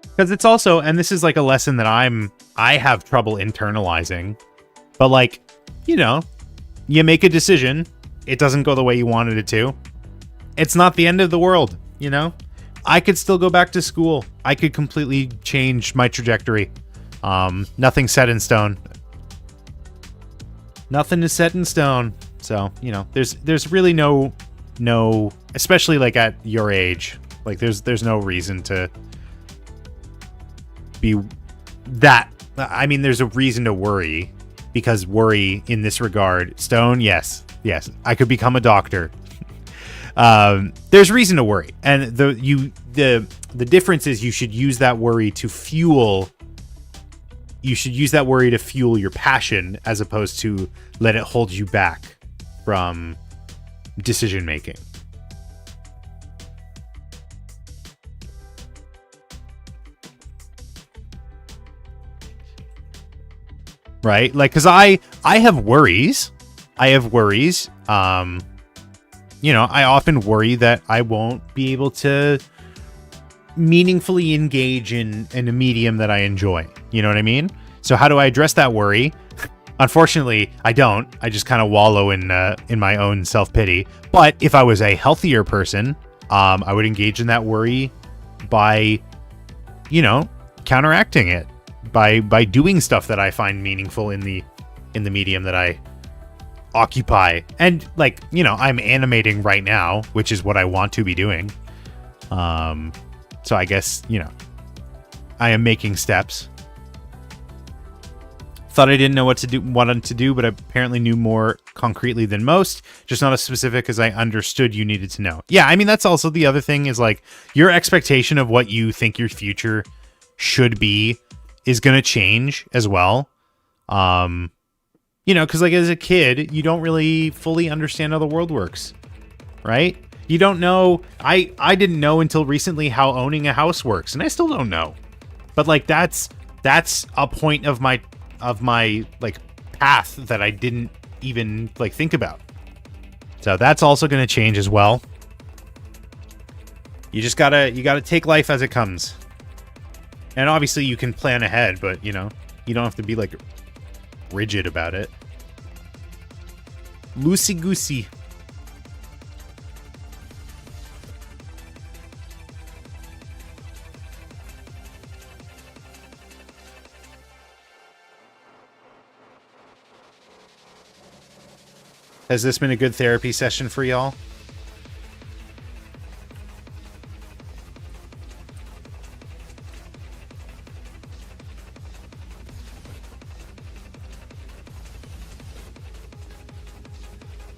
Because it's also, and this is like a lesson that I have trouble internalizing, but like, you know, you make a decision, it doesn't go the way you wanted it to. It's not the end of the world, you know? I could still go back to school. I could completely change my trajectory. Nothing's set in stone. Nothing is set in stone. So, you know, there's really no, especially like at your age, like there's no reason to be that. I mean, there's a reason to worry, because worry in this regard, Stone, yes, I could become a doctor. There's reason to worry, and the difference is you should use that worry to fuel. You should use that worry to fuel your passion, as opposed to let it hold you back from decision making. Right? Like, because I have worries. You know, I often worry that I won't be able to meaningfully engage in a medium that I enjoy. You know what I mean? So how do I address that worry? Unfortunately, I don't. I just kind of wallow in my own self-pity. But if I was a healthier person, I would engage in that worry by, you know, counteracting it. By doing stuff that I find meaningful in the medium that I occupy. And like, you know, I'm animating right now, which is what I want to be doing. So I guess, you know, I am making steps. Thought I didn't know what to do, but I apparently knew more concretely than most, just not as specific as I understood you needed to know. Yeah, I mean, that's also the other thing, is like your expectation of what you think your future should be is going to change as well. You know, because like as a kid, you don't really fully understand how the world works, right? You don't know. I didn't know until recently how owning a house works, and I still don't know. But like that's a point of my like path that I didn't even like think about. So that's also going to change as well. You just gotta take life as it comes. And obviously you can plan ahead, but you know, you don't have to be like rigid about it. Loosey goosey. Has this been a good therapy session for y'all?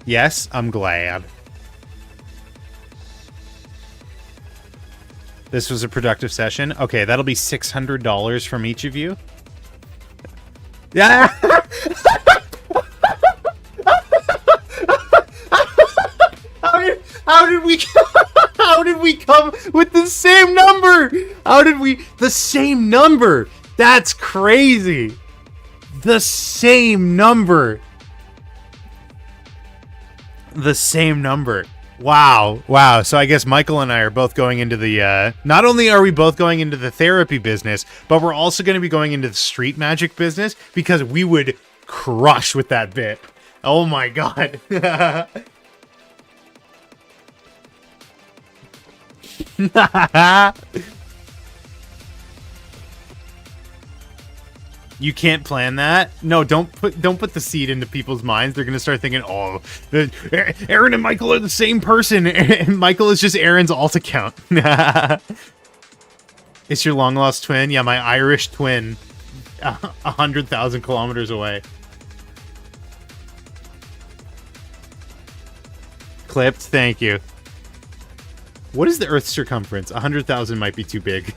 Yes, I'm glad. This was a productive session. Okay, that'll be $600 from each of you. Yeah. How did we come with the same number? The same number? That's crazy. The same number. The same number. Wow. So I guess Michael and I are both going into the, not only are we both going into the therapy business, but we're also going to be going into the street magic business, because we would crush with that bit. Oh my God. You can't plan that. No, don't put the seed into people's minds. They're gonna start thinking, "Oh, Aaron and Michael are the same person." And Michael is just Aaron's alt account. It's your long lost twin. Yeah, my Irish twin, 100,000 kilometers away. Clipped. Thank you. What is the Earth's circumference? 100,000 might be too big.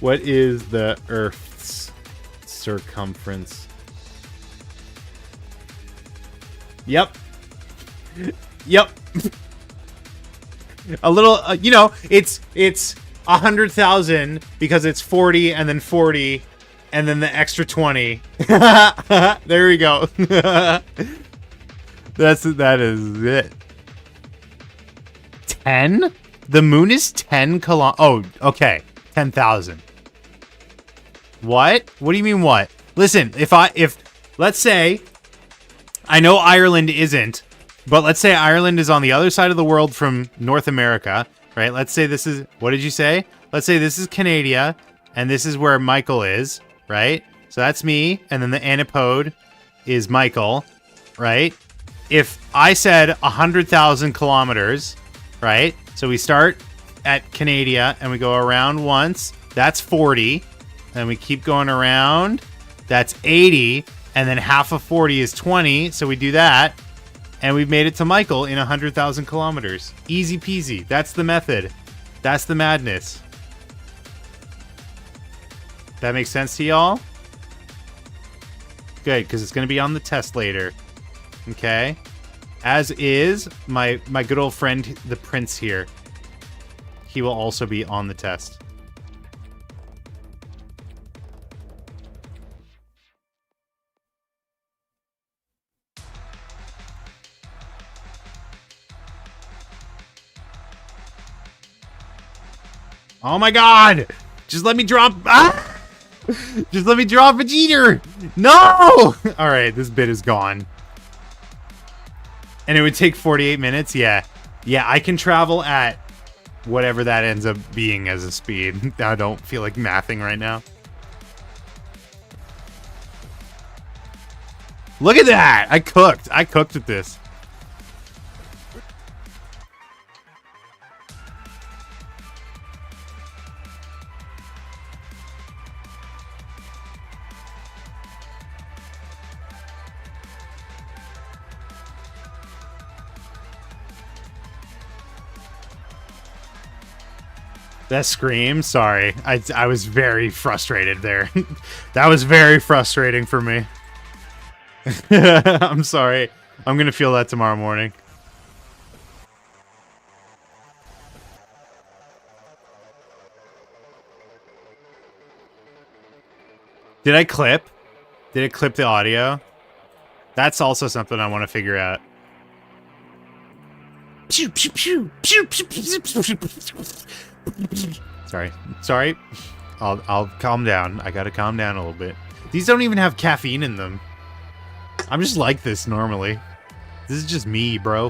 What is the Earth's circumference? Yep. A little, you know, it's 100,000 because it's 40 and then 40 and then the extra 20. There we go. That is it. 10? The moon is 10 Oh, okay. 10,000. What? What do you mean what? Listen, if let's say I know Ireland isn't, but let's say Ireland is on the other side of the world from North America, right? Let's say this is, what did you say? Let's say this is Canada, and this is where Michael is, right? So that's me, and then the antipode is Michael, right? If I said 100,000 kilometers, right? So we start at Canada, and we go around once, that's 40, and we keep going around, that's 80, and then half of 40 is 20, so we do that. And we've made it to Michael in 100,000 kilometers. Easy peasy. That's the method. That's the madness. That makes sense to y'all? Good, because it's going to be on the test later. Okay? As is my good old friend, the Prince here. He will also be on the test. Oh my god! Just let me drop... Ah! Just let me drop Vegeta! No! Alright, this bit is gone. And it would take 48 minutes? Yeah. Yeah, I can travel at whatever that ends up being as a speed. I don't feel like mathing right now. Look at that! I cooked. I cooked with this. That scream, sorry. I was very frustrated there. That was very frustrating for me. I'm sorry. I'm gonna feel that tomorrow morning. Did I clip? Did it clip the audio? That's also something I want to figure out. Sorry. I'll calm down. I gotta calm down a little bit. These don't even have caffeine in them. I'm just like this normally. This is just me, bro.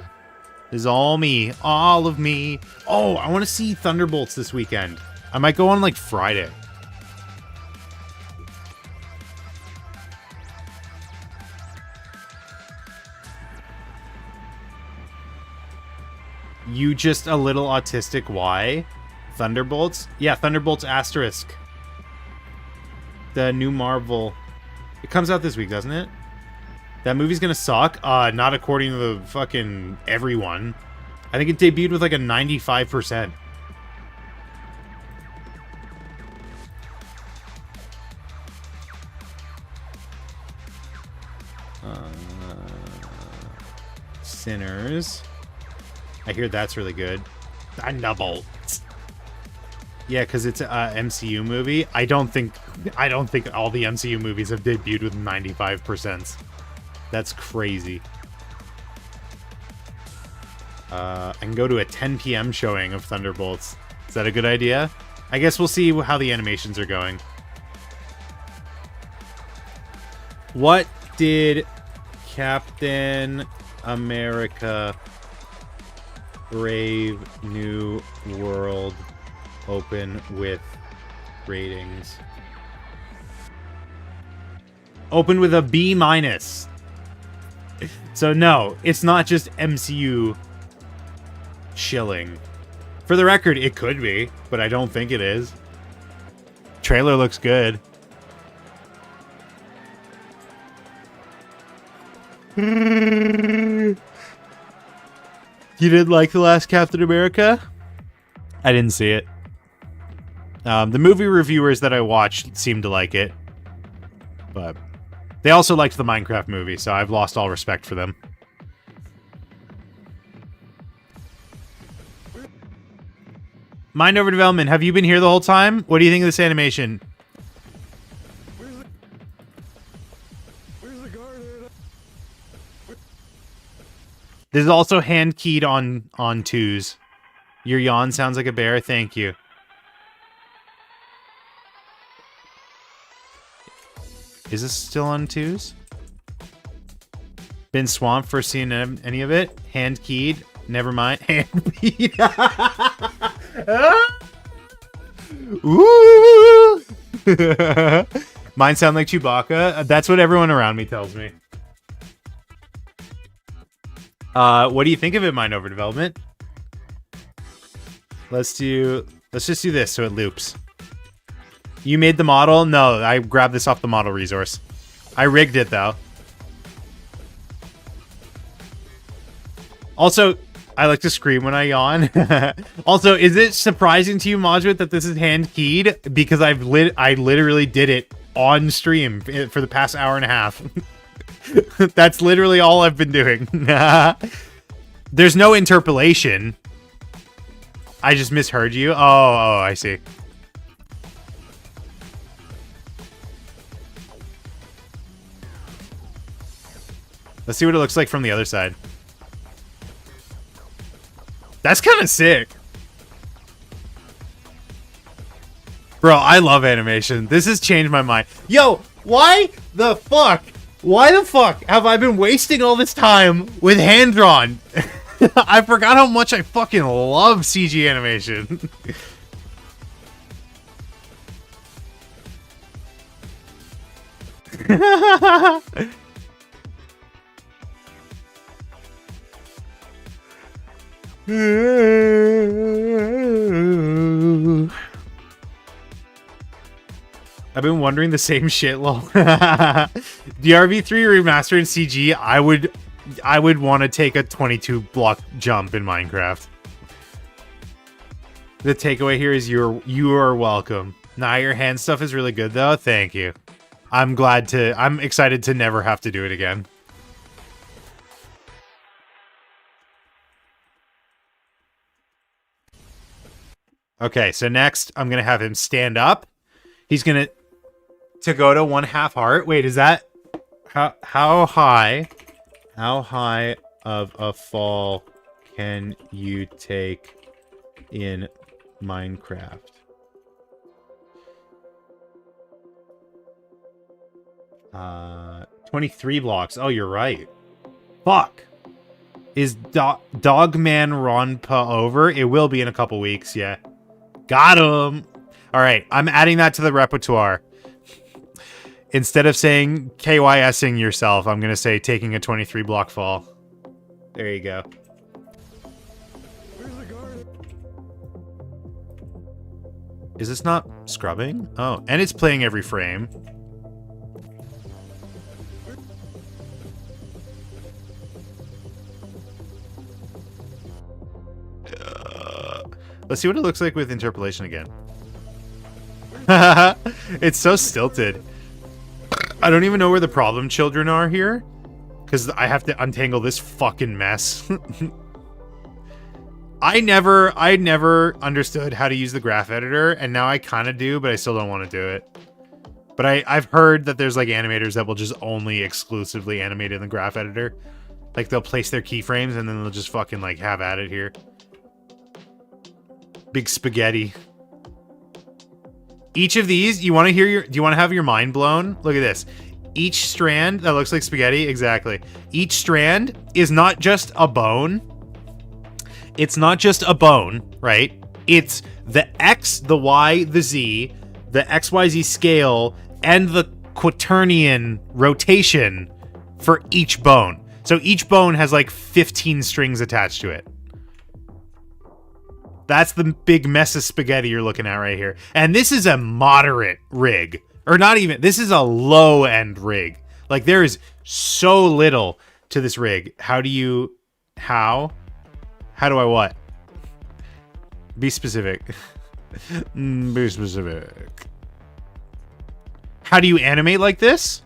This is all me. All of me. Oh, I want to see Thunderbolts this weekend. I might go on like Friday. You just a little autistic. Why? Thunderbolts? Yeah, Thunderbolts Asterisk. The new Marvel. It comes out this week, doesn't it? That movie's gonna suck? Not according to the fucking everyone. I think it debuted with like a 95%. Sinners. I hear that's really good. Thunderbolts. Yeah, because it's a MCU movie. I don't think all the MCU movies have debuted with 95%. That's crazy. I can go to a 10 p.m. showing of Thunderbolts. Is that a good idea? I guess we'll see how the animations are going. What did Captain America Brave New World open with ratings? Open with a B-. So no, it's not just MCU shilling. For the record, it could be, but I don't think it is. Trailer looks good. You didn't like the last Captain America? I didn't see it. The movie reviewers that I watched seemed to like it. But they also liked the Minecraft movie, so I've lost all respect for them. Mind Over Development, have you been here the whole time? What do you think of this animation? Where's the garden? This is also hand keyed on 2s. Your yawn sounds like a bear. Thank you. Is this still on 2s? Been swamped for seeing any of it? Hand keyed. Never mind. Hand keyed. Ooh. Mine sound like Chewbacca. That's what everyone around me tells me. What do you think of it, Mind Over Development? Let's just do this so it loops. You made the model? No, I grabbed this off the model resource. I rigged it though. Also, I like to scream when I yawn. Also, is it surprising to you, Modjwit, that this is hand keyed? Because I literally did it on stream for the past hour and a half. That's literally all I've been doing. There's no interpolation. I just misheard you. Oh, I see. Let's see what it looks like from the other side. That's kind of sick. Bro, I love animation. This has changed my mind. Yo, why the fuck have I been wasting all this time with hand-drawn? I forgot how much I fucking love CG animation. I've been wondering the same shit, lol. DRV3 remastered in CG, I would want to take a 22 block jump in Minecraft. The takeaway here is you are welcome. Nah, your hand stuff is really good though. Thank you. I'm excited to never have to do it again. Okay, so next I'm gonna have him stand up. He's gonna go to 1/2 heart. Wait, is that how high of a fall can you take in Minecraft? Uh, 23 blocks. Oh, you're right. Fuck. Is Dogman Ronpa over? It will be in a couple weeks, yeah. Got him! Alright, I'm adding that to the repertoire. Instead of saying KYSing yourself, I'm gonna say taking a 23 block fall. There you go. Where's the garden? Is this not scrubbing? Oh, and it's playing every frame. Let's see what it looks like with interpolation again. It's so stilted. I don't even know where the problem children are here, because I have to untangle this fucking mess. I never understood how to use the graph editor, and now I kind of do, but I still don't want to do it. But I've heard that there's like animators that will just only exclusively animate in the graph editor. Like they'll place their keyframes and then they'll just fucking like have at it here. Big spaghetti. Each of these, do you want to have your mind blown? Look at this. Each strand that looks like spaghetti, exactly. Each strand is not just a bone. It's not just a bone, right? It's the X, the Y, the Z, the XYZ scale, and the quaternion rotation for each bone. So each bone has like 15 strings attached to it. That's the big mess of spaghetti you're looking at right here. And this is a moderate rig. Or not even, this is a low-end rig. Like, there is so little to this rig. How do I what? Be specific. Be specific. How do you animate like this?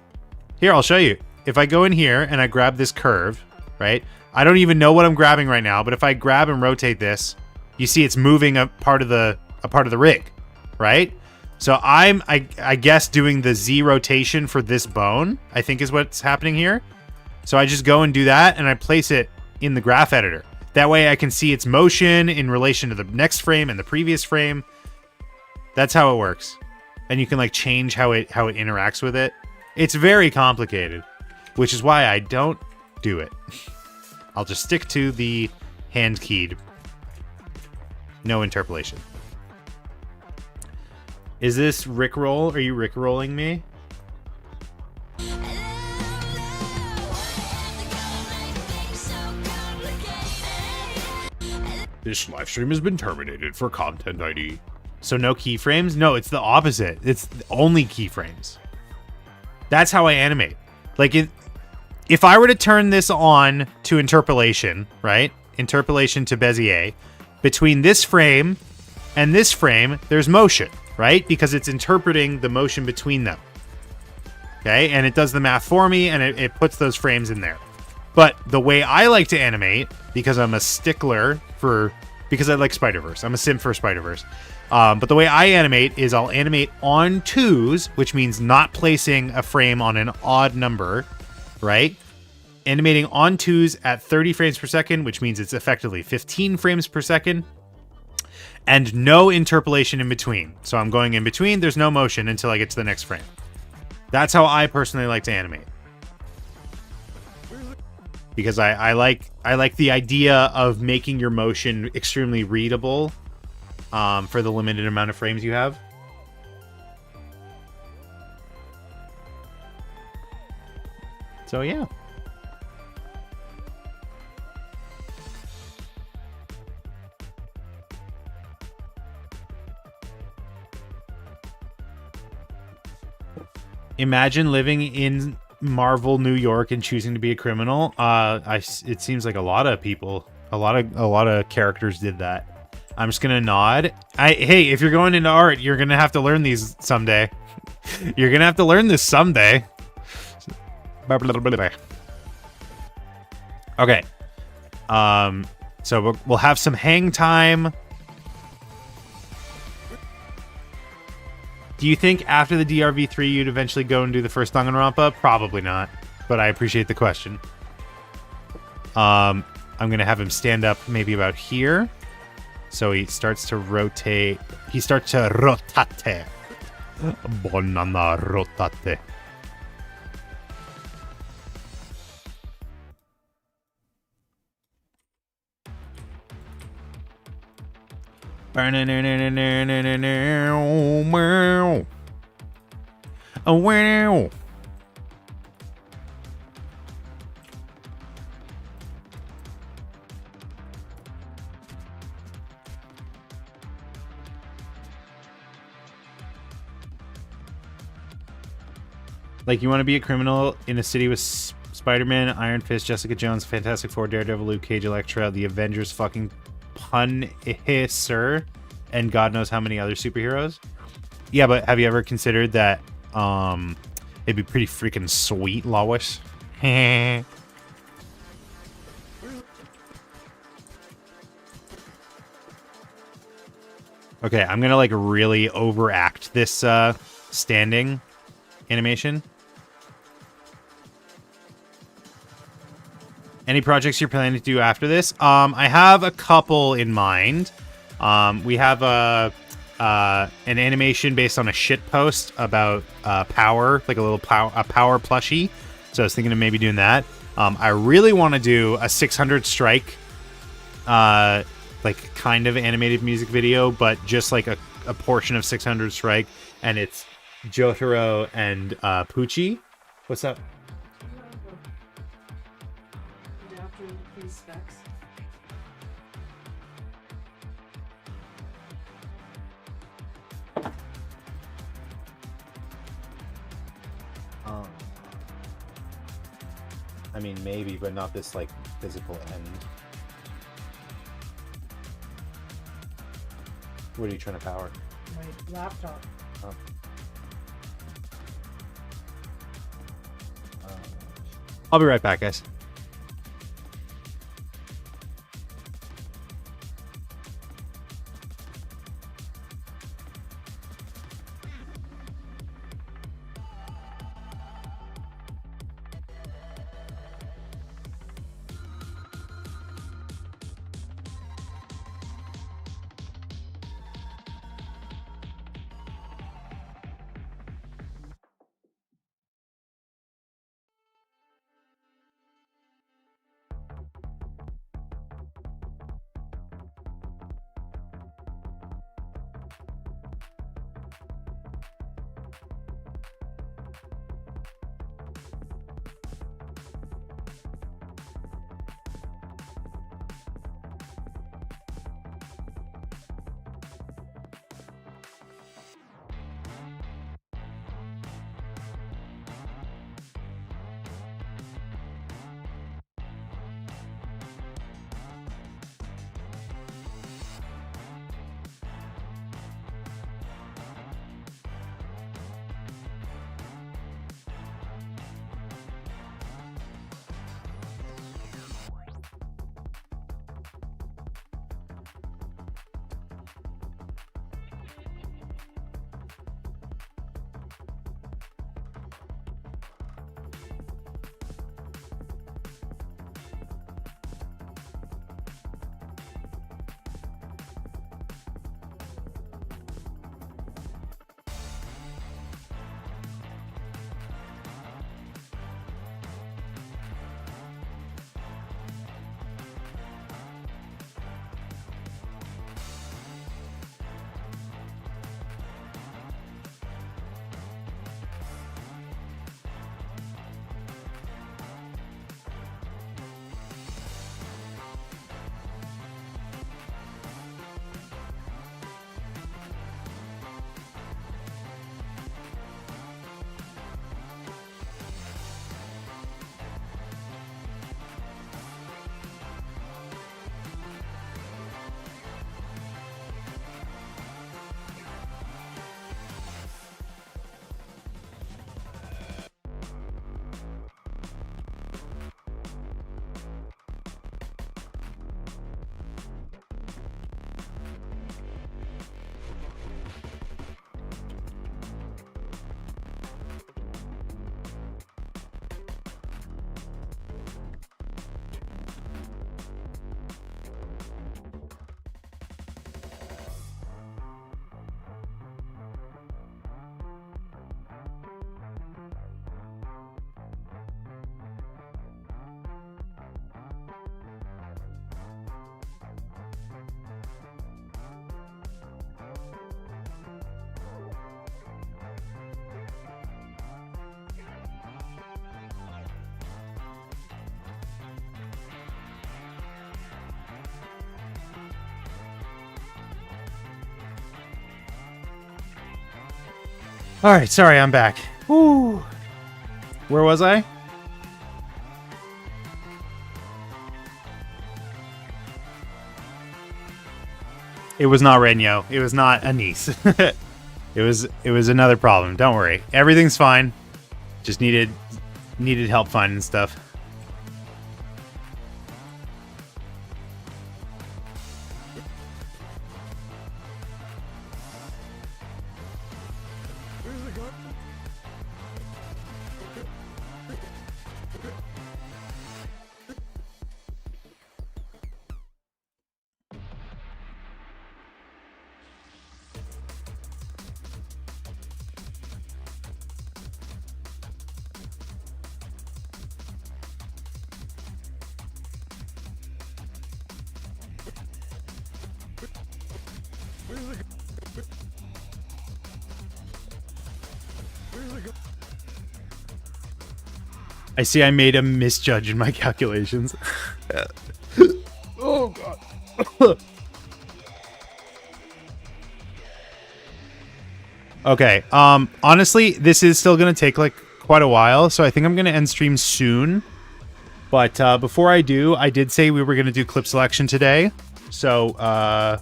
Here, I'll show you. If I go in here and I grab this curve, right? I don't even know what I'm grabbing right now, but if I grab and rotate this, you see it's moving a part of the rig, right? So I guess doing the Z rotation for this bone, I think is what's happening here. So I just go and do that, and I place it in the graph editor. That way I can see its motion in relation to the next frame and the previous frame. That's how it works. And you can like change how it interacts with it. It's very complicated, which is why I don't do it. I'll just stick to the hand keyed. No interpolation. Is this Rickroll? Are you Rickrolling me? This live stream has been terminated for content ID. So no keyframes? No, it's the opposite. It's only keyframes. That's how I animate. Like, if I were to turn this on to interpolation, right? Interpolation to Bezier. Between this frame and this frame, there's motion, right? Because it's interpreting the motion between them. Okay, and it does the math for me, and it puts those frames in there. But the way I like to animate, because I'm a stickler because I like Spider-Verse. I'm a sim for Spider-Verse. But the way I animate is I'll animate on twos, which means not placing a frame on an odd number, right? Animating on twos at 30 frames per second, which means it's effectively 15 frames per second. And no interpolation in between. So I'm going in between, there's no motion until I get to the next frame. That's how I personally like to animate. Because I like the idea of making your motion extremely readable for the limited amount of frames you have. So yeah. Imagine living in Marvel, New York, and choosing to be a criminal. It seems like a lot of people, a lot of characters did that. I'm just gonna nod. Hey, if you're going into art, you're gonna have to learn these someday. You're gonna have to learn this someday. Okay. So we'll have some hang time. Do you think after the DRV3 you'd eventually go and do the first Danganronpa? Probably not, but I appreciate the question. I'm going to have him stand up maybe about here. So he starts to rotate. He starts to rotate. Banana rotate. Oh, wow. Like, you want to be a criminal in a city with Spider-Man, Iron Fist, Jessica Jones, Fantastic Four, Daredevil, Luke Cage, Elektra, the Avengers, fucking Punisher, and God knows how many other superheroes. Yeah, but have you ever considered that it'd be pretty freaking sweet, Lois? Okay, I'm gonna like really overact this standing animation. Any projects you're planning to do after this? I have a couple in mind. We have an animation based on a shit post about power, like a little power plushie. So I was thinking of maybe doing that. I really want to do a 600 strike, like kind of animated music video, but just like a portion of 600 strike, and it's Jotaro and Pucci. What's up? Specs. I mean, maybe, but not this like physical end. What are you trying to power? My laptop. Oh. I'll be right back, guys. All right, sorry, I'm back. Woo. Where was I? It was not Renyo. It was not Anise. It was another problem. Don't worry. Everything's fine. Just needed help finding stuff. I see I made a misjudge in my calculations. Oh, God. Okay, honestly, this is still going to take, like, quite a while, so I think I'm going to end stream soon. But before I do, I did say we were going to do clip selection today. So, I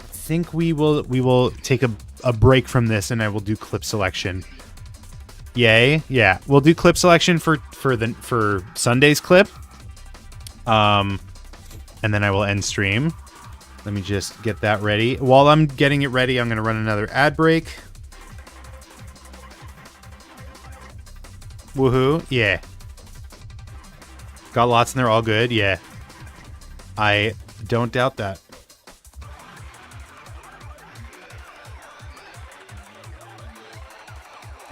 think we will take a break from this, and I will do clip selection. Yay. Yeah, we'll do clip selection for Sunday's clip. And then I will end stream. Let me just get that ready. While I'm getting it ready, I'm going to run another ad break. Woohoo. Yeah. Got lots in there, all good. Yeah. I don't doubt that.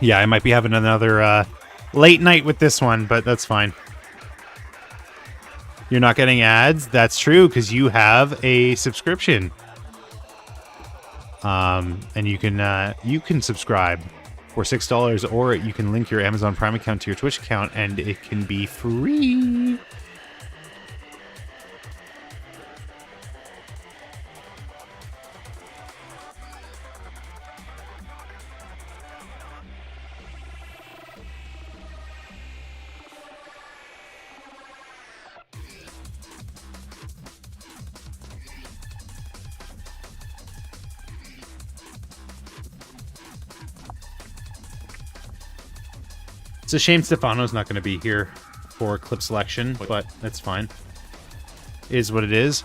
Yeah, I might be having another late night with this one, but that's fine. You're not getting ads? That's true, because you have a subscription. And you can subscribe for $6, or you can link your Amazon Prime account to your Twitch account, and it can be free. It's a shame Stefano's not going to be here for clip selection, but that's fine. It is what it is.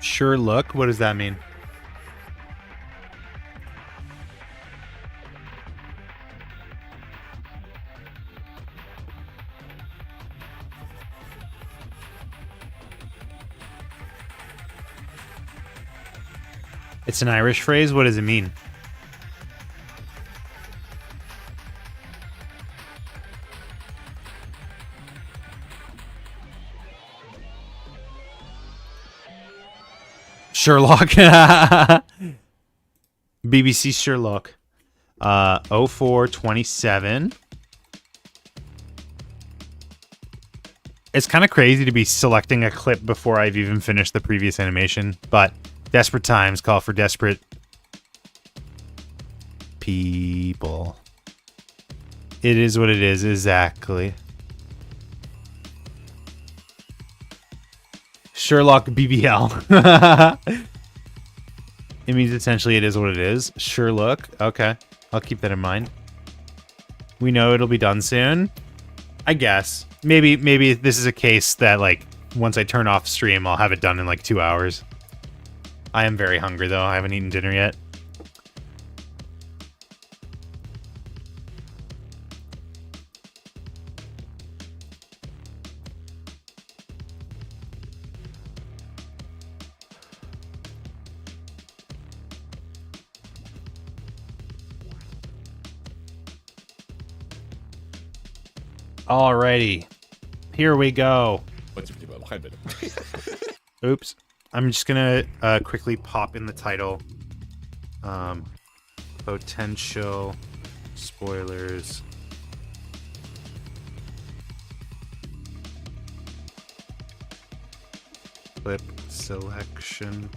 Sure look? What does that mean? It's an Irish phrase? What does it mean? Sherlock. BBC Sherlock. 0427. It's kind of crazy to be selecting a clip before I've even finished the previous animation, but desperate times call for desperate people. It is what it is, exactly. Sherlock BBL. It means essentially it is what it is. Sherlock. Okay. I'll keep that in mind. We know it'll be done soon. I guess. Maybe this is a case that, like, once I turn off stream, I'll have it done in, like, 2 hours. I am very hungry though. I haven't eaten dinner yet. Alrighty, here we go. Oops. I'm just gonna quickly pop in the title. Potential spoilers. Clip selection.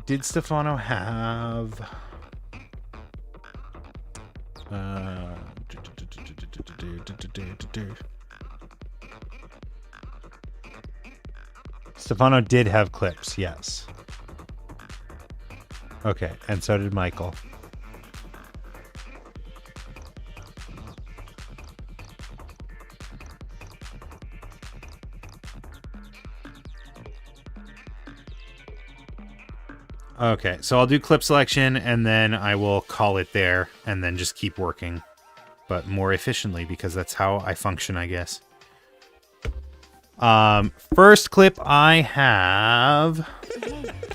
Did Stefano have Stefano did have clips, yes. Okay, and so did Michael. Okay, so I'll do clip selection and then I will call it there and then just keep working, but more efficiently because that's how I function, I guess. First clip I have...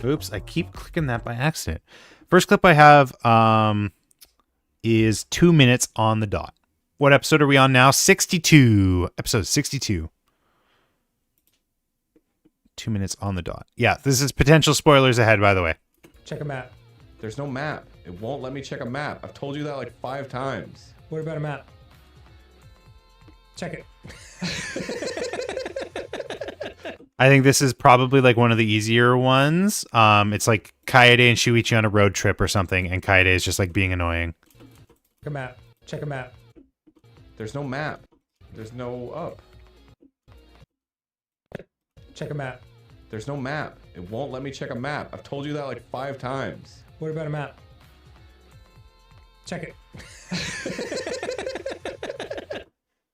Oops, I keep clicking that by accident. First clip I have is 2 minutes on the dot. What episode are we on now? 62. Episode 62. 2 minutes on the dot. Yeah, this is potential spoilers ahead, by the way. Check a map. There's no map. It won't let me check a map. I've told you that like 5 times. What about a map? Check it. I think this is probably like one of the easier ones. It's like Kaede and Shuichi on a road trip or something, and Kaede is just like being annoying. Check a map. Check a map. There's no map. There's no up. Check a map. There's no map. It won't let me check a map. I've told you that like 5 times. What about a map? Check it.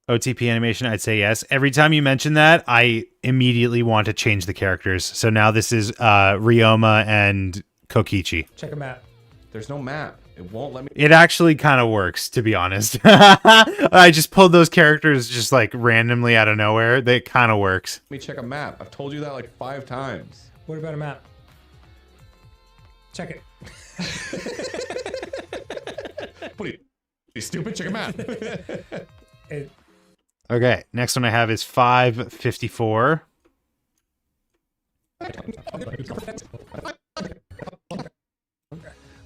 OTP animation, I'd say yes. Every time you mention that, I immediately want to change the characters. So now this is Ryoma and Kokichi. Check a map. There's no map. It won't let me. It actually kind of works, to be honest. I just pulled those characters just like randomly out of nowhere. They kind of works. Let me check a map. I've told you that like 5 times. What about a map? Check it. What are you stupid? Check a map. Okay, next one I have is 5:54.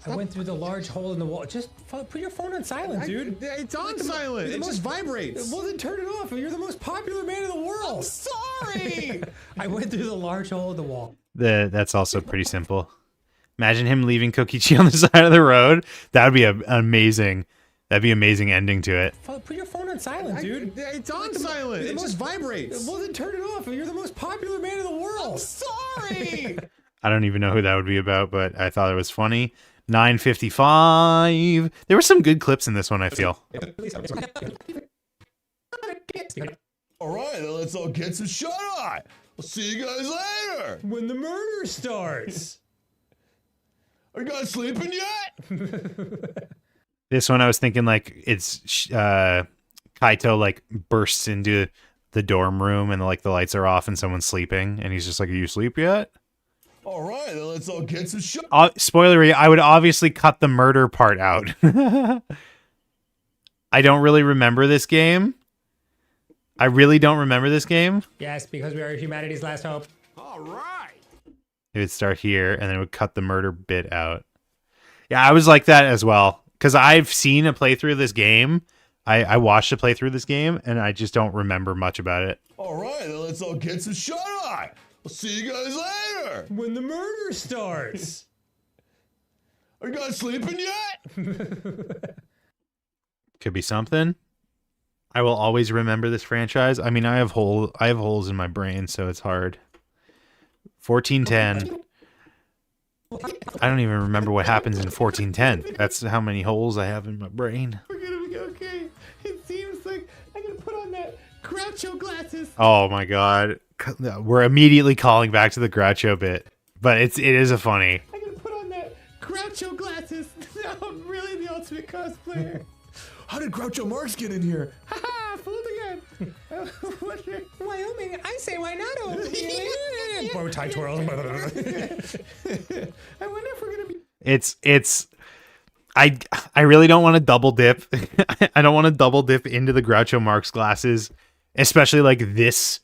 I went through the large hole in the wall. Just put your phone on silent, dude. It's on silent. It just vibrates. Well, then turn it off. You're the most popular man in the world. I'm sorry. I went through the large hole in the wall. That's also pretty simple. Imagine him leaving Kokichi on the side of the road. That would be amazing. That'd be amazing ending to it. Put your phone on silent, dude. It's on silent. It just vibrates. Well, then turn it off. You're the most popular man in the world. I'm sorry. I don't even know who that would be about, but I thought it was funny. 9:55. There were some good clips in this one, I feel. All right, let's all get some shut eye. We'll see you guys later. When the murder starts. Are you guys sleeping yet? This one I was thinking like it's Kaito like bursts into the dorm room and like the lights are off and someone's sleeping and he's just like, "Are you asleep yet?" All right, let's all get some shut. Spoilery, I would obviously cut the murder part out. I don't really remember this game. I really don't remember this game. Yes, because we are humanity's last hope. All right. It would start here and then it would cut the murder bit out. Yeah, I was like that as well. Because I've seen a playthrough of this game. I watched a playthrough of this game and I just don't remember much about it. All right, let's all get some shut eye. We'll see you guys later. When the murder starts. Are you guys sleeping yet? Could be something. I will always remember this franchise. I mean, I have holes in my brain, so it's hard. 14:10. I don't even remember what happens in 1410. That's how many holes I have in my brain. We're gonna be okay. It seems like I gotta put on that Groucho glasses. Oh my god. We're immediately calling back to the Groucho bit. But it is a funny. I gotta put on that Groucho glasses. Now I'm really the ultimate cosplayer. How did Groucho Marx get in here? Haha, fooled again. Wyoming, I say why not? Bow tie twirl. I wonder if we're gonna be. It's I really don't want to double dip. I don't want to double dip into the Groucho Marx glasses, especially like this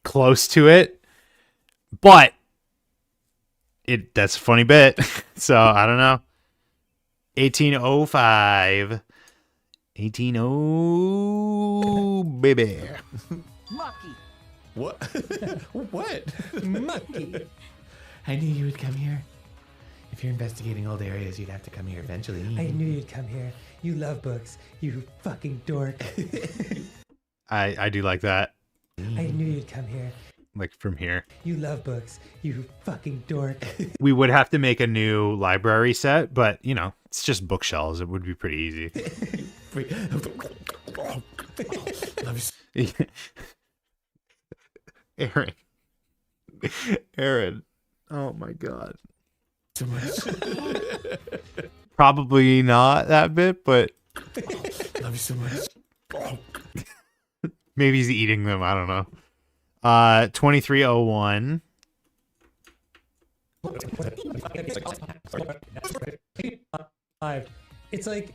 close to it. But that's a funny bit. So I don't know. 1805. 18 baby. Mucky. What? What? Mucky. I knew you would come here. If you're investigating old areas, you'd have to come here eventually. I knew you'd come here. You love books. You fucking dork. I do like that. I knew you'd come here. Like from here. You love books. You fucking dork. We would have to make a new library set, but you know, it's just bookshelves. It would be pretty easy. Aaron. Oh my god. So much. Probably not that bit, but Love you so much. maybe he's eating them. I don't know. 2301. It's like,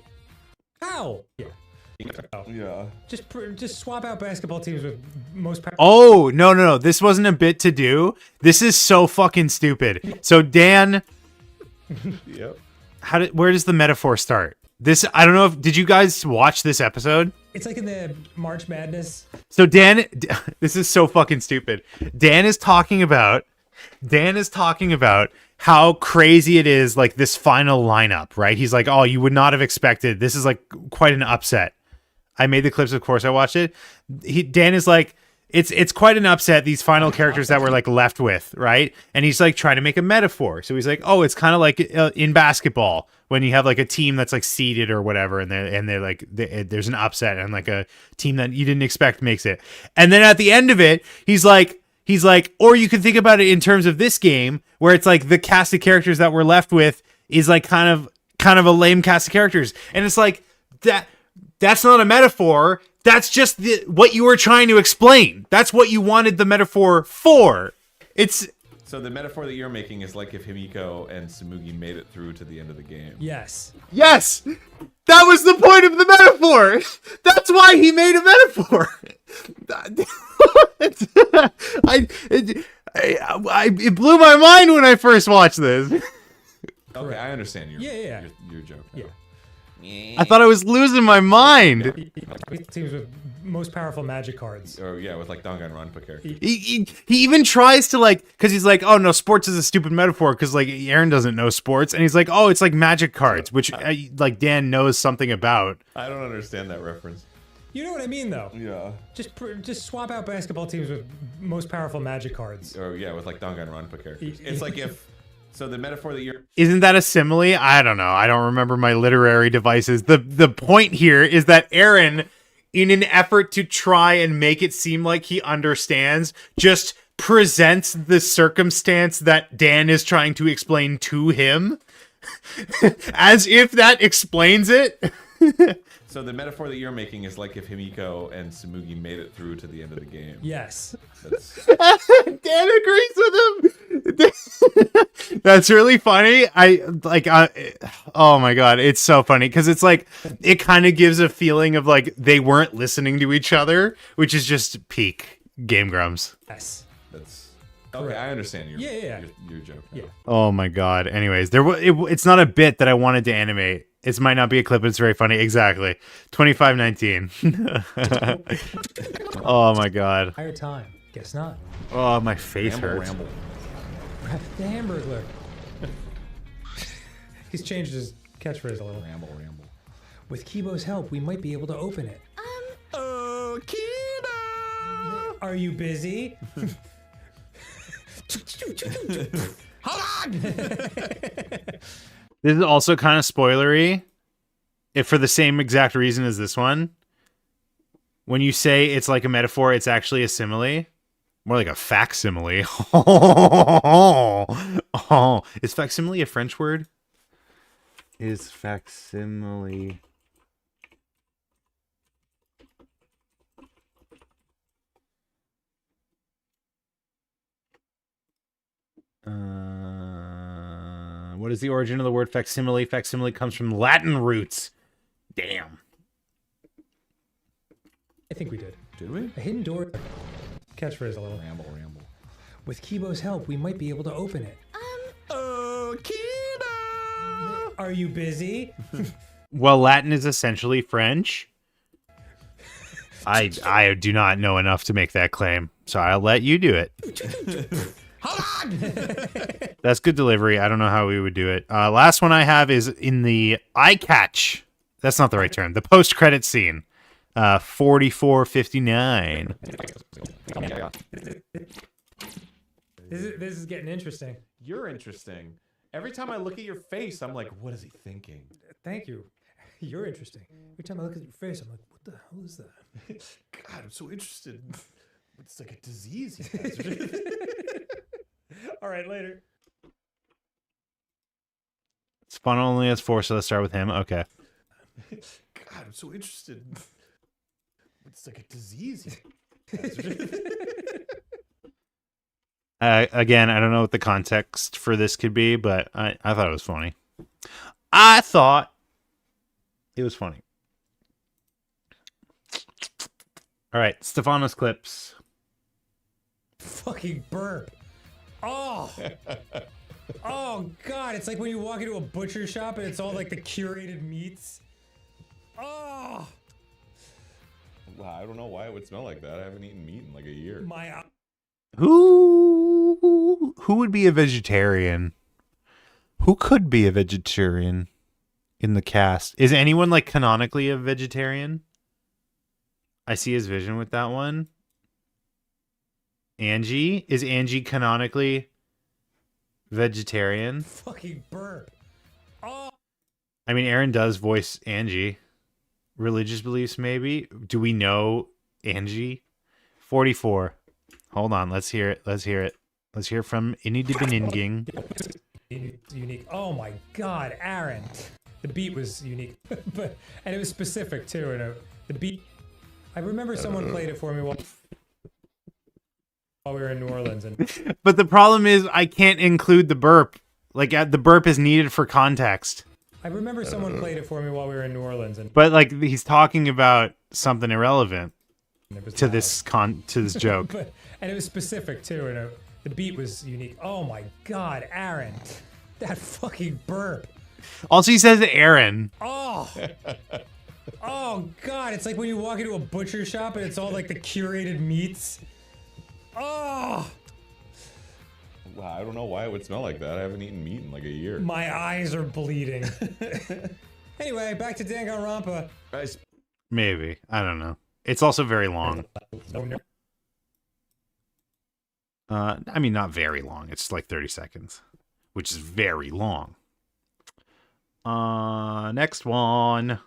ow. Yeah. Yeah. Just swap out basketball teams with most powerful. Oh, no. This wasn't a bit to do. This is so fucking stupid. So Dan, Yep. where does the metaphor start? I don't know did you guys watch this episode? It's like in the March Madness. So Dan, this is so fucking stupid. Dan is talking about how crazy it is, like this final lineup, right? He's like, oh, you would not have expected. This is like quite an upset. I made the clips, of course, I watched it. Dan is like, it's quite an upset, these final characters that we're like left with, right? And he's like trying to make a metaphor. So he's like, oh, it's kind of like in basketball when you have like a team that's like seeded or whatever, and they're like there's an upset and like a team that you didn't expect makes it. And then at the end of it, he's like, or you can think about it in terms of this game where it's like the cast of characters that we're left with is like kind of a lame cast of characters, and it's like that's not a metaphor. That's just what you were trying to explain. That's what you wanted the metaphor for. So the metaphor that you're making is like if Himiko and Tsumugi made it through to the end of the game. Yes. Yes! That was the point of the metaphor! That's why he made a metaphor! It blew my mind when I first watched this. Okay, I understand your joke. Yeah. I thought I was losing my mind. Teams with most powerful magic cards. Oh yeah, with like Danganronpa characters. He even tries to like, because he's like, oh no, sports is a stupid metaphor because like Aaron doesn't know sports, and he's like, oh, it's like magic cards, which like Dan knows something about. I don't understand that reference. You know what I mean, though. Yeah. Just swap out basketball teams with most powerful magic cards. Oh yeah, with like Danganronpa characters. It's like if. So the metaphor that you're... Isn't that a simile? I don't know. I don't remember my literary devices. The point here is that Aaron, in an effort to try and make it seem like he understands, just presents the circumstance that Dan is trying to explain to him as if that explains it. So the metaphor that you're making is like if Himiko and Tsumugi made it through to the end of the game. Yes. Dan agrees with him. That's really funny. Oh my god, it's so funny because it's like it kind of gives a feeling of like they weren't listening to each other, which is just peak Game Grumps. Yes. That's okay. I understand your joke. Yeah. Oh my god. Anyways, it's not a bit that I wanted to animate. It might not be a clip, but it's very funny. Exactly. 2519. Oh my god. Higher time. Guess not. Oh, my face hurts. The Hamburglar. He's changed his catchphrase a little. Ramble. With Kibo's help, we might be able to open it. Oh, Kibo! Are you busy? Hold This is also kind of spoilery, if for the same exact reason as this one. When you say it's like a metaphor, it's actually a simile. More like a facsimile. Oh, is facsimile a French word? Is facsimile... What is the origin of the word facsimile? Facsimile comes from Latin roots. Damn. I think we did. Did we? A hidden door. Catchphrase a little. Ramble. With Kibo's help, we might be able to open it. Oh, Kibo! Are you busy? Well, Latin is essentially French. I do not know enough to make that claim, so I'll let you do it. Hold on! That's good delivery. I don't know how we would do it. Last one I have is in the eye catch. That's not the right term. The post-credit scene. 44:59. This is getting interesting. You're interesting. Every time I look at your face, I'm like, what is he thinking? Thank you. You're interesting. Every time I look at your face, I'm like, what the hell is that? God, I'm so interested. It's like a disease he has. All right, later. Spawn only has 4, so let's start with him. Okay. God, I'm so interested. It's like a disease he has. Again, I don't know what the context for this could be, but I thought it was funny. I thought it was funny. All right, Stefanos clips. Fucking burp. Oh. Oh, God. It's like when you walk into a butcher shop and it's all like the curated meats. Oh. Wow, I don't know why it would smell like that. I haven't eaten meat in like a year. My. Who would be a vegetarian? Who could be a vegetarian in the cast? Is anyone like canonically a vegetarian? I see his vision with that one. Angie? Is Angie canonically vegetarian? Fucking burp. Oh. I mean, Aaron does voice Angie. Religious beliefs, maybe? Do we know Angie? 44. Hold on, let's hear it. Let's hear from Inidibininging. Unique. Oh my God, Aaron. The beat was unique, and it was specific too. And the beat. I remember someone played it for me while we were in New Orleans. And but the problem is, I can't include the burp. Like the burp is needed for context. I remember someone played it for me while we were in New Orleans. But like he's talking about something irrelevant to loud. this joke. And it was specific too. And the beat was unique. Oh my God, Aaron. That fucking burp. Also, he says Aaron. Oh. Oh God, it's like when you walk into a butcher shop and it's all like the curated meats. Oh. Wow, I don't know why it would smell like that. I haven't eaten meat in like a year. My eyes are bleeding. Anyway, back to Danganronpa. Maybe. I don't know. It's also very long. I mean, not very long. It's like 30 seconds, which is very long. Next one.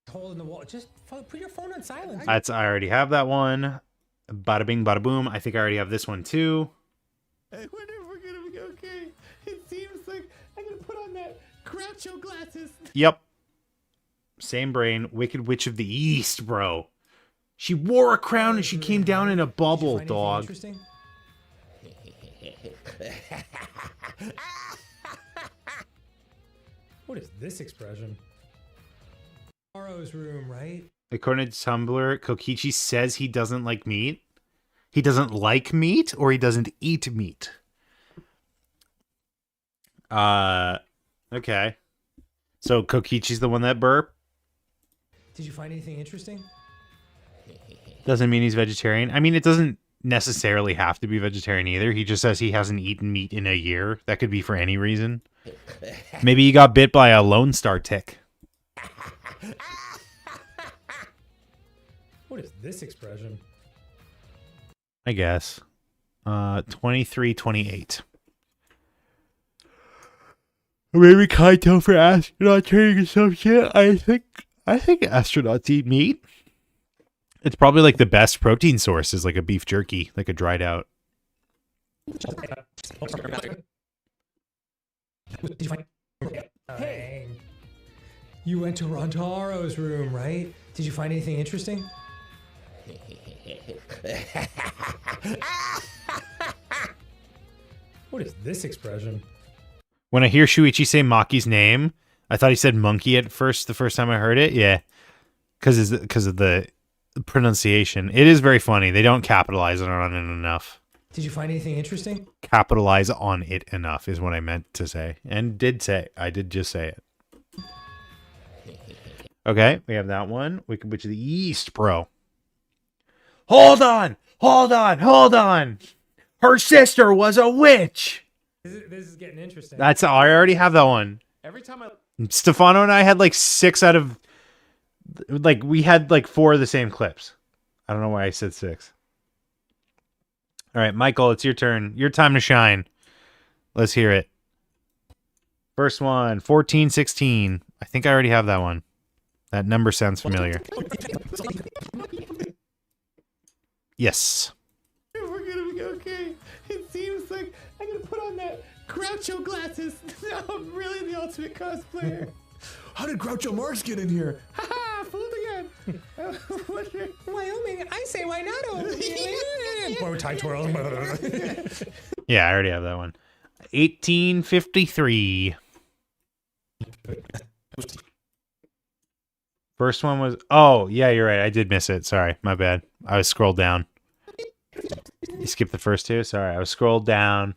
Hole in the wall. Just put your phone on silent. I already have that one. Bada bing, bada boom. I think I already have this one too. I wonder if we're gonna be okay. It seems like I'm gonna put on that Groucho glasses. Yep. Same brain. Wicked Witch of the East, bro. She wore a crown and she came down in a bubble, dog. Interesting? What is this expression? Tomorrow's room, right? According to Tumblr, Kokichi says he doesn't like meat. He doesn't like meat or he doesn't eat meat. Okay. So Kokichi's the one that burped? Did you find anything interesting? Doesn't mean he's vegetarian. I mean, it doesn't necessarily have to be vegetarian either. He just says he hasn't eaten meat in a year. That could be for any reason. Maybe he got bit by a Lone Star tick. What is this expression? I guess. 2328. Maybe Kaito for astronaut training or some shit. I think astronauts eat meat. It's probably like the best protein source is like a beef jerky, like a dried out. Hey, you went to Rontaro's room, right? Did you find anything interesting? What is this expression? When I hear Shuichi say Maki's name, I thought he said monkey at first. The first time I heard it, yeah, because of the pronunciation. It is very funny. They don't capitalize on it enough. Did you find anything interesting? Capitalize on it enough is what I meant to say, and did say. I did just say it. Okay, we have that one. We can put you the East, bro. Hold on. Her sister was a witch. This is getting interesting. I already have that one. Every time Stefano and I had like 6 out of, like, we had like 4 of the same clips. I don't know why I said 6. All right, Michael, it's your turn. Your time to shine. Let's hear it. First one, 1416. I think I already have that one. That number sounds familiar. Yes. We're gonna be okay. It seems like I'm gonna put on that Groucho glasses. Now I'm really the ultimate cosplayer. How did Groucho Marx get in here? Haha, fooled again. Wyoming, I say why not? Bow tie twirl. Yeah, I already have that one. 1853. First one was... Oh, yeah, you're right. I did miss it. Sorry, my bad. I was scrolled down. You skipped the first 2? Sorry, I was scrolled down.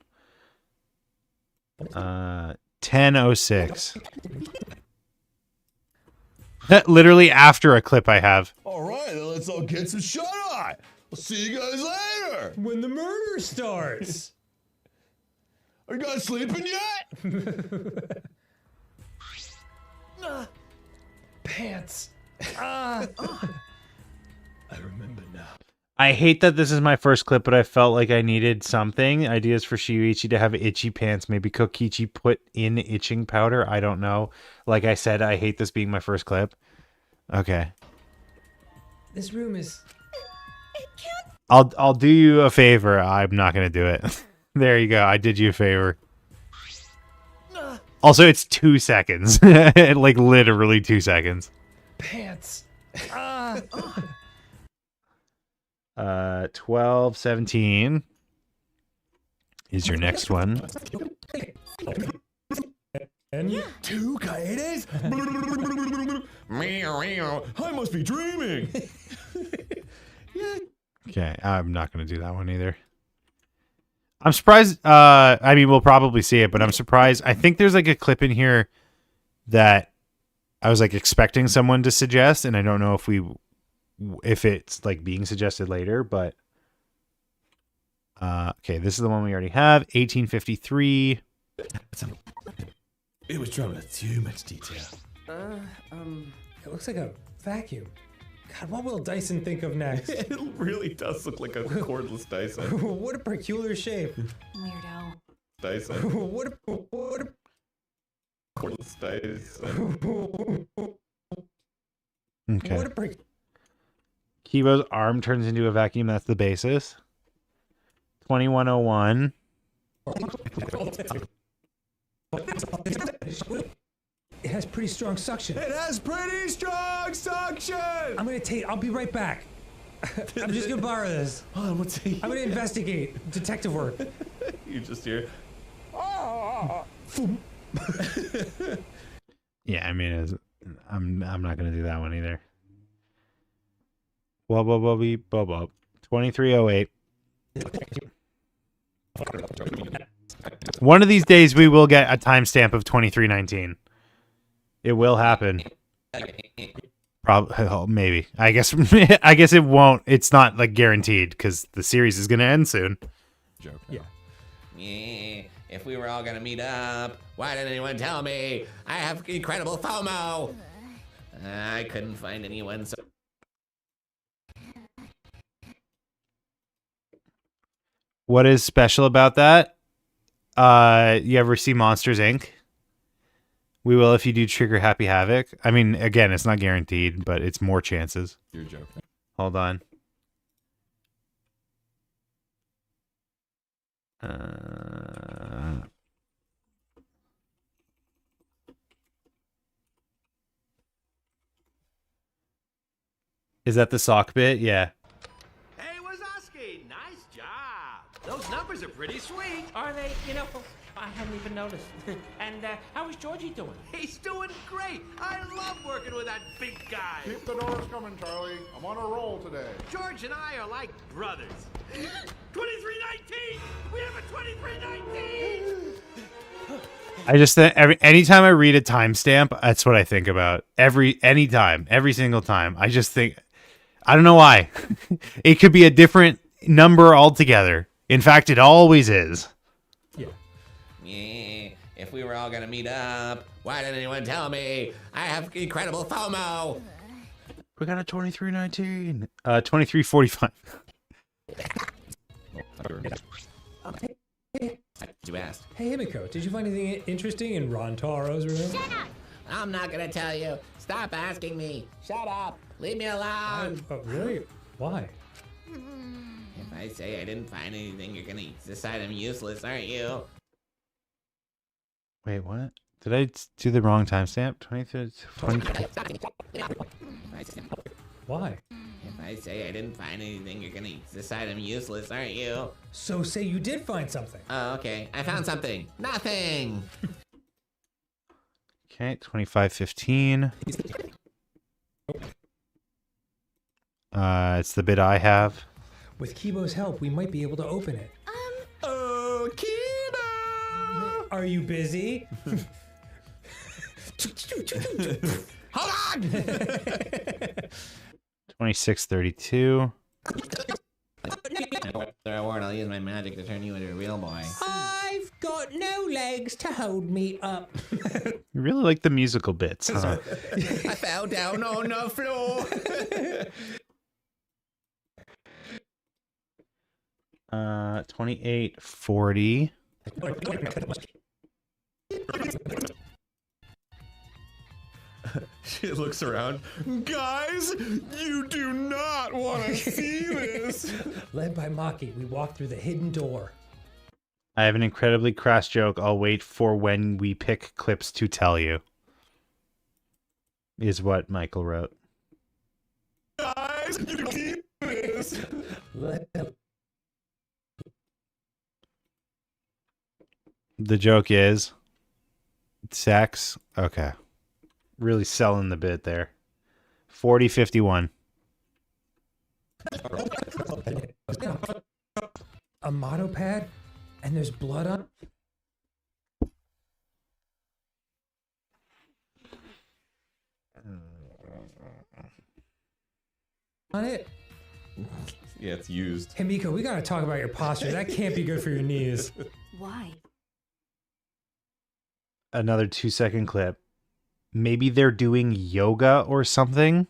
1006. Literally after a clip I have. All right, then let's all get some shut-eye. We'll see you guys later. When the murder starts. Are you guys sleeping yet? Pants. I remember now. I hate that this is my first clip, but I felt like I needed something. Ideas for Shuichi to have itchy pants. Maybe Kokichi put in itching powder. I don't know. Like I said, I hate this being my first clip. Okay. This room is... I'll do you a favor. I'm not going to do it. There you go. I did you a favor. Also, it's 2 seconds. Like literally 2 seconds. Pants. 1217 is your next one. And 2 Kaedes? I must be dreaming. Okay, I'm not going to do that one either. I'm surprised. I mean, we'll probably see it, but I'm surprised. I think there's like a clip in here that I was like expecting someone to suggest, and I don't know if it's like being suggested later, but okay, this is the one we already have. 1853. It was drawn with too much detail. It looks like a vacuum. God, what will Dyson think of next? It really does look like a cordless Dyson. What a peculiar shape. Weirdo. Dyson. What a Cordless Dyson. Okay. what a Kibo's arm turns into a vacuum. That's the basis. 2101. It has pretty strong suction. It has pretty strong suction. I'll be right back. I'm just gonna borrow this. Hold on, what's he? I'm gonna investigate detective work. You just hear. Yeah, I mean, I'm not gonna do that one either. Wub wub wubby bub up. 2308. One of these days we will get a timestamp of 2319. It will happen. Probably, maybe. I guess it won't. It's not like guaranteed because the series is gonna end soon. Joke. Yeah. Yeah, if we were all gonna meet up, why didn't anyone tell me? I have incredible FOMO. I couldn't find anyone, so... What is special about that? You ever see Monsters Inc? We will if you do trigger Happy Havoc. I mean, again, it's not guaranteed, but it's more chances. You're joking. Hold on. Is that the sock bit? Yeah. Hey, Wazowski, nice job. Those numbers are pretty sweet. Are they? You know, I hadn't even noticed. And how is Georgie doing? He's doing great. I love working with that big guy. Keep the doors coming, Charlie. I'm on a roll today. George and I are like brothers. 2319! We have a 2319! I just think anytime I read a timestamp, that's what I think about. Every single time. I just think, I don't know why. It could be a different number altogether. In fact, it always is. Yeah. Yeah, if we were all gonna meet up, why didn't anyone tell me? I have incredible FOMO. We got a 2319. 2345. You asked. Hey, Himiko, did you find anything interesting in Ron Taro's room? Shut up! I'm not gonna tell you. Stop asking me. Shut up. Leave me alone. Oh, really? Why? If I say I didn't find anything, you're gonna decide I'm useless, aren't you? Wait, what? Did I do the wrong timestamp? 20. Why? If I say I didn't find anything, you're gonna decide I'm useless, aren't you? So say you did find something. Oh, okay. I found something. Nothing. Okay, 2515. It's the bit I have. With Kibo's help, we might be able to open it. Oh, Kibo! Are you busy? Hold on! 2632. Reward, I'll use my magic to turn you into a real boy. I've got no legs to hold me up. You really like the musical bits, huh? I fell down on the floor. 2840. She looks around. Guys, you do not want to see this. Led by Maki, we walk through the hidden door. I have an incredibly crass joke. I'll wait for when we pick clips to tell you. Is what Michael wrote. Guys, you keep this. The joke is sex. Okay. Really selling the bit there. 4051. A motto pad? And there's blood on it? Yeah, it's used. Hey, Miko, we gotta talk about your posture. That can't be good for your knees. Why? Another 2-second clip. Maybe they're doing yoga or something.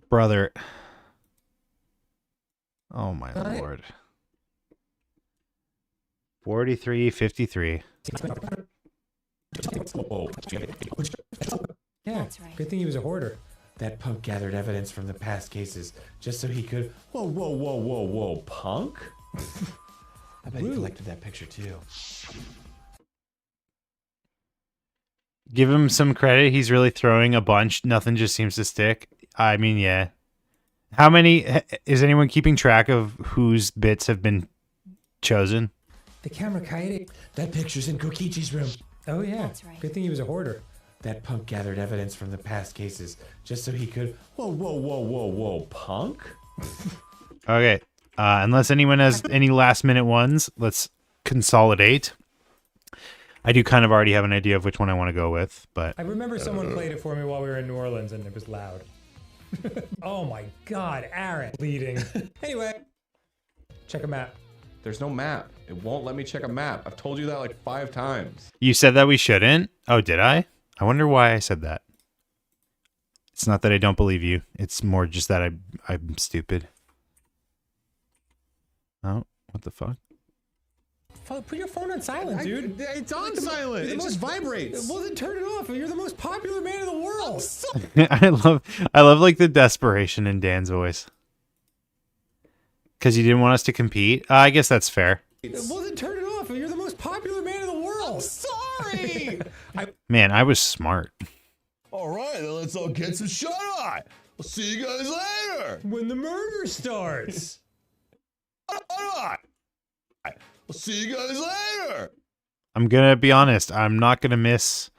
Brother. Oh my lord. 4353. Yeah, That's right. good thing he was a hoarder. That punk gathered evidence from the past cases just so he could. Whoa, punk? I bet he collected that picture too. Give him some credit. He's really throwing a bunch. Nothing just seems to stick. I mean, yeah. How many? Is anyone keeping track of whose bits have been chosen? The camera kaede. That picture's in Kokichi's room. Oh yeah, That's right. good thing he was a hoarder. That punk gathered evidence from the past cases just so he could. Whoa, punk? Okay. Unless anyone has any last minute ones, let's consolidate. I do kind of already have an idea of which one I want to go with, but I remember someone played it for me while we were in New Orleans and it was loud. Oh my god, Aaron. Bleeding. Anyway, check a map. There's no map. It won't let me check a map. I've told you that like 5 times. you said that we shouldn't. Oh, did I? I wonder why I said that. It's not that I don't believe you. It's more just that I'm stupid. Oh, what the fuck? Put your phone on silent, dude. It's on silent. It just vibrates. Well, then turn it off. You're the most popular man in the world. I love like the desperation in Dan's voice. Because you didn't want us to compete. I guess that's fair. Well, then turn it off. You're the most popular man in the world. Sorry. Man, I was smart. All right, then let's all get some shut eye. I'll see you guys later. When the murder starts. I'll see you guys later. I'm gonna be honest. I'm not gonna miss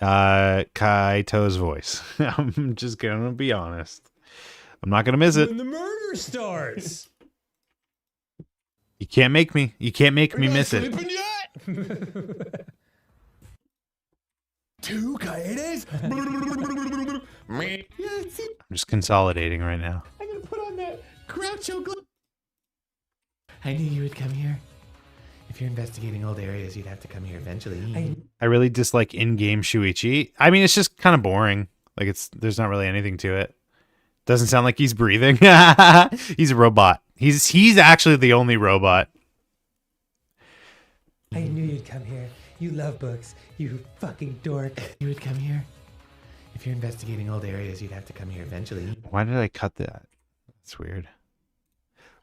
Kaito's voice. I'm just gonna be honest. I'm not gonna miss it. When the murder starts. You can't make me. You can't make me miss it. Sleeping yet? Two coyotes? I'm just consolidating right now. I'm gonna put on that Groucho. I knew you would come here. If you're investigating old areas, you'd have to come here eventually. I really dislike in-game Shuichi. I mean, it's just kind of boring. Like there's not really anything to it. Doesn't sound like he's breathing. He's a robot. He's actually the only robot. I knew you'd come here. You love books. You fucking dork. You would come here. If you're investigating old areas, you'd have to come here eventually. Why did I cut that? That's weird.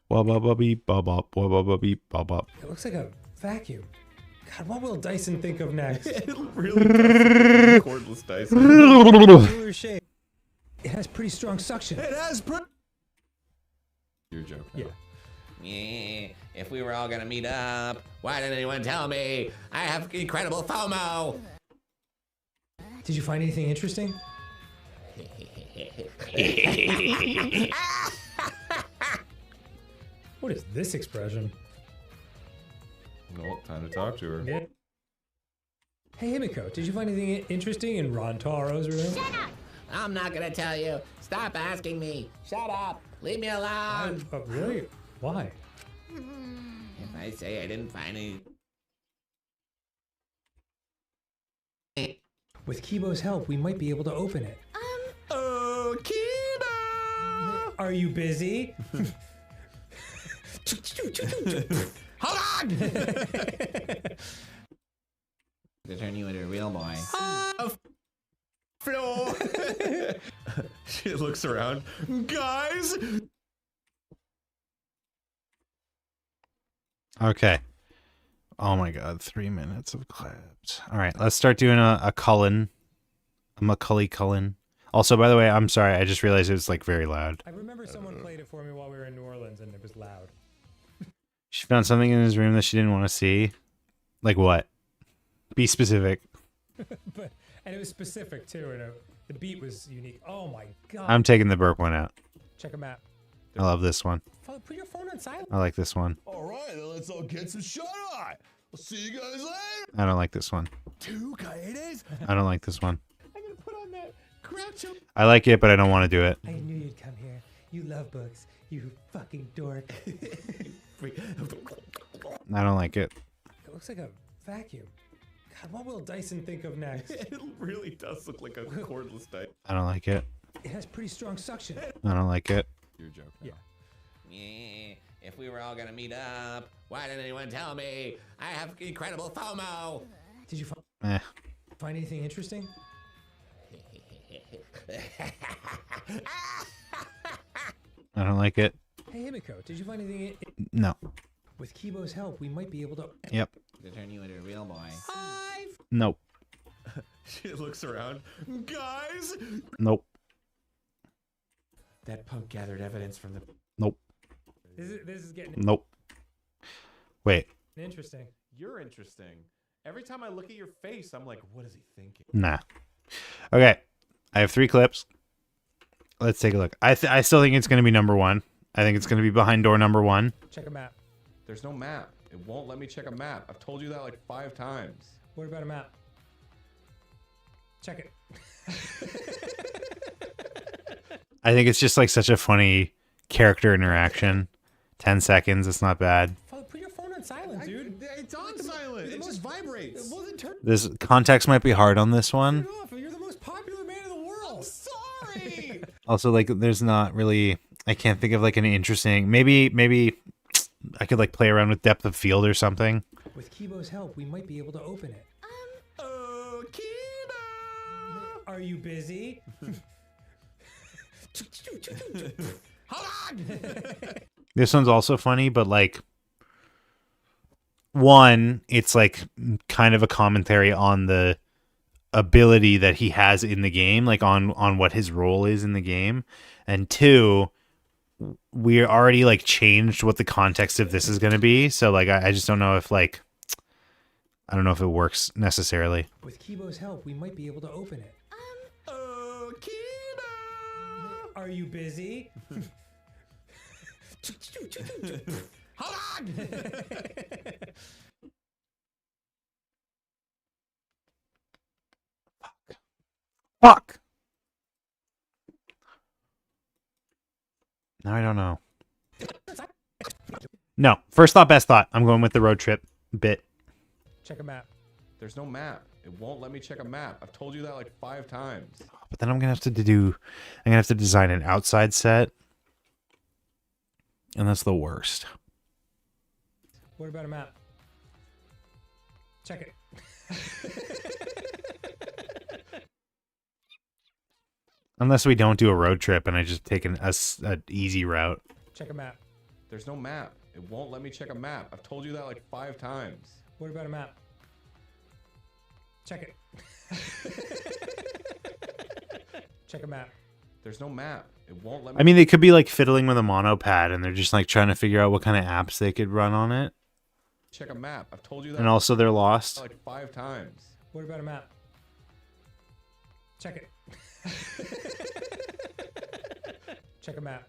Wah-ba-ba-beep, ba-bop, wah-ba-ba-beep, ba-bop. It looks like a vacuum. God, what will Dyson think of next? It really does. Cordless Dyson. Cooler shape. It has pretty strong suction. It has You're joking. Yeah. Yeah, if we were all gonna meet up, why didn't anyone tell me? I have incredible FOMO. Did you find anything interesting? What is this expression? No, time to talk to her. Yeah. Hey, Himiko, did you find anything interesting in Ron Taro's room? Shut up! I'm not gonna tell you. Stop asking me. Shut up. Leave me alone. Really? Why? If I say I didn't find any... With Kibo's help, we might be able to open it. Oh, Kibo! Are you busy? Hold on! To turn you into a real boy. Floor. She looks around. Guys! Okay. Oh my god, 3 minutes of clips. All right, let's start doing a Cullen. A Macaulay Cullen. Also, by the way, I'm sorry. I just realized it was like very loud. I remember someone played it for me while we were in New Orleans and it was loud. She found something in his room that she didn't want to see. Like what? Be specific. And it was specific too, and the beat was unique. Oh my god. I'm taking the burp one out. Check a map. I love this one. Put your phone on silent. I like this one. All right, then let's all get some shut eye. I'll see you guys later. I don't like this one. Two coyotes? I don't like this one. I'm gonna put on that Groucho. I like it, but I don't want to do it. I knew you'd come here. You love books. You fucking dork. I don't like it. It looks like a vacuum. God, what will Dyson think of next? It really does look like a cordless Dyson. I don't like it. It has pretty strong suction. I don't like it. You're joking. Yeah. Yeah, if we were all gonna meet up, why didn't anyone tell me? I have incredible FOMO. Did you find anything interesting? I don't like it. Hey, Himiko, did you find anything? No. With Kibo's help, we might be able to. Yep. To turn you into a real boy. Nope. She looks around. Guys! Nope. That punk gathered evidence from the... Nope. This is getting Nope. Wait. interesting. You're interesting. Every time I look at your face, I'm like, what is he thinking? Nah. Okay. I have 3 clips. Let's take a look. I still think it's going to be number 1. I think it's going to be behind door number 1. Check a map. There's no map. It won't let me check a map. I've told you that like 5 times. What about a map? Check it. I think it's just like such a funny character interaction. 10 seconds. It's not bad. Put your phone on silent, dude. It's on silent. It just vibrates. Well, then turn This context might be hard on this one. it off. You're the most popular man in the world. Sorry. Also, like, there's not really. I can't think of like an interesting. Maybe I could like play around with depth of field or something. With Kibo's help, we might be able to open it. Oh, Kibo! Are you busy? Hold on! This one's also funny, but like, one, it's like kind of a commentary on the ability that he has in the game, like on what his role is in the game, and two, we already like changed what the context of this is going to be, so like I just don't know if like, I don't know if it works necessarily. With Kibo's help, we might be able to open it. Oh, Kibo! Are you busy? Hold on! Fuck. Now I don't know. No, first thought, best thought. I'm going with the road trip bit. Check a map. There's no map. It won't let me check a map. I've told you that like 5 times. But then I'm gonna have to design an outside set, and that's the worst. What about a map? Check it. Unless we don't do a road trip and I just take an easy route. Check a map. There's no map. It won't let me check a map. I've told you that like 5 times. What about a map? Check it. Check a map. There's no map. It won't let me. I mean, they could be like fiddling with a monopad and they're just like trying to figure out what kind of apps they could run on it. Check a map. I've told you that. And also they're lost. Like 5 times. What about a map? Check it. Check a map.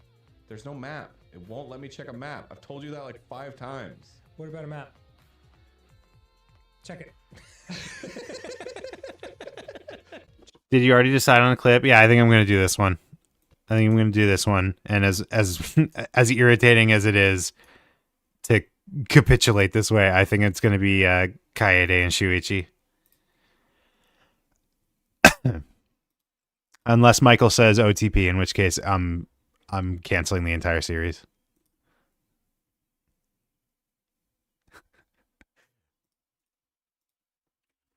There's no map. It won't let me check a map. I've told you that like 5 times. What about a map? Check it. Did you already decide on a clip? Yeah, I think I'm going to do this one. I think I'm going to do this one. And as as irritating as it is to capitulate this way, I think it's going to be Kaede and Shuichi. Unless Michael says OTP, in which case I'm canceling the entire series.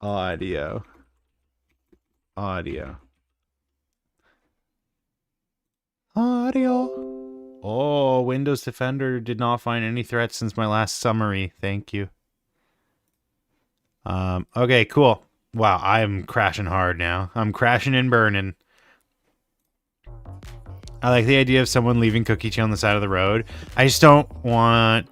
Audio. Oh, Windows Defender did not find any threats since my last summary. Thank you. Okay, cool. Wow, I am crashing hard now. I'm crashing and burning. I like the idea of someone leaving Cookie on the side of the road. I just don't want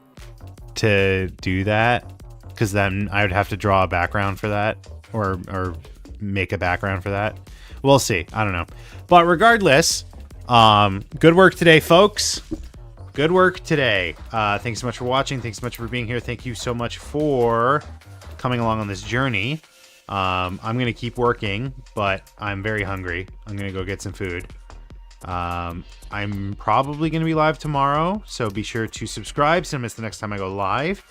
to do that because then I would have to draw a background for that or make a background for that. We'll see. I don't know. But regardless, good work today, folks. Good work today. Thanks so much for watching. Thanks so much for being here. Thank you so much for coming along on this journey. I'm going to keep working, but I'm very hungry. I'm going to go get some food. I'm probably going to be live tomorrow, so be sure to subscribe so you don't miss the next time I go live.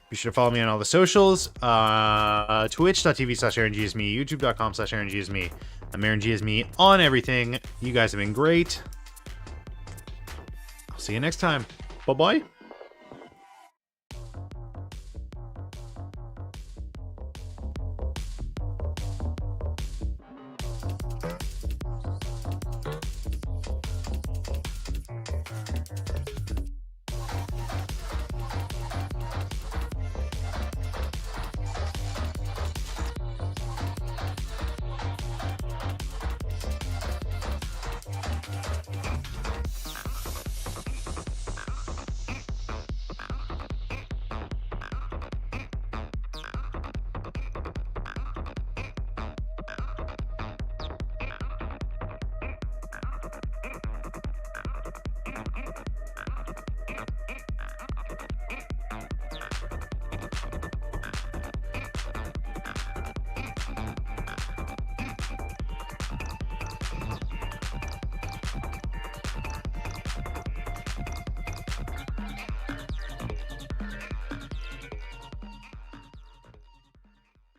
Be sure to follow me on all the socials, twitch.tv/AaronGisme, youtube.com/AaronGisme. I'm Aaron Gisme on everything. You guys have been great. I'll see you next time. Bye-bye.